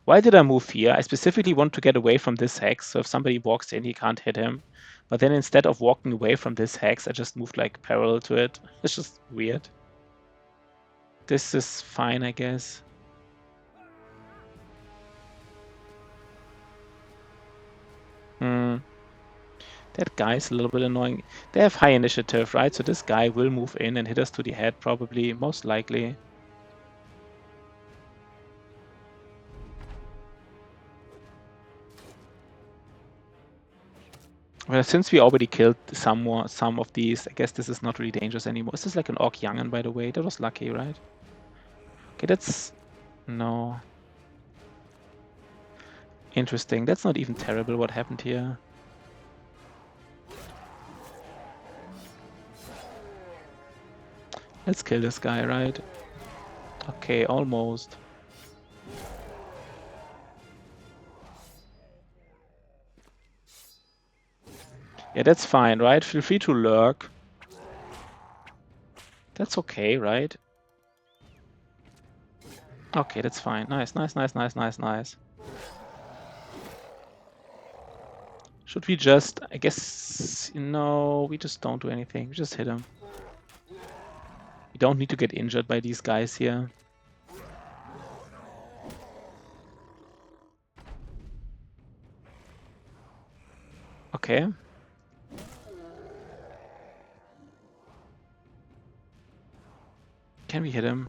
A: Why did I move here? I specifically want to get away from this hex, so if somebody walks in, he can't hit him. But then instead of walking away from this hex, I just moved like parallel to it. It's just weird. This is fine, I guess. That guy's a little bit annoying. They have high initiative, right? So this guy will move in and hit us to the head, probably, most likely. Well, since we already killed some of these, I guess this is not really dangerous anymore. Is this like an Orc Young'un, by the way? That was lucky, right? Okay, that's... No. Interesting. That's not even terrible what happened here. Let's kill this guy, right? Okay, almost. Yeah, that's fine, right? Feel free to lurk. That's okay, right? Okay, that's fine. Nice, nice, nice, nice, nice, nice. Should we just... I guess... No, we just don't do anything. We just hit him. We don't need to get injured by these guys here. Okay. Can we hit him?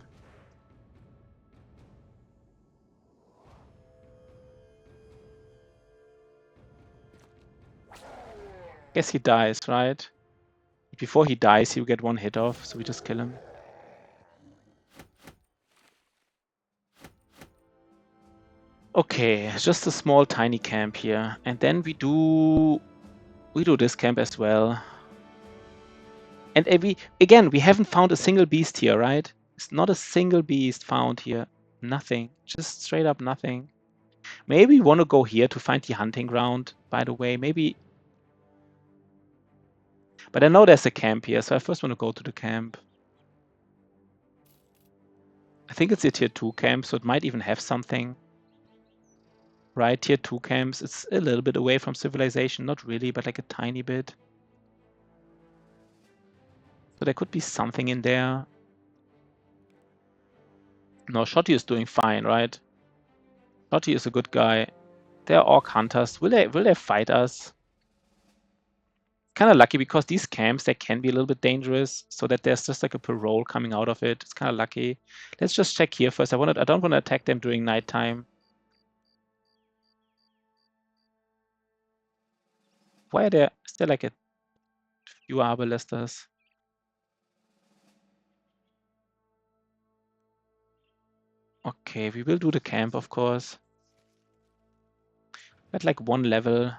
A: Guess he dies, right? Before he dies, he'll get one hit off, so we just kill him. Okay, just a small tiny camp here. And then we do this camp as well. And we haven't found a single beast here, right? It's not a single beast found here. Nothing. Just straight up nothing. Maybe we want to go here to find the hunting ground, by the way. Maybe... But I know there's a camp here, so I first want to go to the camp. I think it's a tier 2 camp, so it might even have something. Right, tier 2 camps. It's a little bit away from civilization. Not really, but like a tiny bit. So there could be something in there. No, Shotty is doing fine, right? Shotty is a good guy. They're Orc hunters. Will they fight us? Kind of lucky because these camps, they can be a little bit dangerous, so that there's just like a parole coming out of it. It's kind of lucky. Let's just check here first. I don't want to attack them during nighttime. Why are there still like a few Arbalesters? Okay, we will do the camp, of course. At like 1 level.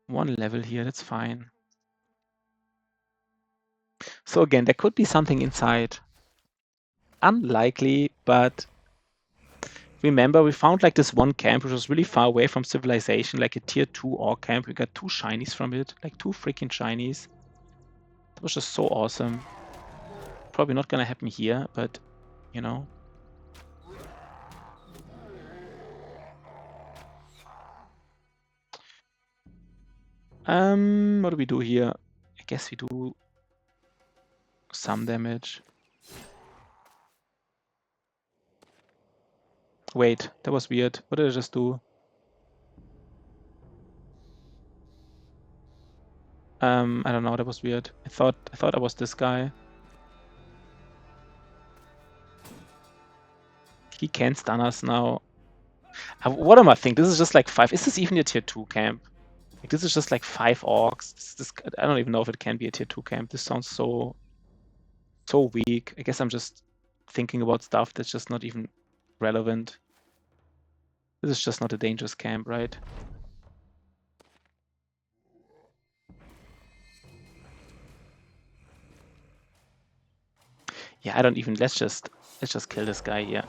A: 1 level here, that's fine. So again, there could be something inside. Unlikely, but remember we found like this one camp which was really far away from civilization, like a tier 2 Orc camp. We got 2 shinies from it, like 2 freaking shinies. That was just so awesome. Probably not gonna happen here, but you know. What do we do here? I guess we do some damage. Wait, that was weird. What did I just do? I don't know, that was weird. I thought I was this guy. He can stun us now. What am I thinking? This is just like 5. Is this even a tier 2 camp? Like, this is just like 5 orcs. I don't even know if it can be a tier 2 camp. This sounds so weak. I guess I'm just thinking about stuff that's just not even relevant. This is just not a dangerous camp, right? Yeah, I don't even. Let's just kill this guy here.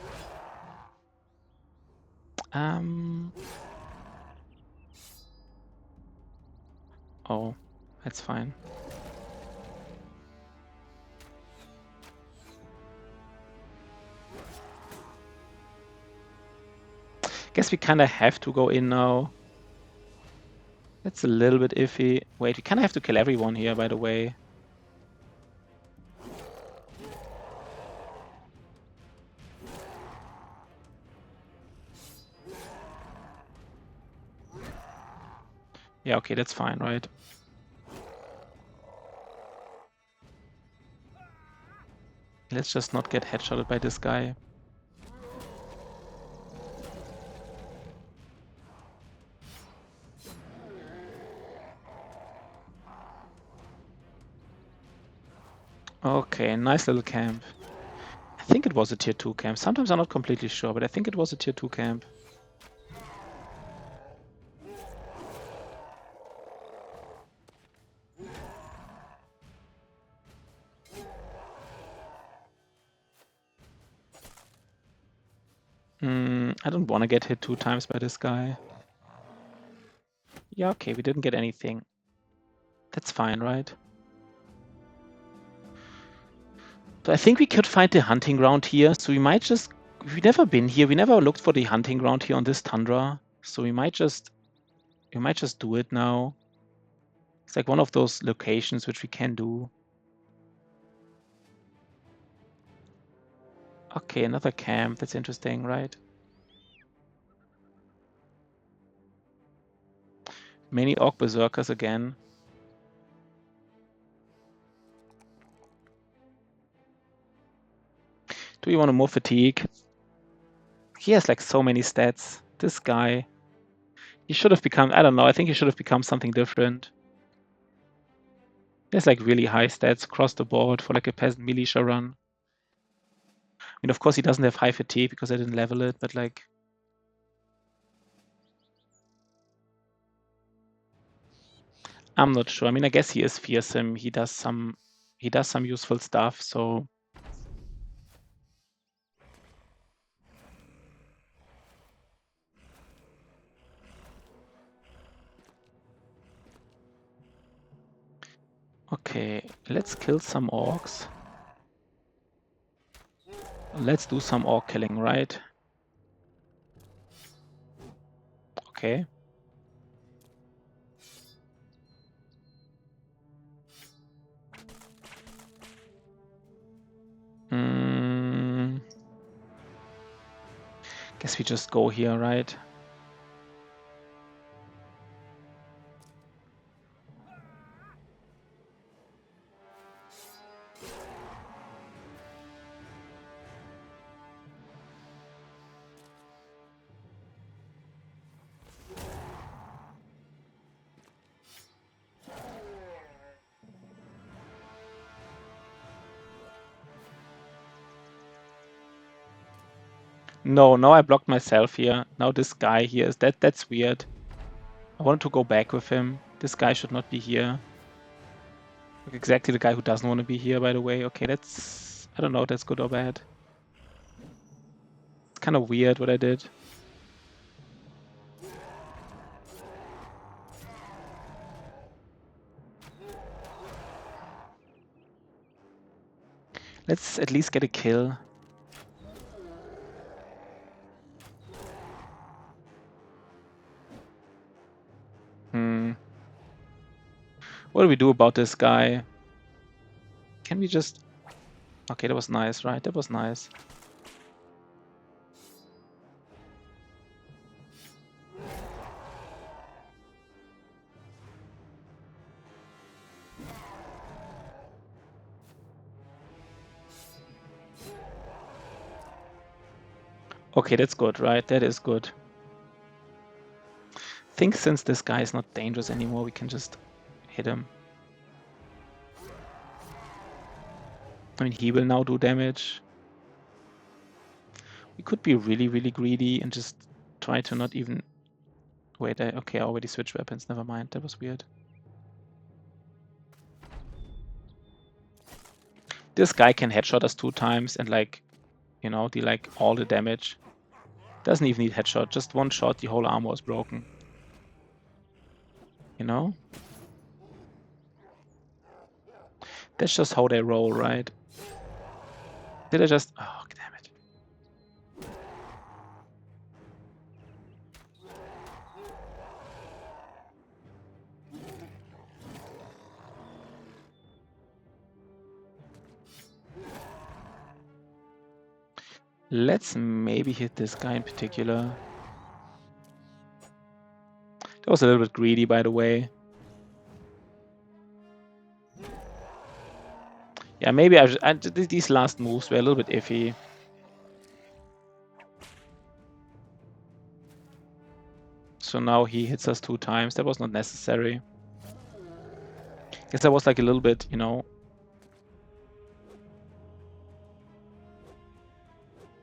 A: Oh, that's fine. Guess we kind of have to go in now. That's a little bit iffy. Wait, we kind of have to kill everyone here, by the way. Yeah, okay, that's fine, right? Let's just not get headshotted by this guy. Okay, nice little camp. I think it was a tier 2 camp. Sometimes I'm not completely sure, but I think it was a tier 2 camp. I don't want to get hit 2 times by this guy. Yeah, okay, we didn't get anything. That's fine, right? So I think we could find the hunting ground here. So we might just... We've never been here. We never looked for the hunting ground here on this tundra. So we might just do it now. It's like one of those locations which we can do. Okay, another camp. That's interesting, right? Many orc berserkers again. Do you want to more fatigue? He has like so many stats. This guy. He should have become... I don't know. I think he should have become something different. He has like really high stats across the board for like a peasant militia run. I mean, of course, he doesn't have high fatigue because I didn't level it, but like... I'm not sure. I mean, I guess he is fearsome. He does some useful stuff, so... Okay, let's kill some orcs. Let's do some orc killing, right? Okay. Guess we just go here, right? No, now I blocked myself here. Now this guy here is that's weird. I wanted to go back with him. This guy should not be here. Like exactly the guy who doesn't want to be here, by the way. Okay, that's... I don't know if that's good or bad. It's kind of weird what I did. Let's at least get a kill. What do we do about this guy? Can we just... Okay, that was nice, right? That was nice. Okay, that's good, right? That is good. I think since this guy is not dangerous anymore, we can just hit him. I mean, he will now do damage. We could be really, really greedy and just try to not even... Wait, okay, I already switched weapons. Never mind, that was weird. This guy can headshot us 2 times and, like, you know, deal like all the damage. Doesn't even need headshot, just 1 shot, the whole armor is broken. You know? That's just how they roll, right? Did I just... Oh, damn it. Let's maybe hit this guy in particular. That was a little bit greedy, by the way. Yeah, maybe these last moves were a little bit iffy. So now he hits us 2 times. That was not necessary. Guess that was like a little bit, you know...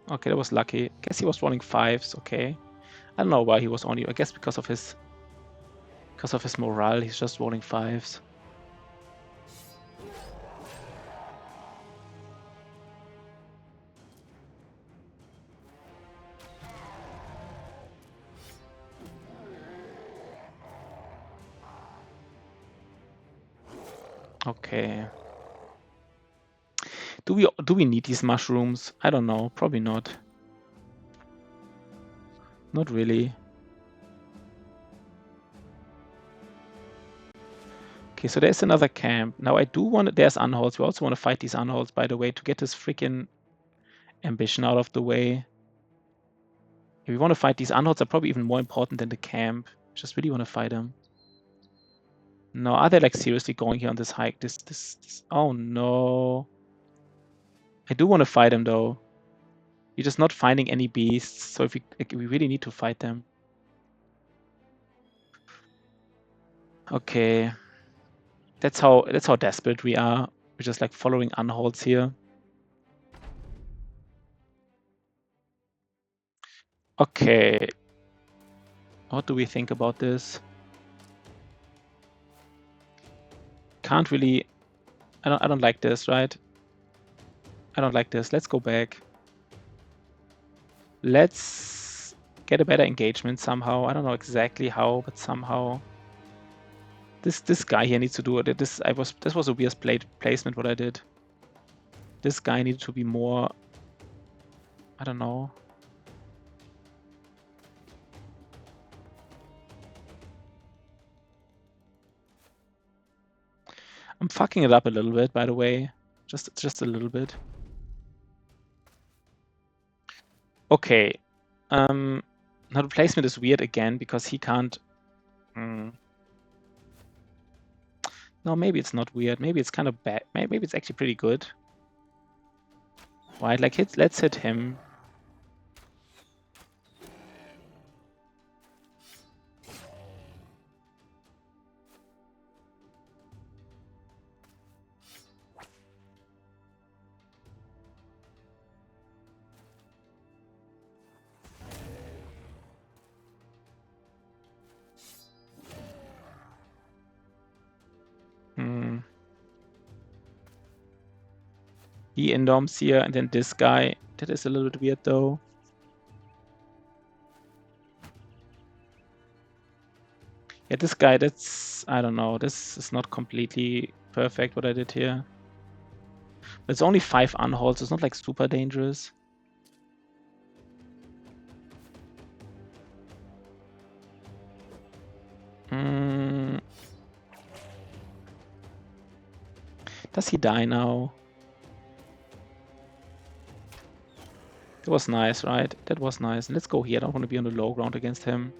A: Okay, that was lucky. Guess he was rolling 5s, okay. I don't know why he was only... I guess because of his morale, he's just rolling 5s. Okay. Do we need these mushrooms? I don't know. Probably not. Not really. Okay, so there's another camp. Now I do want to... There's unholds. We also want to fight these unholds, by the way, to get this freaking ambition out of the way. If we want to fight these unholds, are probably even more important than the camp. Just really want to fight them. No, are they like seriously going here on this hike? This... Oh no. I do want to fight them though. We're just not finding any beasts, so if we really need to fight them. Okay. That's how desperate we are. We're just like following unholds here. Okay. What do we think about this? Can't really... I don't like this, right? I don't like this. Let's go back. Let's get a better engagement somehow. I don't know exactly how, but somehow. This guy here needs to do it. This was a weird placement what I did. This guy needed to be more... I don't know. I'm fucking it up a little bit, by the way. Just a little bit. Okay. Now the placement is weird again because he can't... No, maybe it's not weird. Maybe it's kind of bad. Maybe it's actually pretty good. Right, like let's hit him. He indoms here, and then this guy. That is a little bit weird, though. Yeah, this guy, that's... I don't know. This is not completely perfect, what I did here. But it's only 5 unholds. It's not, like, super dangerous. Does he die now? That was nice, right? That was nice. Let's go here. I don't want to be on the low ground against him.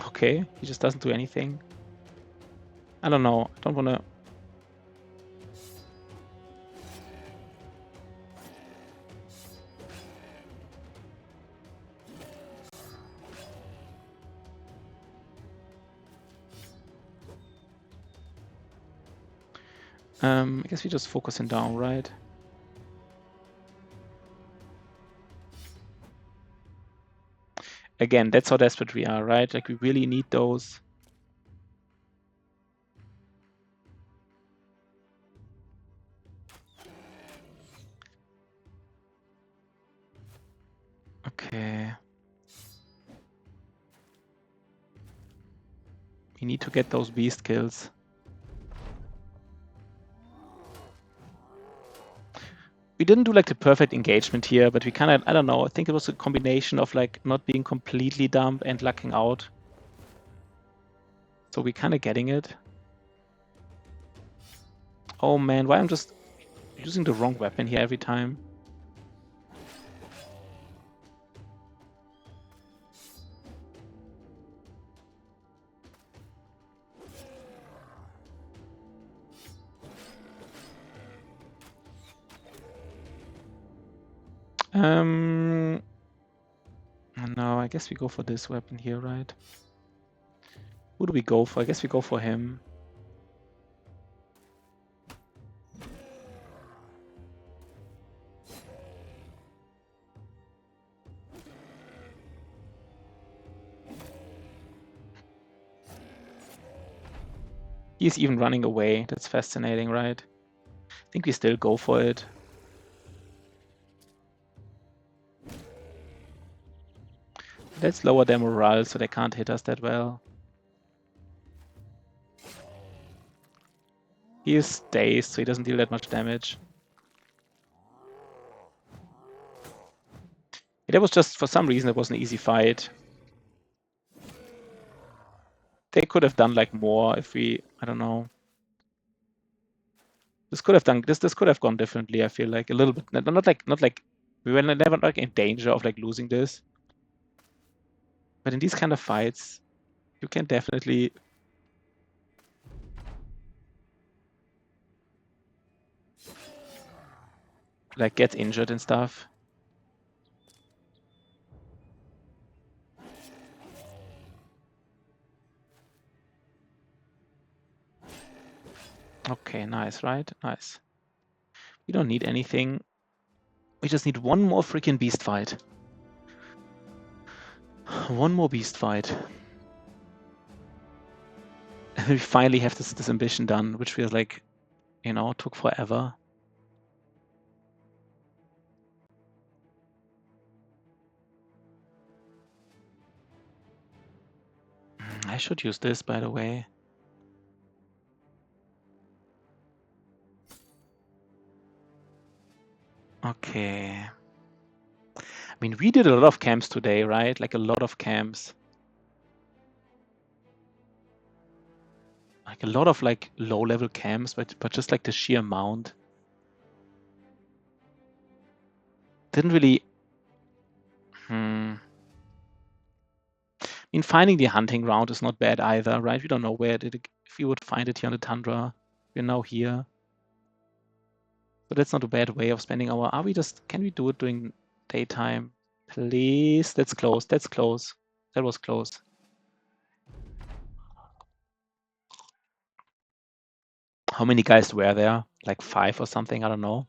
A: Okay, he just doesn't do anything. I don't know. I don't want to... I guess we just focus him down, right? Again, that's how desperate we are, right? Like, we really need those. Okay. We need to get those beast kills. We didn't do like the perfect engagement here, but we kind of, I don't know, I think it was a combination of like not being completely dumb and lucking out. So we're kind of getting it. Oh man, why I'm just using the wrong weapon here every time. No, I guess we go for this weapon here, right? Who do we go for? I guess we go for him. He's even running away. That's fascinating, right? I think we still go for it. Let's lower their morale so they can't hit us that well. He is dazed, so he doesn't deal that much damage. That was just, for some reason, it was an easy fight. They could have done like more if we, I don't know. This could have done, this could have gone differently, I feel like, a little bit. Not like, we were never like in danger of like losing this. But in these kind of fights, you can definitely like get injured and stuff. Okay, nice, right? Nice. We don't need anything. We just need one more freaking beast fight. One more beast fight. And we finally have this ambition done, which feels like, you know, took forever. I should use this, by the way. Okay. I mean, we did a lot of camps today, right? Like a lot of camps. Like a lot of like low-level camps, but just like the sheer amount. Didn't really... I mean, finding the hunting ground is not bad either, right? We don't know where if you would find it here on the tundra. We're now here. So that's not a bad way of spending our... Can we do it during daytime? Please? That's close. That's close. That was close. How many guys were there? Like 5 or something? I don't know.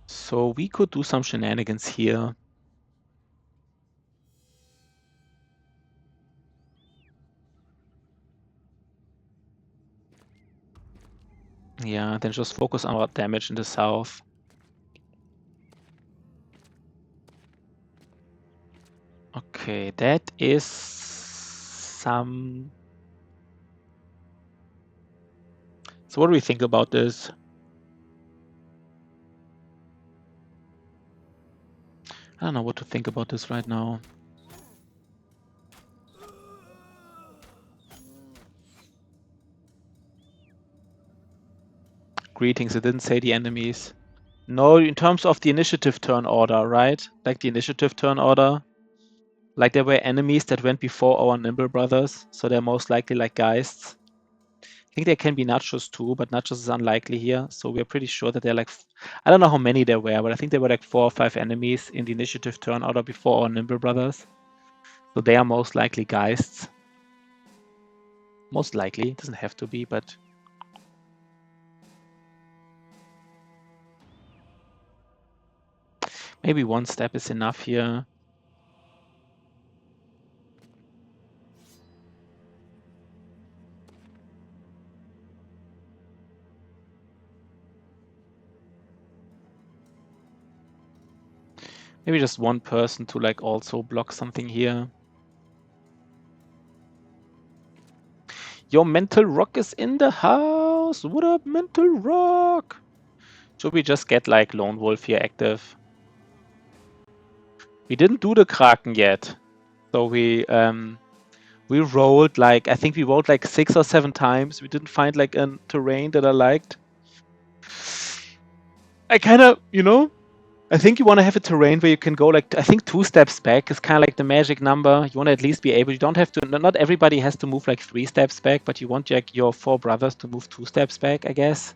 A: So we could do some shenanigans here. Yeah, then just focus on our damage in the south. Okay, that is some... So what do we think about this? don't know what to think about this right now. Greetings, it didn't say the enemies. No, in terms of the initiative turn order, right? Like the initiative turn order. Like there were enemies that went before our Nimble brothers, so they're most likely like Geists. I think there can be Nachos too, but Nachos is unlikely here, so we're pretty sure that they're like... I don't know how many there were, but I think there were like 4 or 5 enemies in the initiative turn order before our Nimble brothers. So they are most likely Geists. Most likely, it doesn't have to be, but... Maybe 1 step is enough here. Maybe just 1 person to like also block something here. Your Mental Rock is in the house! What up, Mental Rock? Should we just get like Lone Wolf here active? We didn't do the Kraken yet. So we rolled like, I think we rolled like 6 or 7 times. We didn't find like a terrain that I liked. I kind of, you know, I think you want to have a terrain where you can go like, I think 2 steps back is kind of like the magic number. You want to at least be able, you don't have to, not everybody has to move like 3 steps back, but you want like your 4 brothers to move 2 steps back, I guess.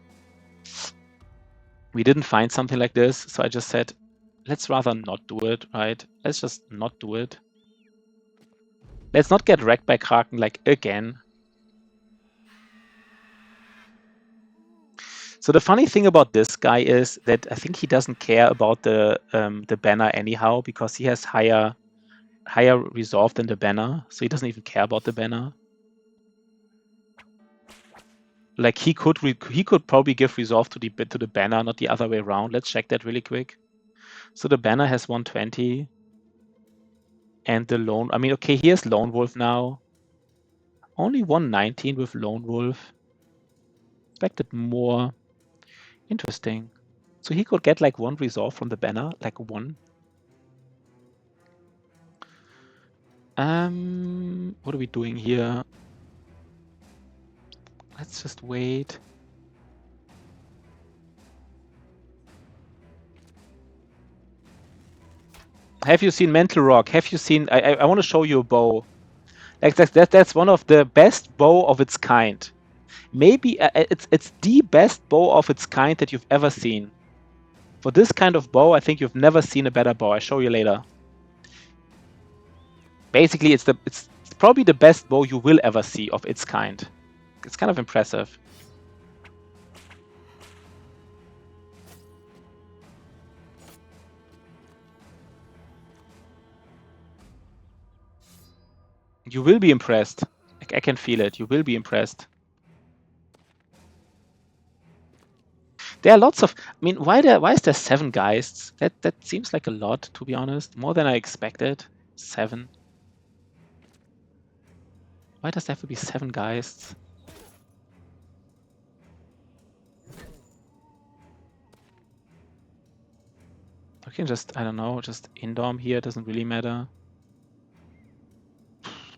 A: We didn't find something like this, so I just said, let's rather not do it, right? Let's just not do it. Let's not get wrecked by Kraken like again. So the funny thing about this guy is that I think he doesn't care about the banner anyhow, because he has higher resolve than the banner, so he doesn't even care about the banner. Like he could probably give resolve to the banner, not the other way around. Let's check that really quick. So the banner has 120, and the lone. I mean, okay, here's Lone Wolf now. Only 119 with Lone Wolf. Expected more. Interesting. So he could get like 1 resolve from the banner, like 1. What are we doing here? Let's just wait. Have you seen Mental Rock? Have you seen? I want to show you a bow. Like that's one of the best bow of its kind. Maybe it's the best bow of its kind that you've ever seen. For this kind of bow, I think you've never seen a better bow. I'll show you later. Basically, it's probably the best bow you will ever see of its kind. It's kind of impressive. You will be impressed. I can feel it. You will be impressed. There are lots of... I mean, why is there 7 Geists? That seems like a lot, to be honest. More than I expected. 7. Why does there have to be 7 Geists? I can just, I don't know, just Indorm here. Doesn't really matter.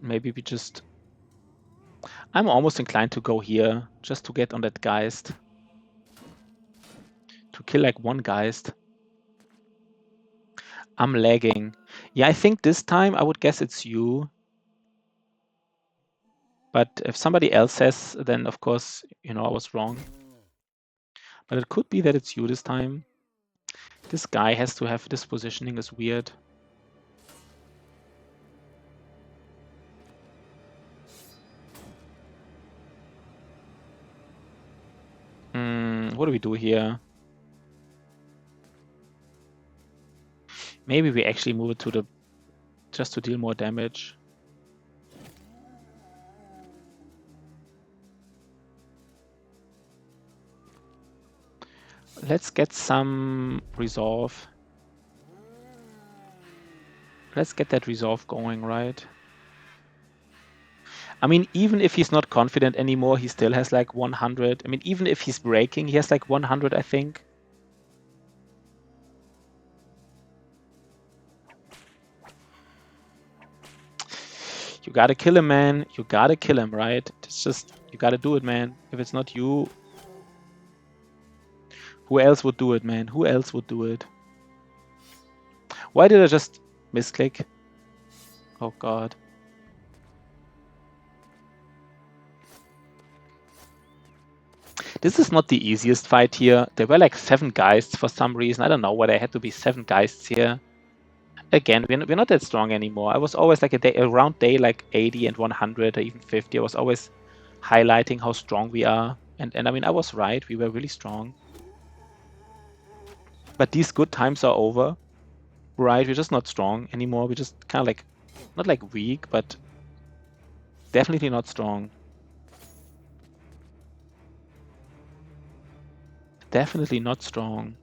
A: Maybe we just... I'm almost inclined to go here, just to get on that Geist. To kill like 1 Geist. I'm lagging. Yeah, I think this time I would guess it's you. But if somebody else says, then of course, you know, I was wrong. But it could be that it's you this time. This guy has to have... This positioning is weird. What do we do here? Maybe we actually move it to the... just to deal more damage. Let's get some resolve. Let's get that resolve going, right? I mean, even if he's not confident anymore, he still has like 100. I mean, even if he's breaking, he has like 100, I think. You gotta kill him, man. You gotta kill him, right? It's just, you gotta do it, man. If it's not you, who else would do it, man? Who else would do it? Why did I just misclick? Oh, God. This is not the easiest fight here. There were like 7 Geists for some reason. I don't know why there had to be 7 Geists here. Again, we're not that strong anymore. I was always like around day like 80 and 100 or even 50. I was always highlighting how strong we are. And I mean, I was right. We were really strong. But these good times are over, right? We're just not strong anymore. We're just kind of like, not like weak, but definitely not strong. Definitely not strong.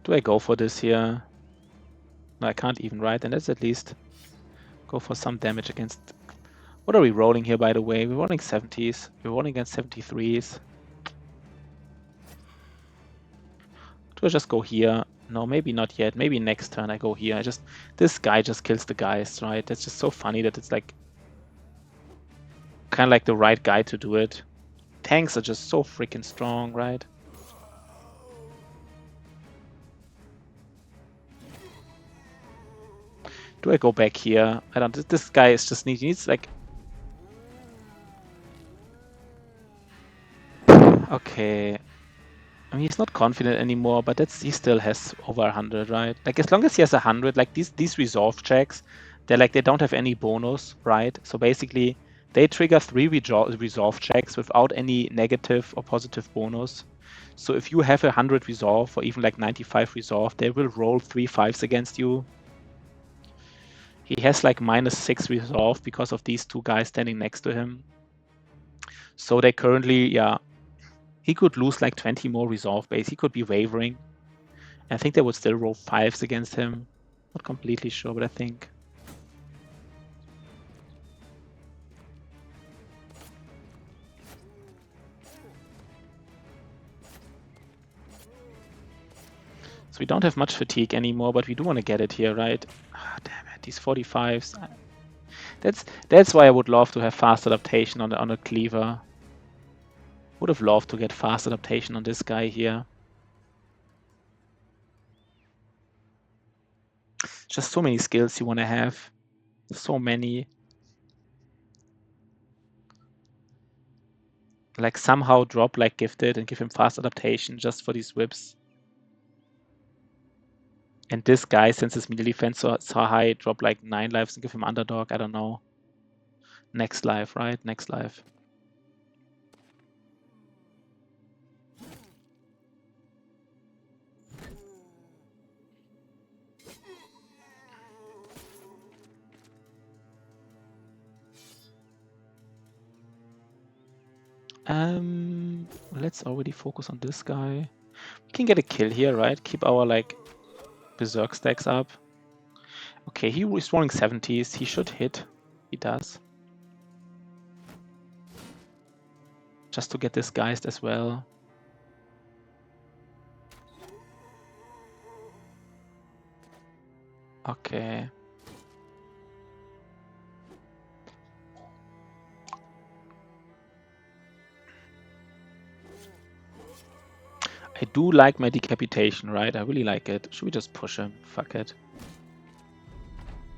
A: Do I go for this here? No, I can't even, right? And let's at least go for some damage against... What are we rolling here, by the way? We're rolling 70s. We're rolling against 73s. Do I just go here? No, maybe not yet. Maybe next turn I go here. This guy just kills the guys, right? That's just so funny that it's like... kind of like the right guy to do it. Tanks are just so freaking strong, right? Do I go back here? I don't... This guy is just he needs like... Okay. I mean, he's not confident anymore, but he still has over 100, right? Like, as long as he has 100, like these resolve checks, they don't have any bonus, right? So basically, they trigger 3 resolve checks without any negative or positive bonus. So if you have 100 resolve or even like 95 resolve, they will roll 3 5s against you. He has like -6 resolve because of these 2 guys standing next to him. So they currently, yeah, he could lose like 20 more resolve base. He could be wavering. I think they would still roll 5s against him. Not completely sure, but I think. So we don't have much fatigue anymore, but we do want to get it here, right? Ah, damn it, these 45s. That's why I would love to have fast adaptation on a cleaver. Would have loved to get fast adaptation on this guy here. Just so many skills you want to have. So many. Like somehow drop like Gifted and give him fast adaptation just for these whips. And this guy, since his melee defense so high, drop like 9 lives and give him underdog. I don't know. Next life, right? Next life. Let's already focus on this guy. We can get a kill here, right? Keep our like berserk stacks up. Okay, he is rolling 70s. He should hit. He does. Just to get this Geist as well. Okay. I do like my decapitation, right? I really like it. Should we just push him? Fuck it.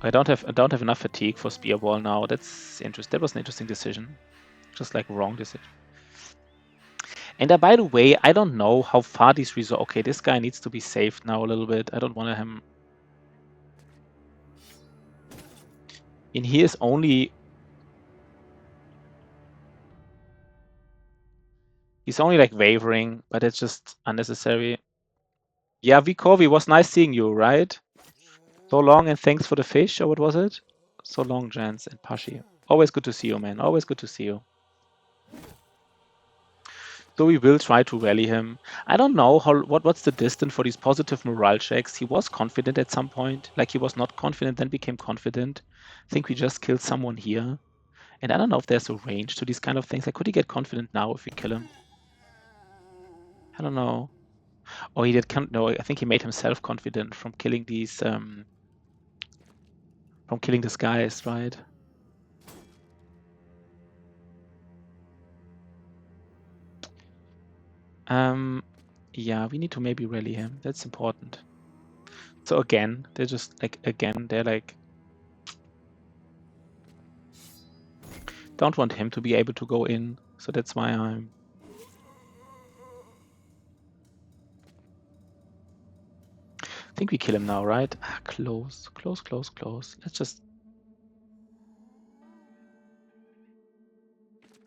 A: I don't have enough fatigue for spear ball now. That's interesting. That was an interesting decision. Just like wrong decision. And by the way, I don't know how far these resolve. Okay, this guy needs to be saved now a little bit. I don't want him. And he is only. He's only like wavering, but it's just unnecessary. Yeah, Vikovi, was nice seeing you, right? So long and thanks for the fish, or what was it? So long, Jans and Pashi. Always good to see you, man. Always good to see you. So we will try to rally him. I don't know what's the distance for these positive morale checks. He was confident at some point. Like he was not confident, then became confident. I think we just killed someone here. And I don't know if there's a range to these kind of things. Like, could he get confident now if we kill him? I don't know. Oh, he did. No, I think he made himself confident from killing these. From killing these guys, right? Yeah, we need to maybe rally him. That's important. So again, they're just like they're like don't want him to be able to go in. So that's why I'm. I think we kill him now, right? Ah, close.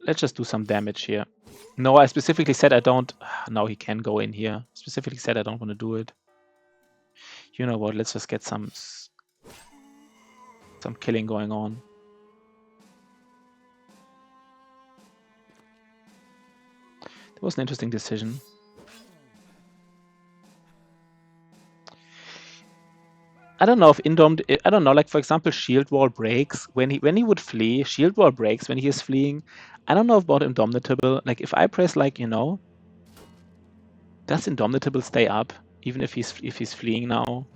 A: Let's just do some damage here. No, I specifically said I don't. Now he can go in here. Specifically said I don't want to do it. You know what? Let's just get some killing going on. That was an interesting decision. I don't know if I don't know. Like for example, shield wall breaks when he would flee. Shield wall breaks when he is fleeing. I don't know about Indomitable. Like if I press like does Indomitable stay up even if he's fleeing now?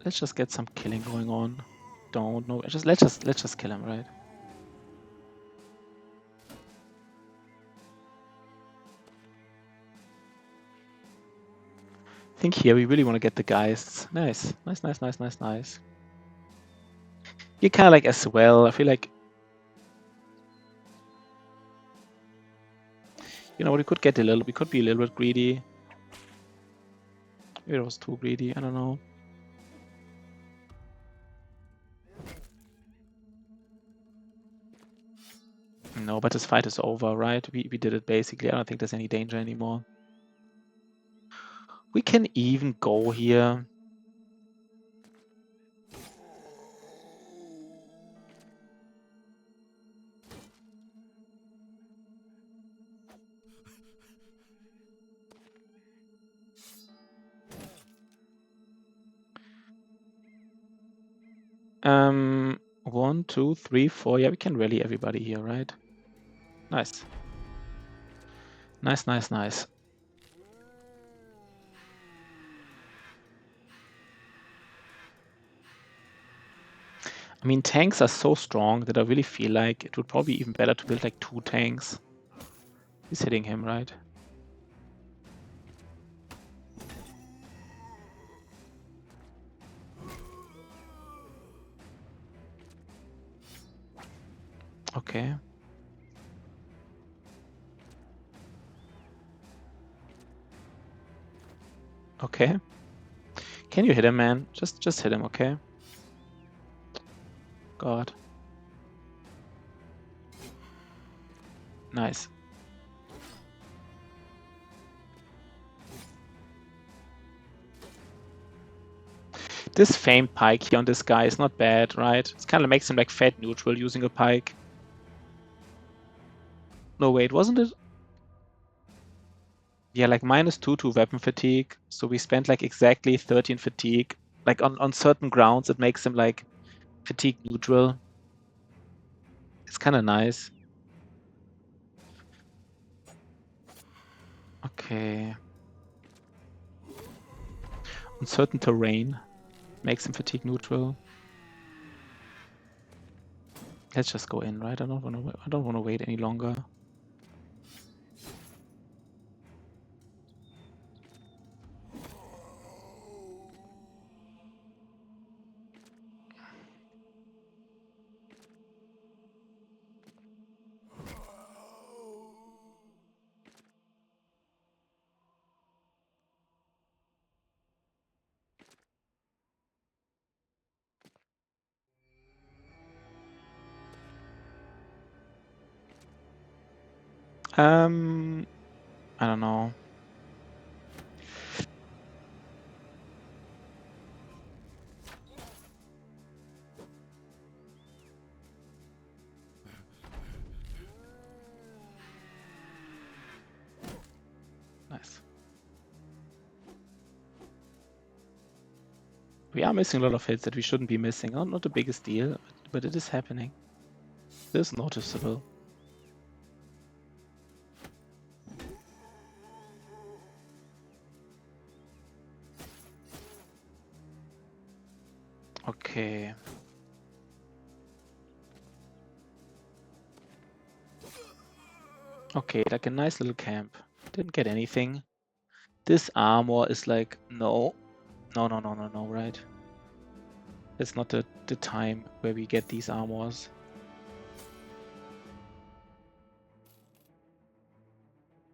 A: Let's just get some killing going on. Don't know. Let's just kill him, right? I think here we really want to get the guys. Nice. You kind of like as well. I feel like we could get we could be a little bit greedy. Maybe it was too greedy. I don't know. No, but this fight is over, right? We did it basically. I don't think there's any danger anymore. We can even go here. One, two, three, four. Yeah, we can rally everybody here, right? Nice. Nice. I mean, tanks are so strong that I really feel like it would probably be even better to build like 2 tanks. He's hitting him, right? Okay. Okay. Can you hit him, man? Just hit him, okay? God. Nice. This famed pike here on this guy is not bad, right? It kind of makes him like fat neutral using a pike. No, wait, wasn't it? Yeah, like -2 to weapon fatigue. So we spent like exactly 13 fatigue. Like on certain grounds, it makes him like fatigue neutral. It's kind of nice. Okay. On certain terrain, makes him fatigue neutral. Let's just go in, right? I don't want to wait any longer. I don't know. Nice. We are missing a lot of hits that we shouldn't be missing. Not the biggest deal, but it is happening. It is noticeable. Okay. Okay, like a nice little camp. Didn't get anything. This armor is like, no, right? It's not the time where we get these armors.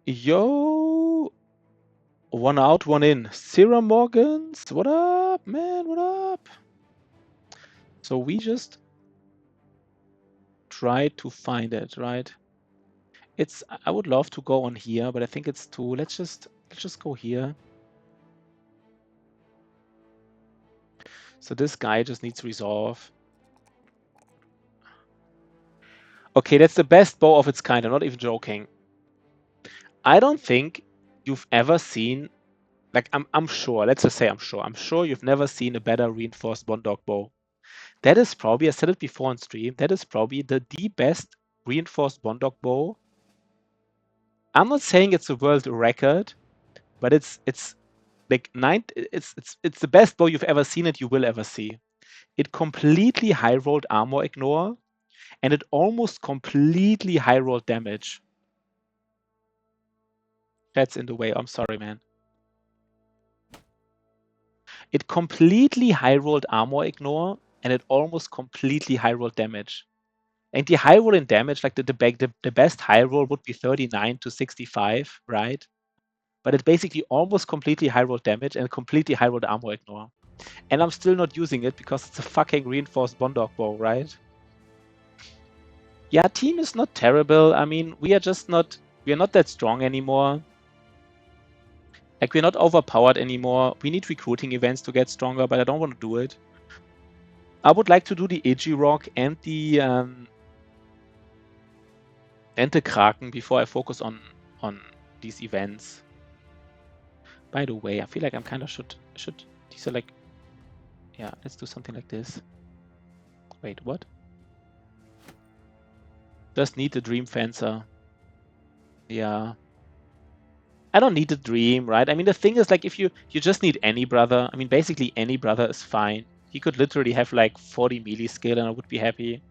A: Yo! One out, one in. Sarah Morgans, what up, man? What up? So we just try to find it, right? I would love to go on here, but I think it's too. Let's just go here. So this guy just needs resolve. Okay, that's the best bow of its kind. I'm not even joking. I don't think you've ever seen, like, I'm sure, let's just say I'm sure you've never seen a better reinforced Boondock Bow. That is probably, I said it before on stream, that is probably the best reinforced Boondock Bow. I'm not saying it's a world record, but it's like it's the best bow you've ever seen and you will ever see. It completely high rolled armor ignore, and it almost completely high rolled damage. That's in the way. I'm sorry, man. It completely high rolled armor ignore, and it almost completely high rolled damage. And the high roll in damage, like the best high roll would be 39 to 65, right? But it basically almost completely high rolled damage and completely high rolled armor ignore. And I'm still not using it because it's a fucking reinforced Boondock Bow, right? Yeah, team is not terrible. I mean, we are not that strong anymore. Like, we're not overpowered anymore. We need recruiting events to get stronger, but I don't want to do it. I would like to do the Iji Rock and the Kraken before I focus on these events. By the way, I feel like I'm kind of should these are like, yeah, let's do something like this. Wait, what? Just need the Dream Fencer. Yeah. I don't need the Dream, right? I mean, the thing is, like, if you just need any brother, I mean, basically any brother is fine. He could literally have like 40 melee skill and I would be happy.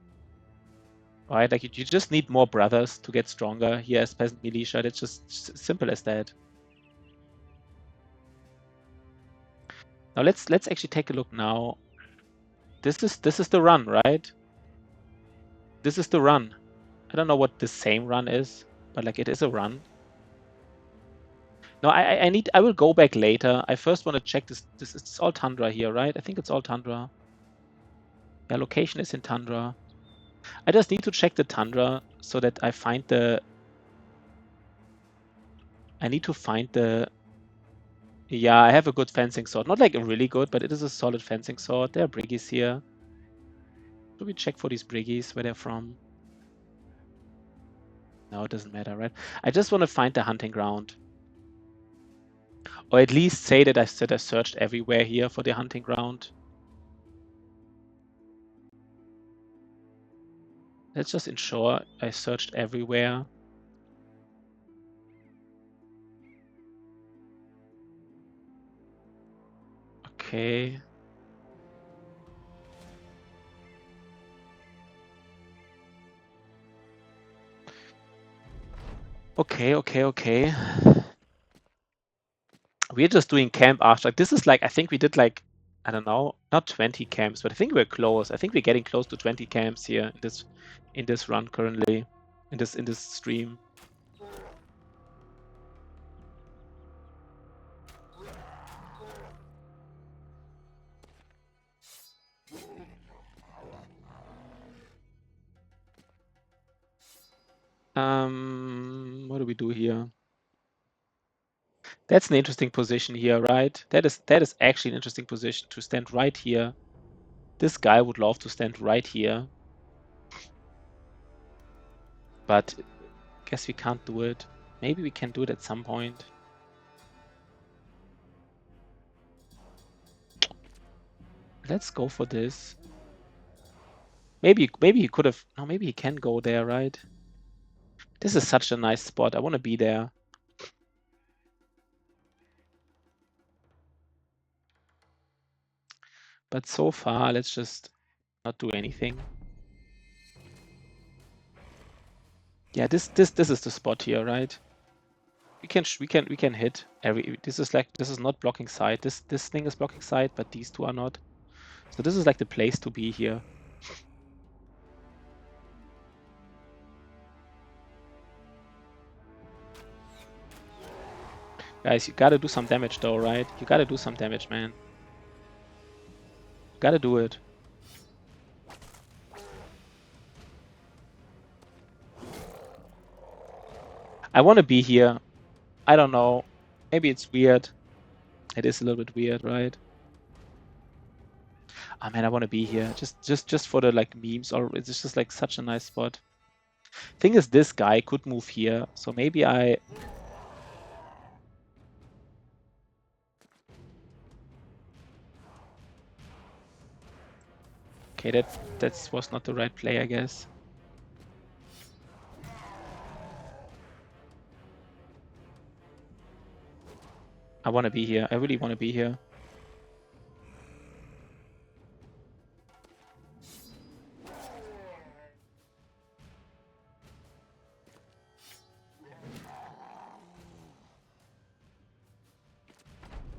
A: Right? Like, you just need more brothers to get stronger here as Peasant Militia. It's just simple as that. Now let's actually take a look now. This is the run, right? This is the run. I don't know what the same run is, but like, it is a run. No, I will go back later. I first want to check this. It's all Tundra here, right? I think it's all Tundra. Yeah, location is in Tundra. I just need to check the Tundra so that I find the... I need to find the... Yeah, I have a good fencing sword. Not like a really good, but it is a solid fencing sword. There are briggies here. Should we check for these briggies, where they're from? No, it doesn't matter, right? I just want to find the hunting ground. Or at least say that I searched everywhere here for the hunting ground. Let's just ensure I searched everywhere. Okay. Okay. We're just doing camp after. Like, this is like, I think we did like, I don't know, not 20 camps, but I think we're close. I think we're getting close to 20 camps here in this run currently, in this stream. What do we do here? That's an interesting position here, right? That is actually an interesting position to stand right here. This guy would love to stand right here. But I guess we can't do it. Maybe we can do it at some point. Let's go for this. Maybe he could have. No, maybe he can go there, right? This is such a nice spot. I want to be there. But so far, let's just not do anything. Yeah, this is the spot here, right? We can hit every. This is not blocking side. This thing is blocking side, but these two are not. So this is like the place to be here. Guys, you gotta do some damage though, right? You gotta do some damage, man. You gotta do it. I want to be here. I don't know. Maybe it's weird. It is a little bit weird, right? Oh man, I want to be here. Just for the like memes, or it's just like such a nice spot. Thing is, this guy could move here, so maybe I. Okay, that was not the right play, I guess. I want to be here. I really want to be here.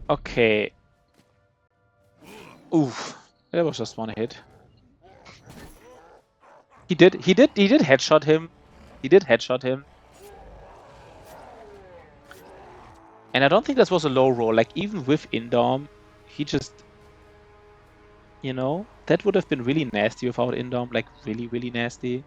A: Okay. Oof. That was just one hit. He did headshot him. He did headshot him. And I don't think this was a low roll. Like, even with Indom, he just... You know? That would have been really nasty without Indom. Like, really, really nasty.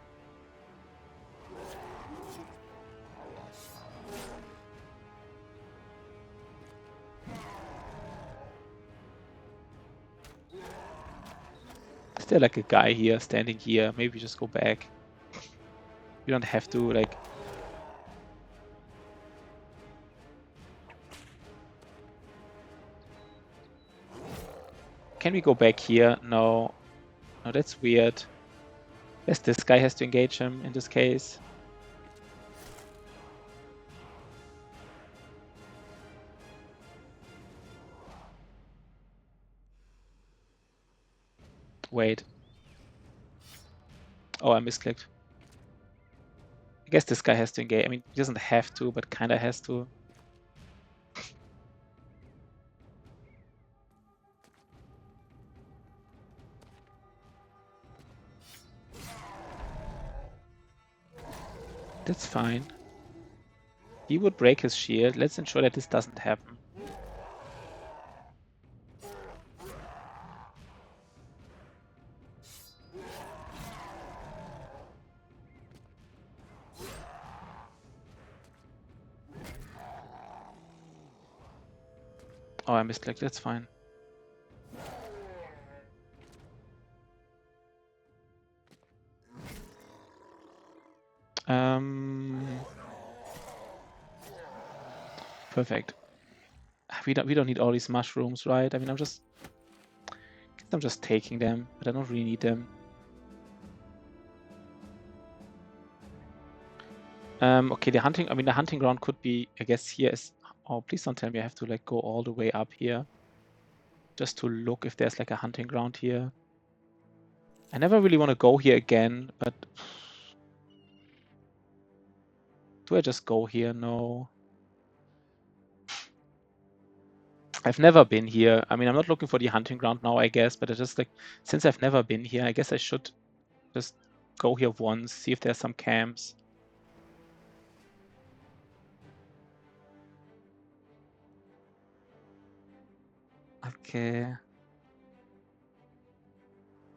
A: Is there like a guy here, standing here? Maybe just go back. You don't have to, like... Can we go back here? No. No, that's weird. Yes, this guy has to engage him in this case. Wait. Oh, I misclicked. I guess this guy has to engage. I mean, he doesn't have to, but kinda has to. That's fine. He would break his shield. Let's ensure that this doesn't happen. Oh, I misclicked. That's fine. Perfect. We don't need all these mushrooms, right? I mean, I'm just taking them, but I don't really need them. Okay, the hunting ground could be, I guess, here is... Oh, please don't tell me I have to like go all the way up here just to look if there's like a hunting ground here. I never really want to go here again, but do I just go here? No. I've never been here. I mean, I'm not looking for the hunting ground now, I guess, but I just like, since I've never been here, I guess I should just go here once, see if there's some camps. Okay.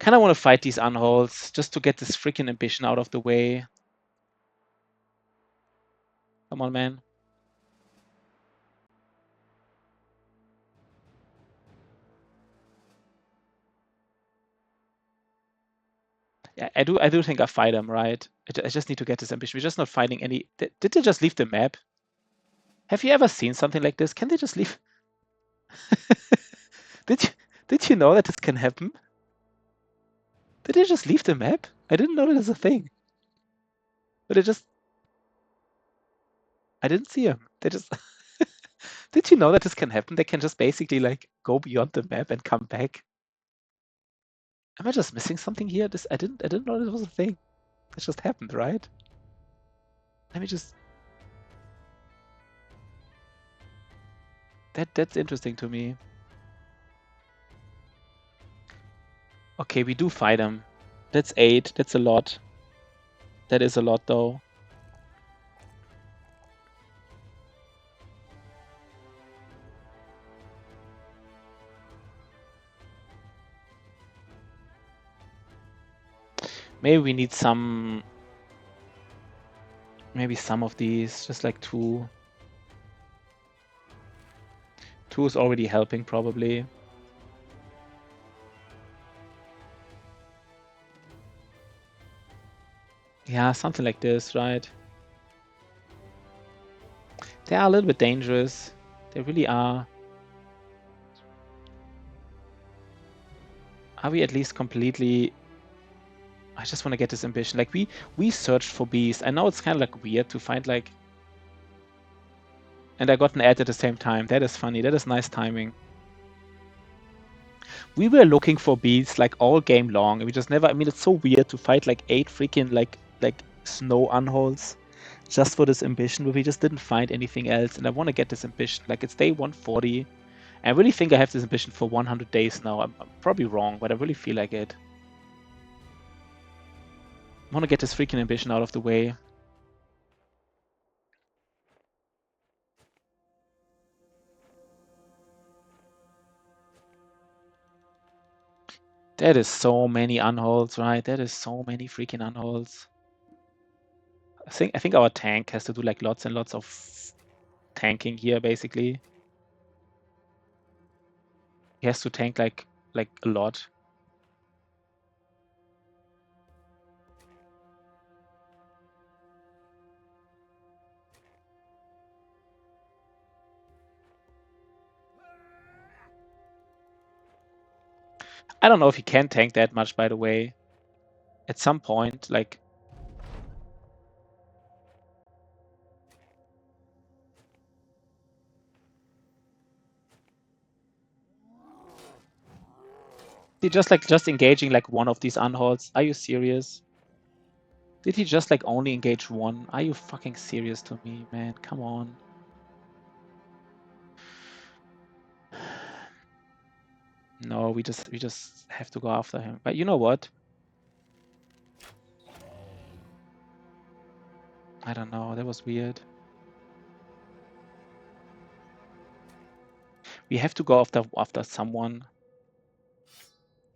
A: Kind of want to fight these unholds just to get this freaking ambition out of the way. Come on, man. Yeah, I do think I fight him, right? I just need to get this ambition. We're just not fighting any... Did they just leave the map? Have you ever seen something like this? Can they just leave? Did Did you know that this can happen? Did they just leave the map? I didn't know that was a thing. But I didn't see him. They just. Did you know that this can happen? They can just basically like go beyond the map and come back. Am I just missing something here? I didn't know this was a thing. It just happened, right? Let me just. That's interesting to me. Okay, we do fight him. That's 8. That's a lot. That is a lot, though. Maybe we need some. Maybe some of these, just like 2. 2 is already helping, probably. Yeah, something like this, right? They are a little bit dangerous. They really are. Are we at least completely... I just want to get this ambition. Like, we searched for bees. I know it's kind of like weird to find like... And I got an ad at the same time. That is funny. That is nice timing. We were looking for bees like all game long, and we just never... I mean, it's so weird to fight like 8 freaking like snow unholes just for this ambition, but we just didn't find anything else. And I want to get this ambition. Like, it's day 140. I really think I have this ambition for 100 days now. I'm probably wrong, but I really feel like it. I want to get this freaking ambition out of the way. That is so many unholds, right? That is so many freaking unholds. I think our tank has to do like lots and lots of tanking here, basically. He has to tank like a lot. I don't know if he can tank that much, by the way. At some point, like... He just engaging like one of these unholds. Are you serious? Did he just like only engage one? Are you fucking serious to me, man? Come on. No, we just have to go after him. But you know what? I don't know. That was weird. We have to go after someone.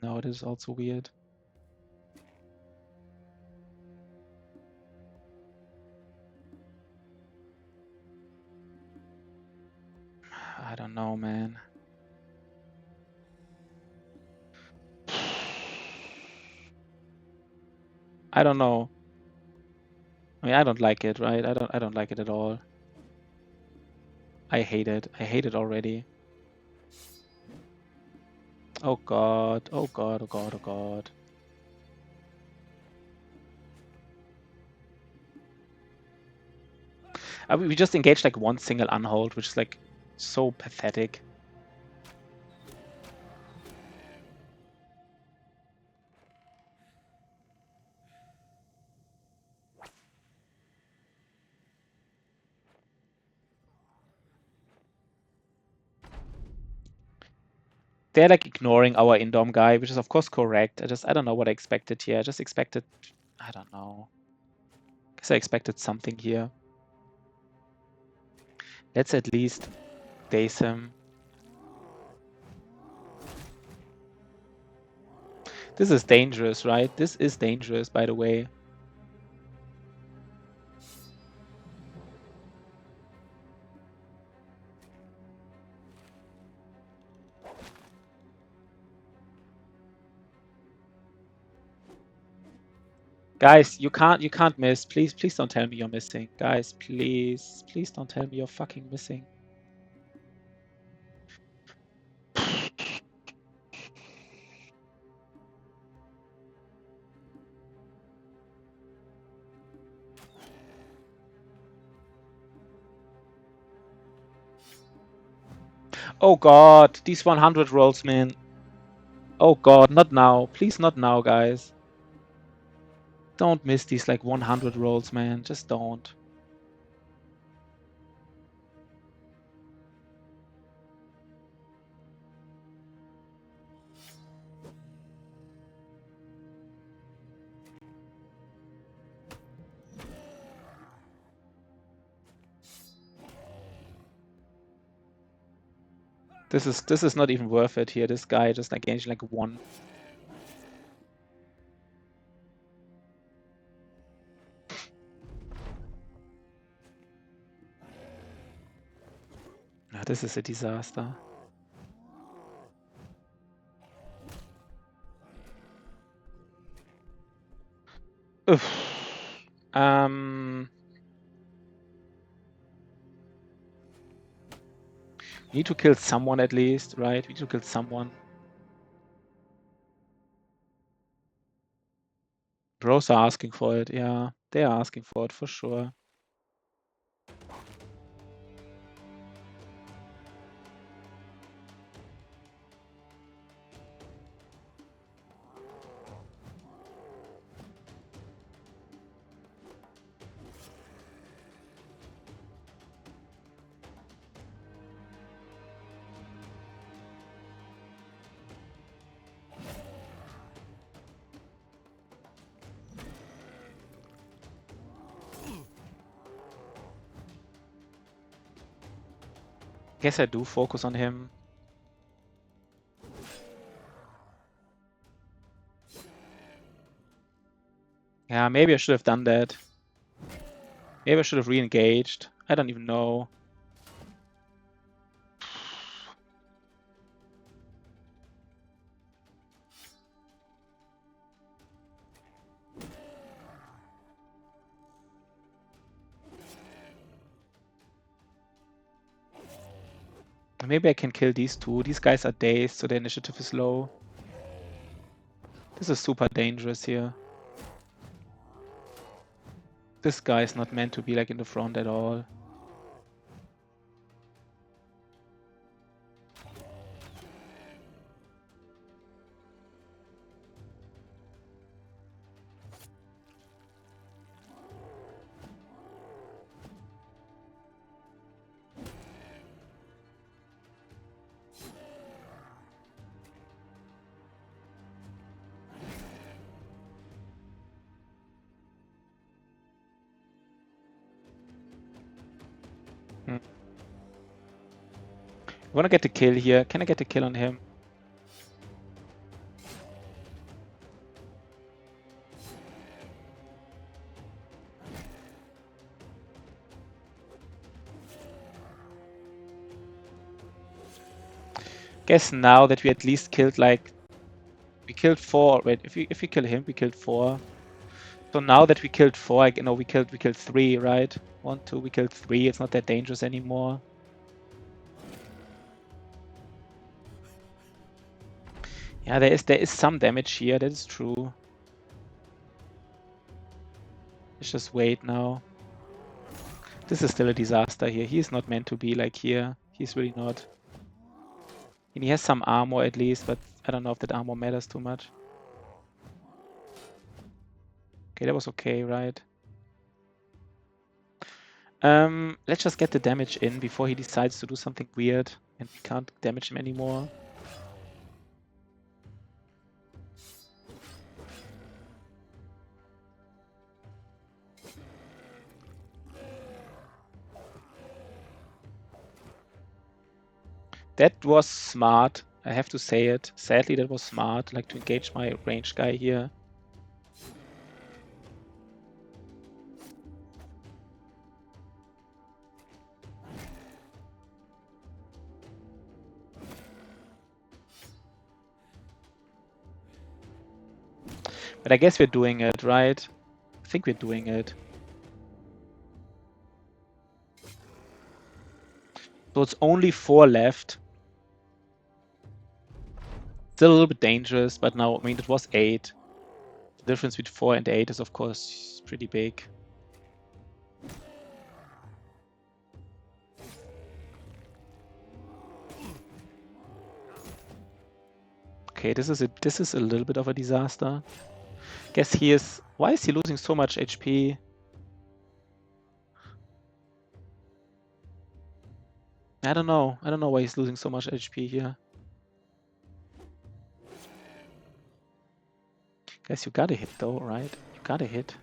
A: No, this is also weird. I don't know, man. I don't know. I mean, I don't like it, right? I don't like it at all. I hate it. I hate it already. Oh god. Oh god. Oh god. Oh god. We just engaged like one single unhold, which is like so pathetic. They're like ignoring our Indom guy, which is of course correct. I don't know what I expected here. I just expected, I don't know. I guess I expected something here. Let's at least daze him. This is dangerous, right? This is dangerous, by the way. Guys, you can't miss. Please don't tell me you're missing. Guys, please don't tell me you're fucking missing. Oh god, these 100 rolls, man. Oh god, not now. Please not now, guys. Don't miss these like 100 rolls, man. Just don't. This is not even worth it here. This guy just like gained like 1. Ah, this is a disaster. Oof. We need to kill someone at least, right? We need to kill someone. Bros are asking for it, yeah. They are asking for it for sure. Guess I do focus on him. Yeah, maybe I should have done that. Maybe I should have re-engaged. I don't even know. Maybe I can kill these two. These guys are dazed, so their initiative is low. This is super dangerous here. This guy is not meant to be like in the front at all. I want to get the kill here. Can I get the kill on him? Guess now that we at least killed like... We killed 4. Wait, if we kill him, we killed 4. So now that we killed 4, I know we killed 3, right? 1, 2, we killed 3. It's not that dangerous anymore. Yeah, there is some damage here. That is true. Let's just wait now. This is still a disaster here. He's not meant to be like here. He's really not. And he has some armor at least, but I don't know if that armor matters too much. Okay, that was okay, right? Let's just get the damage in before he decides to do something weird and we can't damage him anymore. That was smart. I have to say it. Sadly, that was smart, like to engage my ranged guy here. But I guess we're doing it, right? I think we're doing it. So it's only 4 left. Still a little bit dangerous, but now, I mean, it was 8. The difference between 4 and 8 is, of course, pretty big. Okay, this is a little bit of a disaster. Guess he is. Why is he losing so much HP? I don't know. I don't know why he's losing so much HP here. Guess you gotta hit though, right? You gotta hit.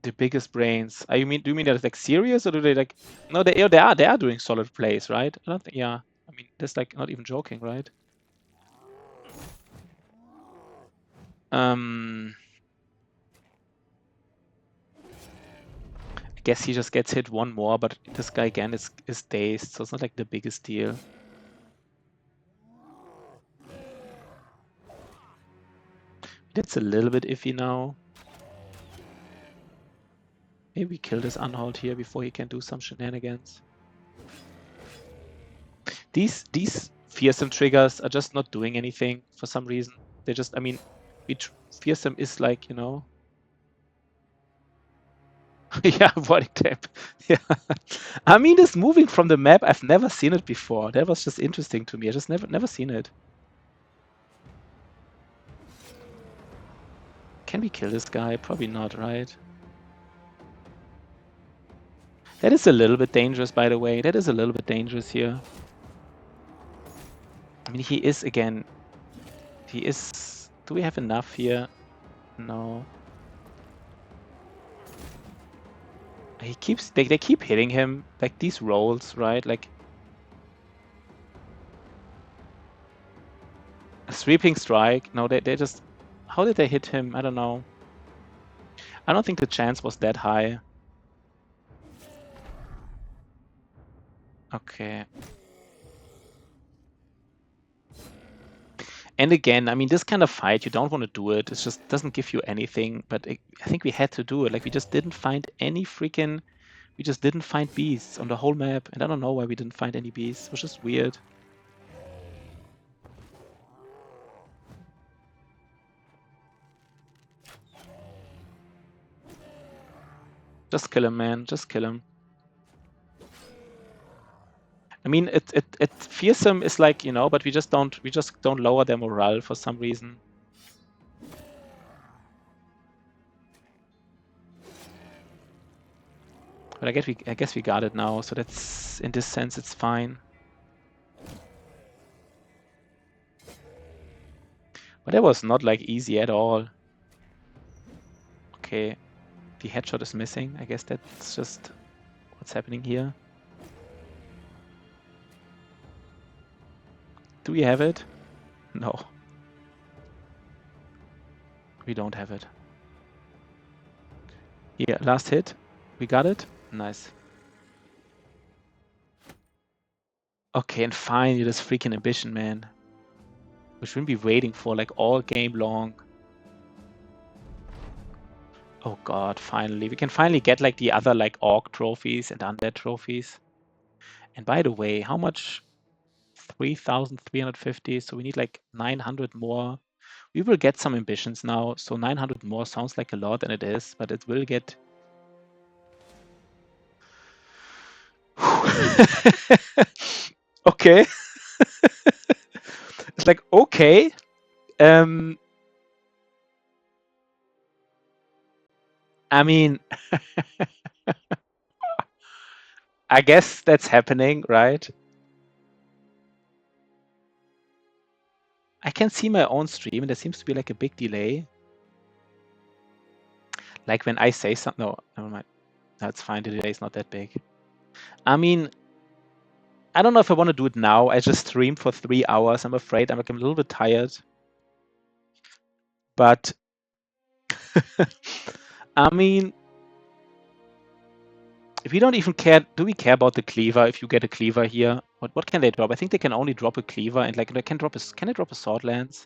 A: The biggest brains. Do you mean that like serious, or do they like? No, they are doing solid plays, right? I don't think. Yeah, I mean that's like not even joking, right? I guess he just gets hit one more, but this guy again is dazed, so it's not like the biggest deal. That's a little bit iffy now. Maybe we kill this unhold here before he can do some shenanigans. These fearsome triggers are just not doing anything for some reason. They just, I mean, fearsome is like, you know. Yeah, body tap. Yeah. I mean, this moving from the map, I've never seen it before. That was just interesting to me. I just never seen it. Can we kill this guy? Probably not, right? That is a little bit dangerous, by the way. That is a little bit dangerous here. I mean, he is, again, he is... Do we have enough here? No. He keeps... They keep hitting him. Like, these rolls, right? Like... A sweeping strike. No, they just... How did they hit him? I don't know. I don't think the chance was that high. Okay. And again, I mean, this kind of fight, you don't want to do it. It just doesn't give you anything. But I think we had to do it. Like, we just didn't find any freaking... We just didn't find beasts on the whole map. And I don't know why we didn't find any beasts. It was just weird. Just kill him, man. Just kill him. I mean, it fearsome is like, you know, but we just don't lower their morale for some reason. But I guess we got it now, so that's, in this sense, it's fine. But that was not like easy at all. Okay, the headshot is missing. I guess that's just what's happening here. Do we have it? No. We don't have it. Here, last hit. We got it. Nice. Okay, and finally this freaking ambition, man. We shouldn't be waiting for like all game long. Oh god, finally. We can finally get like the other like orc trophies and undead trophies. And by the way, how much? 3,350, so we need like 900 more. We will get some ambitions now, so 900 more sounds like a lot, and it is, but it will get... Okay. It's like, okay. I mean, I guess that's happening, right? I can see my own stream, and there seems to be like a big delay. Like when I say something... No, never mind. That's fine, the delay is not that big. I mean, I don't know if I want to do it now. I just streamed for 3 hours. I'm afraid I'm like a little bit tired. But I mean, if we don't even care, do we care about the cleaver? If you get a cleaver here, what can they drop? I think they can only drop a cleaver, and like they can drop a... Can they drop a sword lance?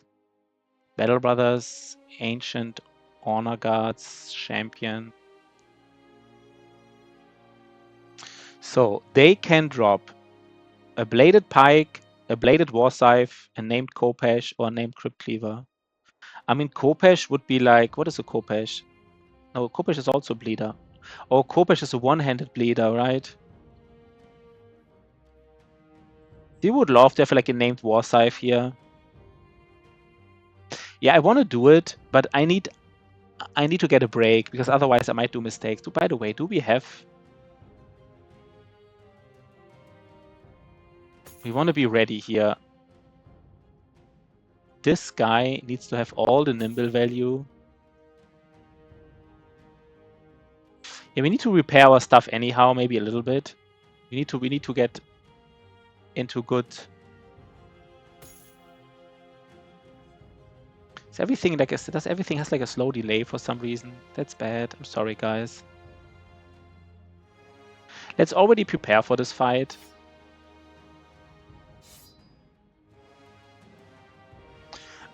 A: Battle Brothers, Ancient, Honor Guards, Champion. So they can drop a bladed pike, a bladed war scythe, a named Khopesh, or a named crypt cleaver. I mean, Khopesh would be like, what is a Khopesh? No, Khopesh is also a bleeder. Oh, Khopesh is a one-handed bleeder, right? You would love to have like a named war scythe here. Yeah, I want to do it, but I need to get a break because otherwise I might do mistakes. By the way, do we have? We want to be ready here. This guy needs to have all the nimble value. Yeah, we need to repair our stuff anyhow, maybe a little bit. We need to get into good. Is everything like does everything has like a slow delay for some reason? That's bad. I'm sorry, guys. Let's already prepare for this fight.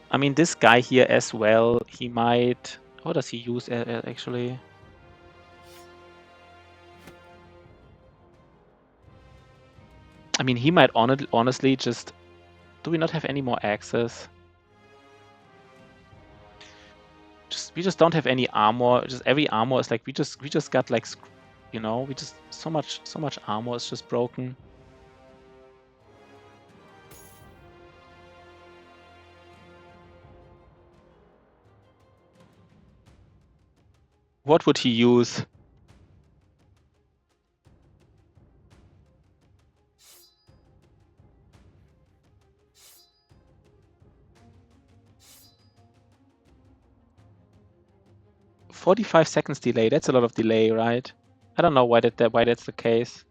A: I mean, this guy here as well, he might... What does he use actually? I mean, he might honestly just... Do we not have any more access? We just don't have any armor. Just every armor is like we just got like, you know, we just so much armor is just broken. What would he use? "45 seconds delay. That's a lot of delay, right? I don't know why that's the case.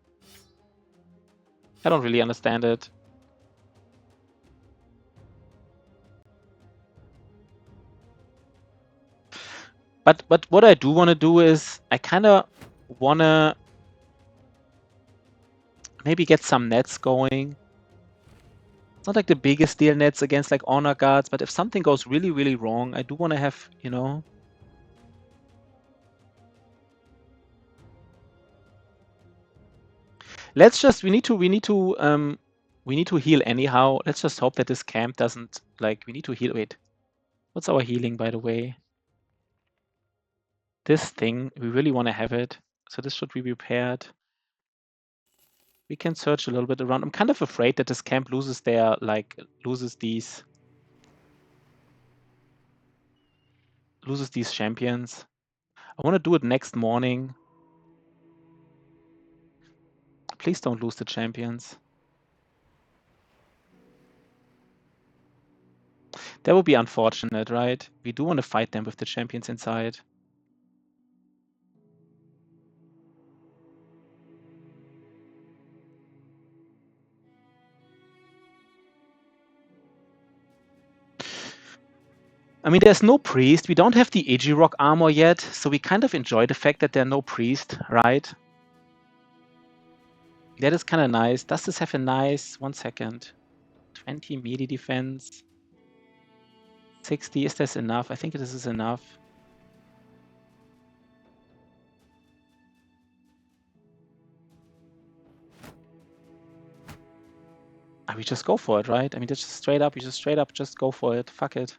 A: I don't really understand it. But what I do want to do is I kind of want to maybe get some nets going. It's not like the biggest deal nets against like honor guards, but if something goes really, really wrong, I do want to have, you know. Let's just we need to heal anyhow. Let's just hope that this camp doesn't like we need to heal. Wait. What's our healing, by the way? This thing, we really want to have it. So this should be repaired. We can search a little bit around. I'm kind of afraid that this camp loses these champions. I want to do it next morning. Please don't lose the champions. That would be unfortunate, right? We do want to fight them with the champions inside. I mean, there's no priest. We don't have the Ejirok armor yet, so we kind of enjoy the fact that there's no priest, right? That is kind of nice. Does this have a nice... 1 second. 20 melee defense. 60, is this enough? I think this is enough. We just go for it, right? I mean, just straight up, just go for it. Fuck it.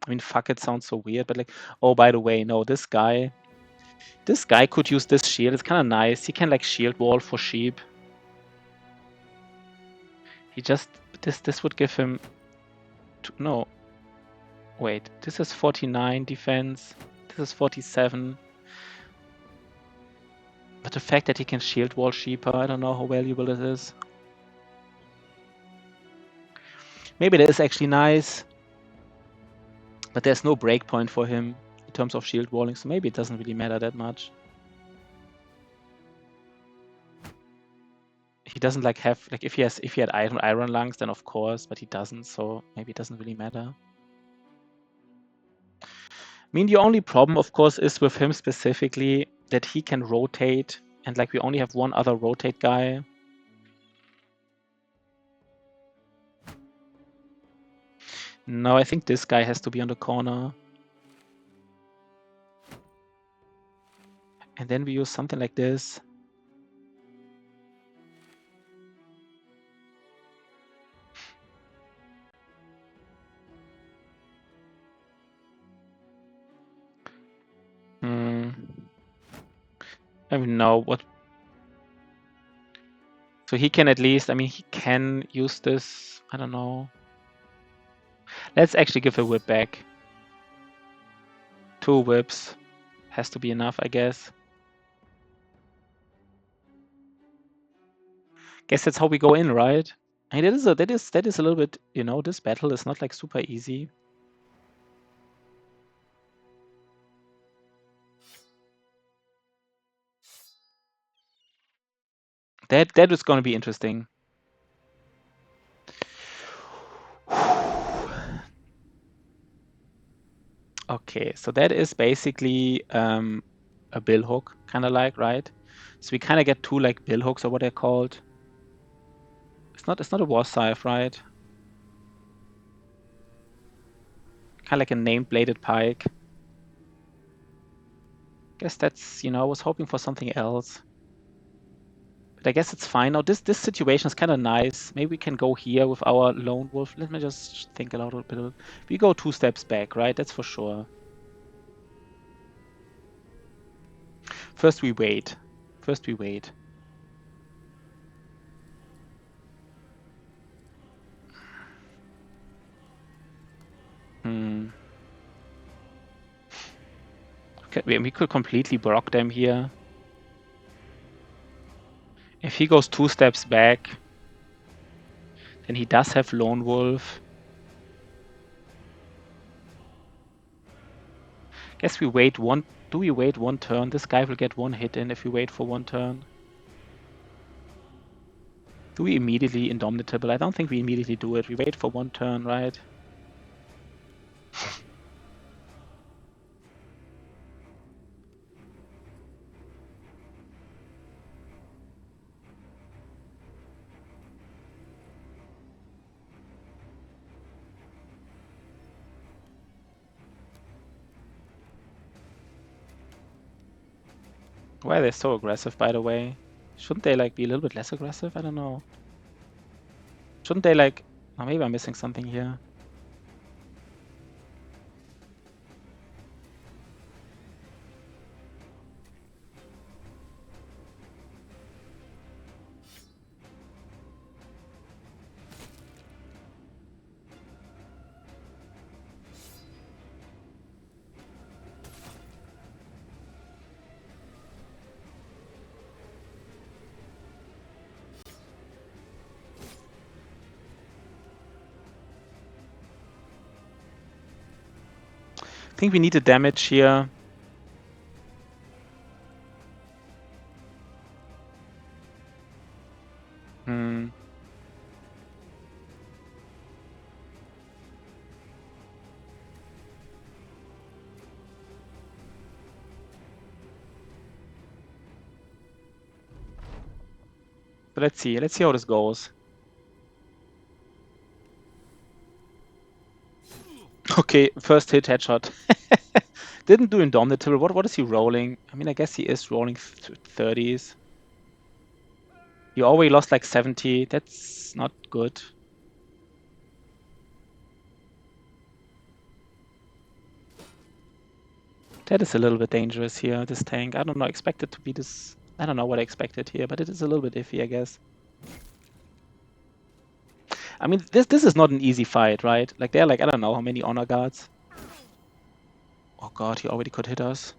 A: I mean, fuck it sounds so weird, but like, oh, by the way, no, this guy could use this shield. It's kind of nice. He can like shield wall for sheep. He just, this would give him, no, wait, this is 49 defense. This is 47. But the fact that he can shield wall sheeper, I don't know how valuable it is. Maybe that is actually nice. But there's no breakpoint for him in terms of shield walling, so maybe it doesn't really matter that much. He doesn't like have like if he had iron lungs, then of course, but he doesn't, so maybe it doesn't really matter. I mean, the only problem, of course, is with him specifically that he can rotate, and like we only have one other rotate guy. No, I think this guy has to be on the corner. And then we use something like this. I don't know what. So he can at least, I mean, he can use this. I don't know. Let's actually give a whip back. 2 whips has to be enough, I guess. Guess that's how we go in, right? I mean, that is a little bit, you know, this battle is not like super easy. That is going to be interesting. Okay, so that is basically a bill hook, kind of like, right? So we kind of get 2 like bill hooks or what they're called. It's not a war scythe, right? Kind of like a named bladed pike. Guess that's, you know, I was hoping for something else. But I guess it's fine. Now this situation is kind of nice. Maybe we can go here with our lone wolf. Let me just think a little bit. We go 2 steps back, right? That's for sure. First we wait. First we wait. Okay, we could completely block them here. If he goes 2 steps back, then he does have lone wolf. Guess we wait one. Do we wait 1 turn? This guy will get 1 hit in if we wait for 1 turn. Do we immediately Indomitable? I don't think we immediately do it. We wait for 1 turn, right? Why are they so aggressive, by the way? Shouldn't they like be a little bit less aggressive? I don't know. Shouldn't they like... Oh, maybe I'm missing something here. I think we need the damage here. So let's see. Let's see how this goes. Okay, first hit headshot. Didn't do Indomitable. What is he rolling? I mean, I guess he is rolling 30s. He already lost like 70. That's not good. That is a little bit dangerous here, this tank. I don't know, I expect it to be this... I don't know what I expected here, but it is a little bit iffy, I guess. I mean, this is not an easy fight, right? Like, they're like, I don't know how many honor guards. Oh god, he already could hit us.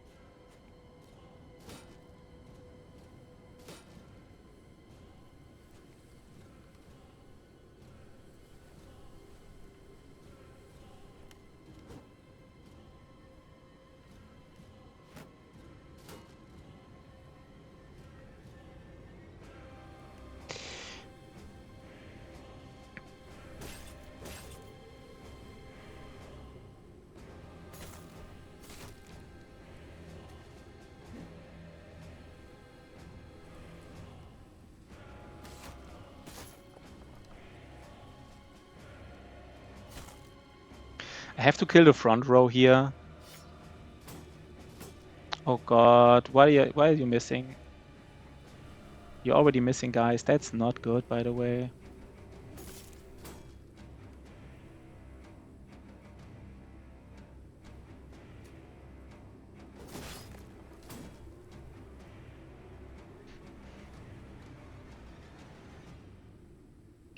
A: I have to kill the front row here. Oh god, why are you missing? You're already missing, guys. That's not good, by the way.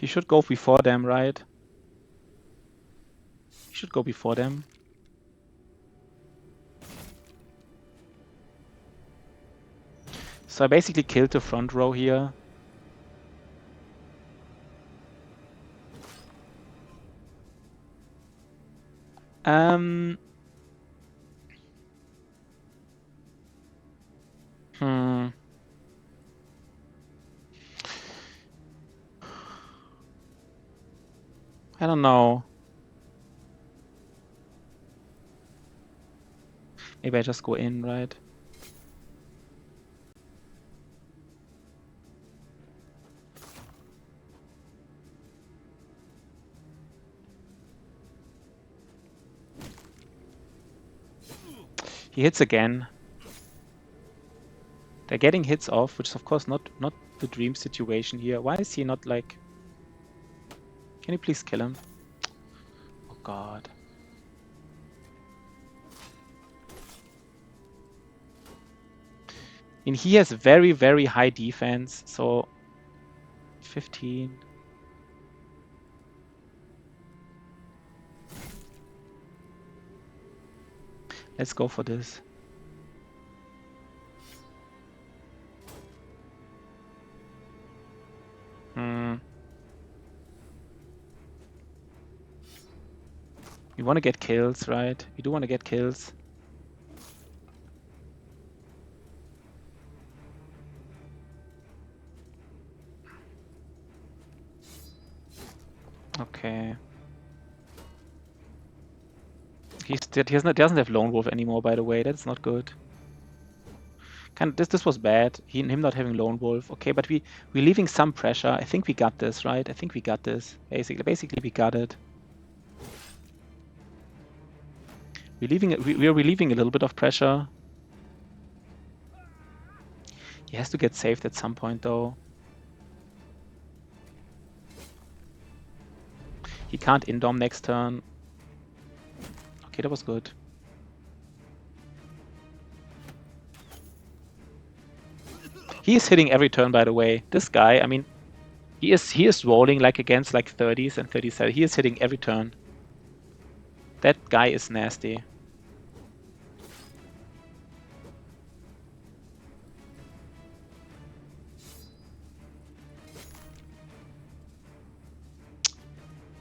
A: He should go before them, right? He should go before them. So I basically killed the front row here. Hmm. I don't know. Maybe I just go in, right? He hits again. They're getting hits off, which is of course not the dream situation here. Why is he not like... Can you please kill him? Oh god. And he has very, very high defense, so 15. Let's go for this. We want to get kills, right? We do want to get kills. Okay. He doesn't have Lone Wolf anymore, by the way. That's not good. This was bad. Him not having Lone Wolf. Okay, but we're leaving some pressure. I think we got this, right? I think we got this. Basically we got it. We're relieving a little bit of pressure. He has to get saved at some point, though. He can't indom next turn. Okay, that was good. He is hitting every turn, by the way. This guy, I mean, he is rolling like against like 30s and 37. He is hitting every turn. That guy is nasty.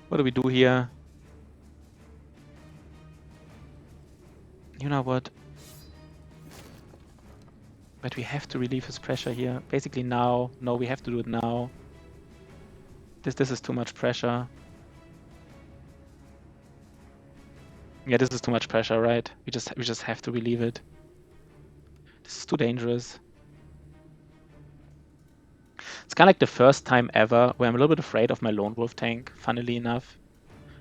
A: What do we do here? You know what? But we have to relieve his pressure here. Basically now. No, we have to do it now. This is too much pressure. Yeah, this is too much pressure, right? We just have to relieve it. This is too dangerous. It's kind of like the first time ever where I'm a little bit afraid of my Lone Wolf tank, funnily enough.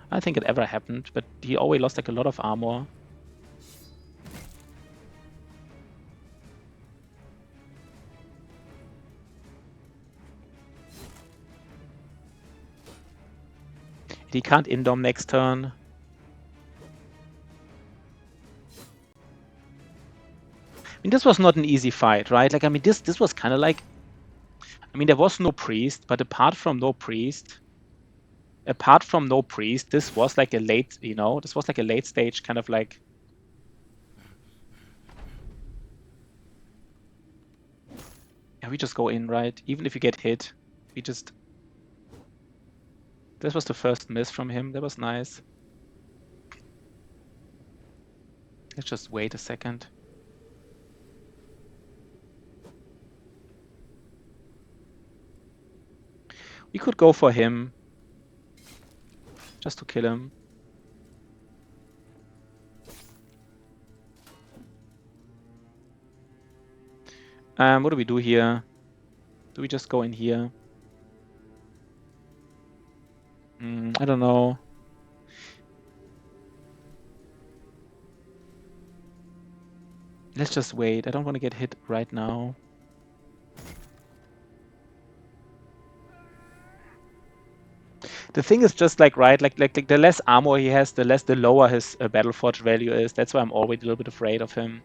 A: I don't think it ever happened, but he always lost like a lot of armor. He can't indom next turn. I mean, this was not an easy fight, right? Like, I mean, this was kind of like... I mean, there was no priest, but apart from no priest, this was like a late, you know, this was like a late stage kind of like... Yeah, we just go in, right? Even if you get hit, we just... This was the first miss from him. That was nice. Let's just wait a second. We could go for him. Just to kill him. What do we do here? Do we just go in here? I don't know. Let's just wait. I don't want to get hit right now. The thing is just like, right, like the less armor he has, the lower his Battle Forge value is. That's why I'm always a little bit afraid of him.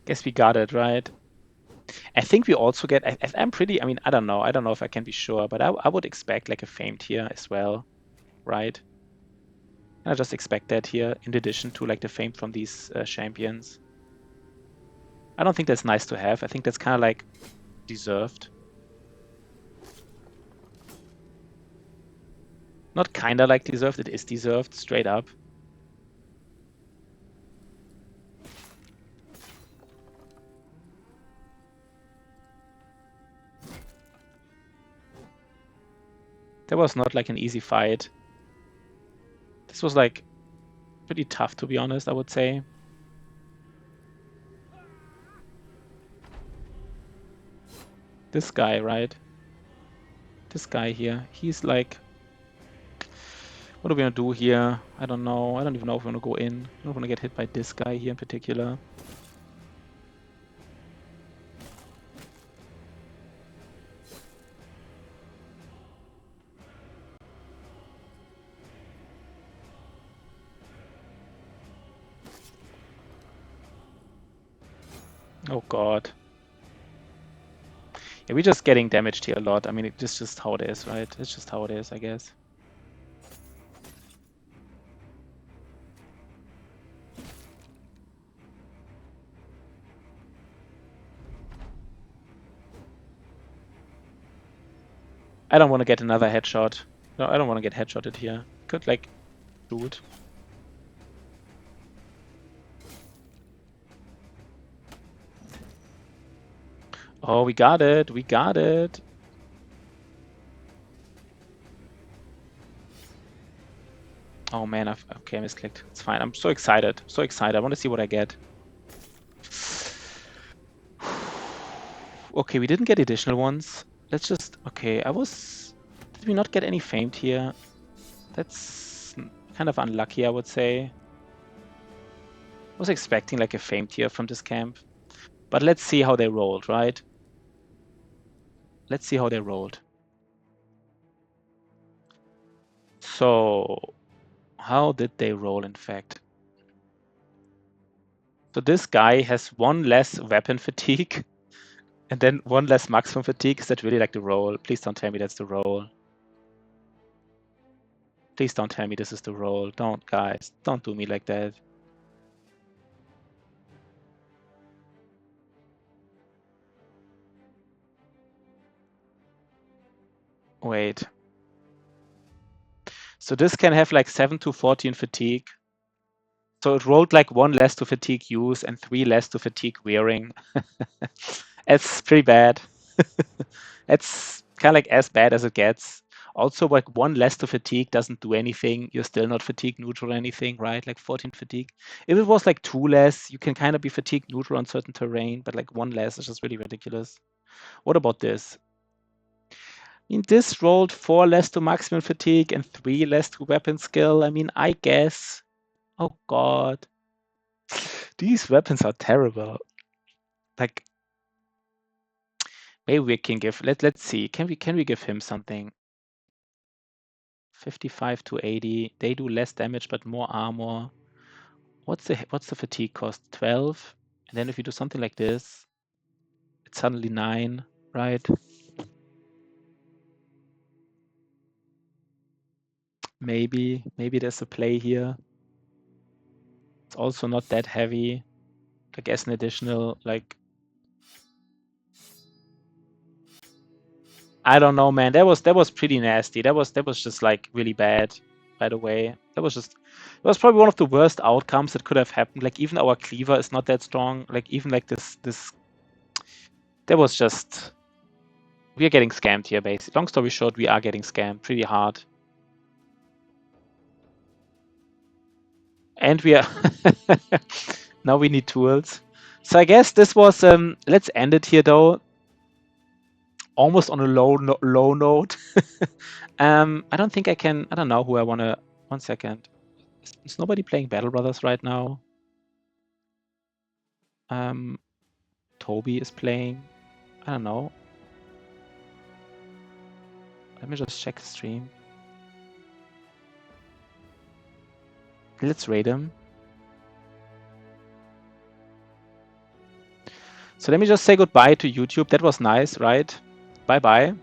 A: Guess we got it, right? I think we also get, I'm pretty, I mean, I don't know if I can be sure, but I would expect like a famed here as well, right? I just expect that here in addition to like the fame from these champions. I don't think that's nice to have. I think that's kind of like deserved. Not kind of like deserved, it is deserved straight up. That was not like an easy fight. This was like pretty tough, to be honest, I would say. This guy, right? This guy here, he's like, what are we gonna do here? I don't know. I don't even know if we're gonna go in. I don't want to get hit by this guy here in particular. Oh god. Yeah, we're just getting damaged here a lot. I mean, it's just how it is, right? It's just how it is, I guess. I don't want to get another headshot. No, I don't want to get headshotted here. Could, like, shoot. Oh, we got it. We got it. Oh man, okay, I misclicked. It's fine. I'm so excited. So excited. I want to see what I get. Okay, we didn't get additional ones. Let's just... Okay, Did we not get any famed here? That's kind of unlucky, I would say. I was expecting like a famed here from this camp. But let's see how they rolled, right? Let's see how they rolled. So, how did they roll, in fact? So this guy has one less weapon fatigue and then one less maximum fatigue. Is that really like the roll? Please don't tell me that's the roll. Please don't tell me this is the roll. Don't, guys. Don't do me like that. Wait. So this can have like 7 to 14 fatigue. So it rolled like 1 less to fatigue use and 3 less to fatigue wearing. It's pretty bad. It's kind of like as bad as it gets. Also, like 1 less to fatigue doesn't do anything. You're still not fatigue neutral or anything, right? Like 14 fatigue. If it was like 2 less, you can kind of be fatigue neutral on certain terrain, but like 1 less is just really ridiculous. What about this? I mean, this rolled 4 less to maximum fatigue and 3 less to weapon skill. I mean, I guess. Oh god. These weapons are terrible. Like, maybe we can give... Let's see. Can we give him something? 55 to 80. They do less damage but more armor. What's the fatigue cost? 12. And then if you do something like this, it's suddenly 9, right? Maybe there's a play here. It's also not that heavy. Like as an additional, like, I don't know, man. That was pretty nasty. That was just like really bad, by the way. It was probably one of the worst outcomes that could have happened. Like even our cleaver is not that strong. Like even like this that was just... We are getting scammed here, basically. Long story short, we are getting scammed pretty hard. And we are... Now we need tools. So I guess this was... let's end it here, though. Almost on a low note. I don't think I can... I don't know who I want to... One second. Is nobody playing Battle Brothers right now? Toby is playing. I don't know. Let me just check the stream. Let's raid him. So let me just say goodbye to YouTube. That was nice, right? Bye-bye.